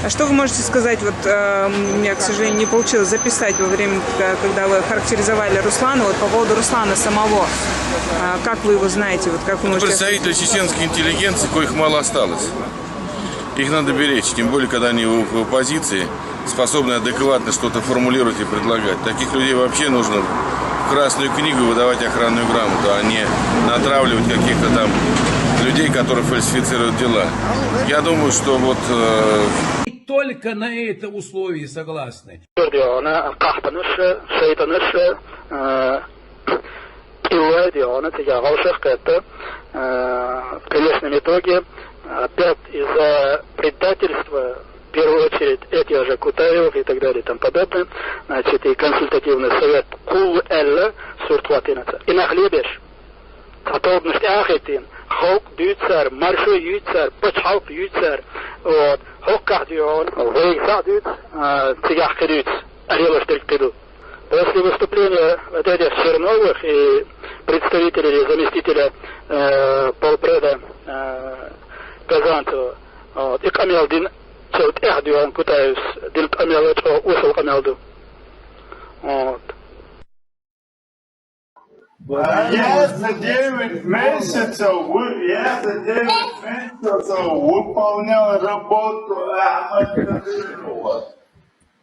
А что вы можете сказать, вот у меня, к сожалению, не получилось записать во время, когда вы характеризовали Руслана, вот по поводу Руслана самого, как вы его знаете, вот как вы можете... Представители чеченской интеллигенции, коих мало осталось. Их надо беречь, тем более, когда они в оппозиции, способны адекватно что-то формулировать и предлагать. Таких людей вообще нужно в Красную книгу выдавать охранную грамоту, а не натравливать каких-то там людей, которые фальсифицируют дела. Я думаю, что вот... Только на это условие согласны. В конечном итоге, опять из-за предательства, в первую очередь, этих же Кутаевых и так далее и тому подобное, значит, и консультативный совет Кул Элла Суртватинаца. И нахлебешь, готовность ахетин, хок дюйцер, маршо юйцер, почхалк юйцер, вот, хокках дюйон, вейса дюйц, цигах кадюйц, арела штрикпиду. После выступления вот этих Черновых и представителей или заместителя полпреда Казанцева, вот, и камел дин чаут эхдюан Кутаевс, дин камел это усал камелду. Вот. Я за 9 месяцев выполнял работу Ахмада Кадырова.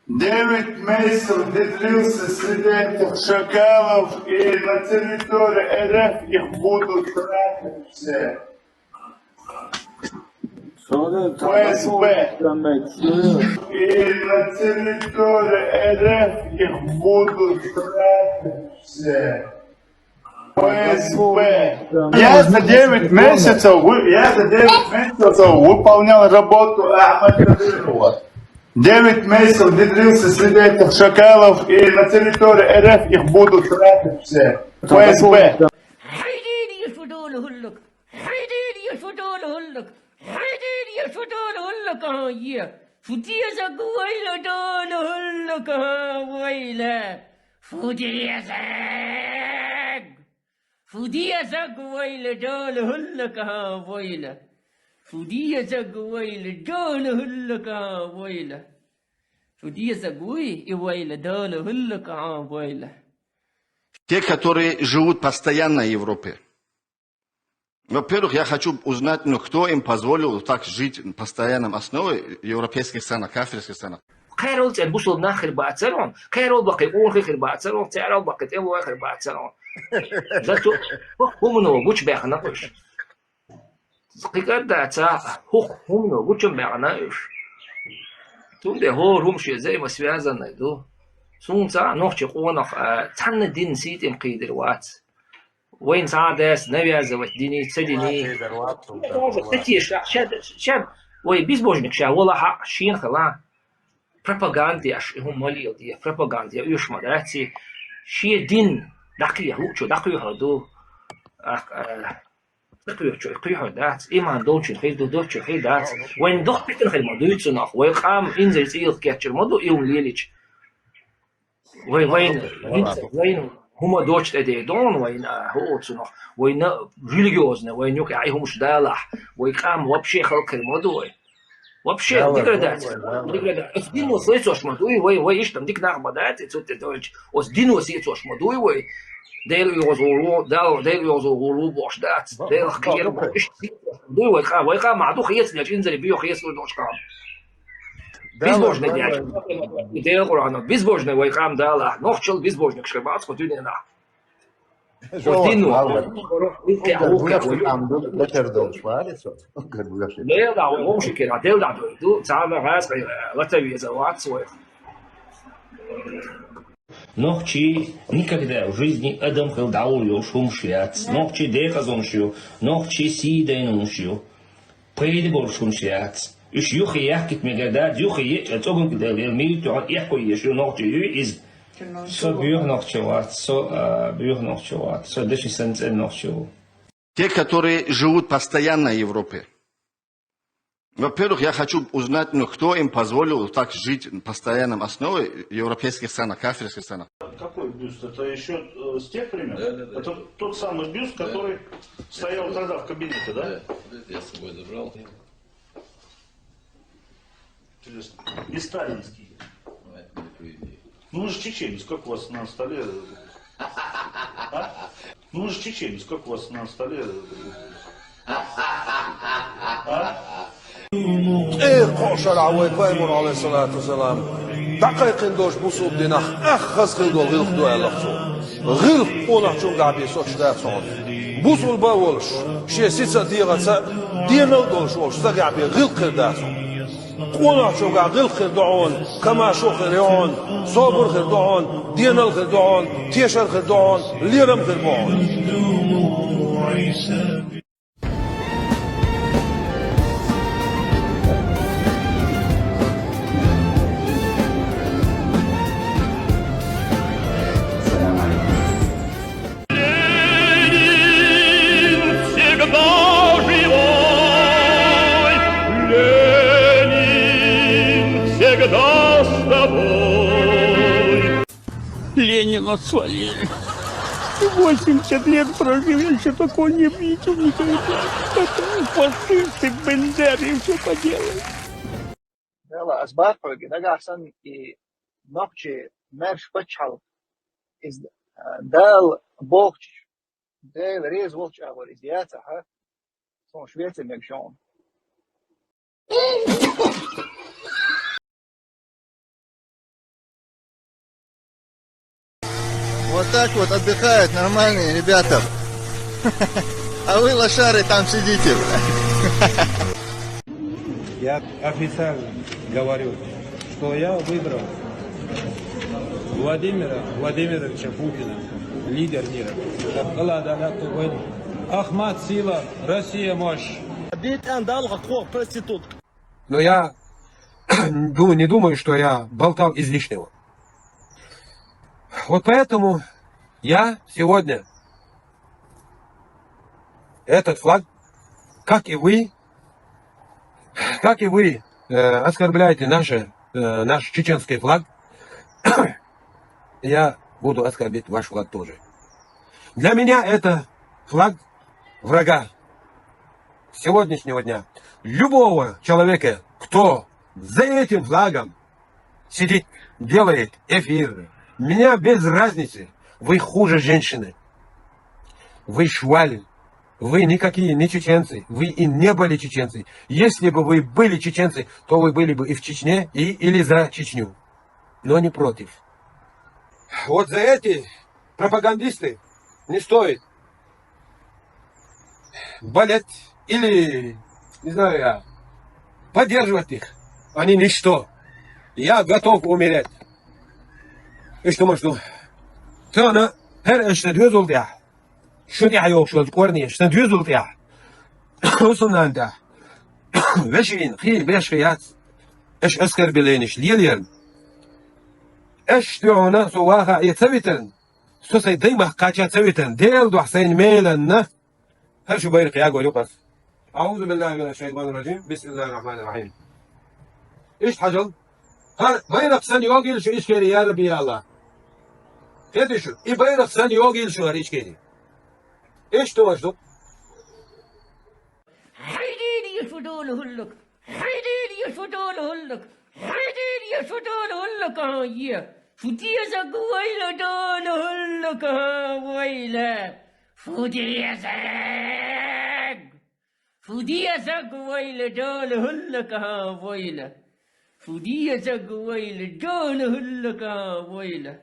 9 месяцев длился среди этих шакалов, и на территории РФ их будут тратить все. ФСБ. И на территории РФ их будут тратить все. ФСБ. Я за 9 месяцев выполнял работу Ахмада Кадырова. 9 месяцев длился среди этих шакалов, и на территории РФ их будут тратить все. ФСБ. Те, которые живут постоянно в Европе. Во-первых, я хочу узнать, кто им позволил так жить на постоянной основе в европейских странах, кафирских странах. Кайрол цен бушл нахер бацарон, Кайрол бакай орхер бацарон, Кайрол бакай элохер бацарон. Зато хумно буч бехна пуш. Скикада ца хумно бучом бехна уж. Тунде хор хумши зай ма связаны до. Сунца нохчи қонах цанна дин ситим қидырват. وين سعادس نبيازة ديني تسديني تتيش شاب وي بيزبوجنك شا والله حق شين خلا пропаганда аж هم مالي دي пропаганда يوش مدرسي شي دين دقيق هو شو دقيق هادو دقيق شو دقيق هادات إيمان دوتش الخير دوتش الخير دات وين ضغط بيتن خير ما دوتش نخ ويقام إنزل سيل كاتشر ما دو يوم ليلش وين هما دوتش تدي دون وين هو تنخ وين ريليجيوزنا وين يوك عيهم مش دالح ويقام وبشي خلق الموضوع وبشي ديجرادات دين وصيتوش مدوي وي ايش تم ديك نغمه دات تسوت دوتش وس دين وصيتوش مدوي وي ديل يوزو ديل يوزو بوش دات ديل خير ايش دوي ويقام مع دو خيس اللي ينزل بيو خيس دوش قام безбожный дядь. Идея Корана. Безбожный вайхам дала. Нохчел безбожник шкабац хотюне на. Хотину. Лео да, он шикер. А дел да, ду цана газ, латави зават свой. Нохчи никогда в жизни Адам хилдау шум швяц. Нохчи дехазон шью. Нохчи си дейнун шью. Пейди бор шум швяц. إيش يخي يحكي مجدات يخي أتوقع كده الميت يقعد يحكي يشو نقطة إز så bjuh nog чуват, so деши сенце nog чуват. Те, которые живут постоянно в Европе. Во-первых, я хочу узнать, кто им позволил так жить на постоянной основе в европейских странах, кафирских странах. Какой бюст? Это еще с тех времен? Да. Это тот самый бюст, который стоял тогда в кабинете, да? Да, я с собой забрал. Интересно. И сталинский. Ну вы же чеченец, как у вас на столе? А? Ну вы же чеченец, как у вас на столе? А? إيه قوشر عويد بايمون عليه الصلاة والسلام دقيق ندوش بوصوب ديناخ أخذ خلقو غلق دو ألقصو غلق قونح قاعد بيسوش داتون بوصول باولش شي سيتسا ديغا دينا دولش وش تقع بي غلق داتون قونح قاعد غلق دعون كما شو خيرون صابر خيرون دينا خيرون تيشر خيرون ليرم خيرون Ленина свалили. 80 лет прожил, я еще такого не видел никогда. Потом фашисты, бендеры, все поделали. Dela as barpagi nagasan I nokchi mersh pachal is dal boch del rez wolch awar is yata ha so shwete megshon. Вот так вот отдыхают нормальные ребята. А вы, лошары, там сидите. Я официально говорю, что я выбрал Владимира Владимировича Путина, лидер мира. Ахмад сила, Россия мощь. Но я не думаю, что я болтал излишнего. Вот поэтому я сегодня этот флаг, как и вы, оскорбляете наш чеченский флаг, я буду оскорбить ваш флаг тоже. Для меня это флаг врага сегодняшнего дня. Любого человека, кто за этим флагом сидит, делает эфир, меня без разницы. Вы хуже женщины. Вы швали. Вы никакие не чеченцы. Вы и не были чеченцы. Если бы вы были чеченцы, то вы были бы и в Чечне, или за Чечню. Но не против. Вот за эти пропагандисты не стоит болеть или, не знаю я, поддерживать их. Они ничто. Я готов умереть. إيش تمشوا؟ تانا هر اشتديوزل ده شو دي عيوب شو تقولني اشتديوزل ده وصلنا عنده وشين خير بيش خيات إيش أسكر بلينش ليلين إيش تعونا سواها يتثبتن سوسي ديما قاچا ثبتن ديل دو حسين ميلن هل شو بيرق يا يقص أعوذ بالله من الشيطان الرجيم بسم الله الرحمن الرحيم إيش حجل هل بيرق سن يوغيل شو إيش كيري يا ربي يا الله كده شو إيه بيرق سن يوغيل شو إيش كيري إيش توجدوا حيديني يشفدون هلك حيديني يشفدون هلك حيديني يشفدون هلك هاي فديزك ويلا دون هلك ويلا فديزك ويلا دون هلك ويلا فديزك ويلا دون هلك ويلا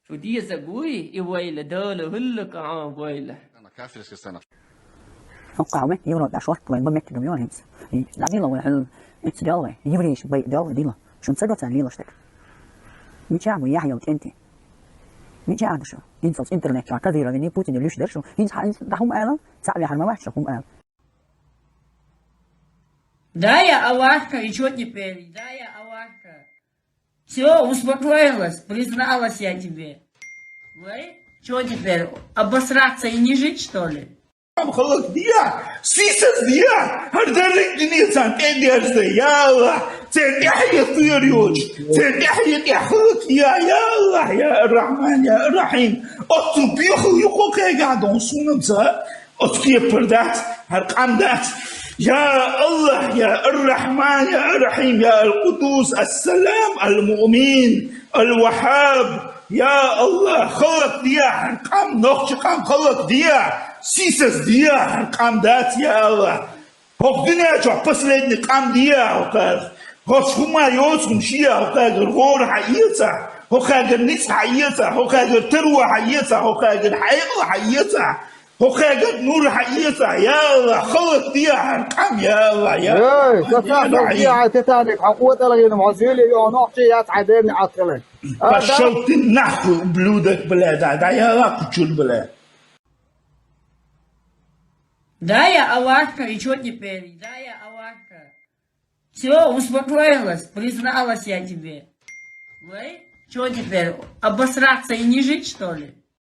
فديزك ويلا دون هلك ويلا أنا كافر سكستانا وقعوا يورو أشوات وين بمك دميون هنس لا ديلا وين إنت دالة يوريش بيت دالة ديلا شو نصدق عن ليلا شتك ميشاعو يحيى وتنتي ميشاعو شو ينصل إنترنت كثيرة من بوتين يلوش درشو ينصح دحوم آلام تعبي حرمة وحشة هم آلام Да, я Аллахка, и что теперь? Да, я Аллахка. Все, успокоилась, призналась я тебе. Вы? Что теперь, обосраться и не жить, что ли? خلاص ديا سيسس ديا هردرك دنيتان ادرس يا الله تنحي ثيريوج تنحي يحلك يا الله يا الرحمن يا الرحيم اتبيخ يقوك قاعدون سنمزا اتكي بردات هرقامدات يا الله يا الرحمن يا الرحيم يا القدوس السلام المؤمن الوهاب يا الله خلق ديا هرقام نخش قام خلق ديا سيسس ديا هرقام دات يا الله هو الدنيا جو последний قام ديا وقال هو شما يوسم شيا وقال غور حييتا هو قال نيس حييتا هو قال تروى حييتا هو قال حيق حييتا هو قال نور حييتا يا الله خلق ديا هرقام يا الله يا الله يا تتانك حقوق لغين معزيلي يو نوحشي يا تعدين عطلين بشوت النحو بلودك بلا دا يا الله كتشول بلا Да, я Аллахка, и что теперь? Да, я Аллахка. Все, успокоилась, призналась я тебе. Вы? Что теперь, обосраться и не жить, что ли?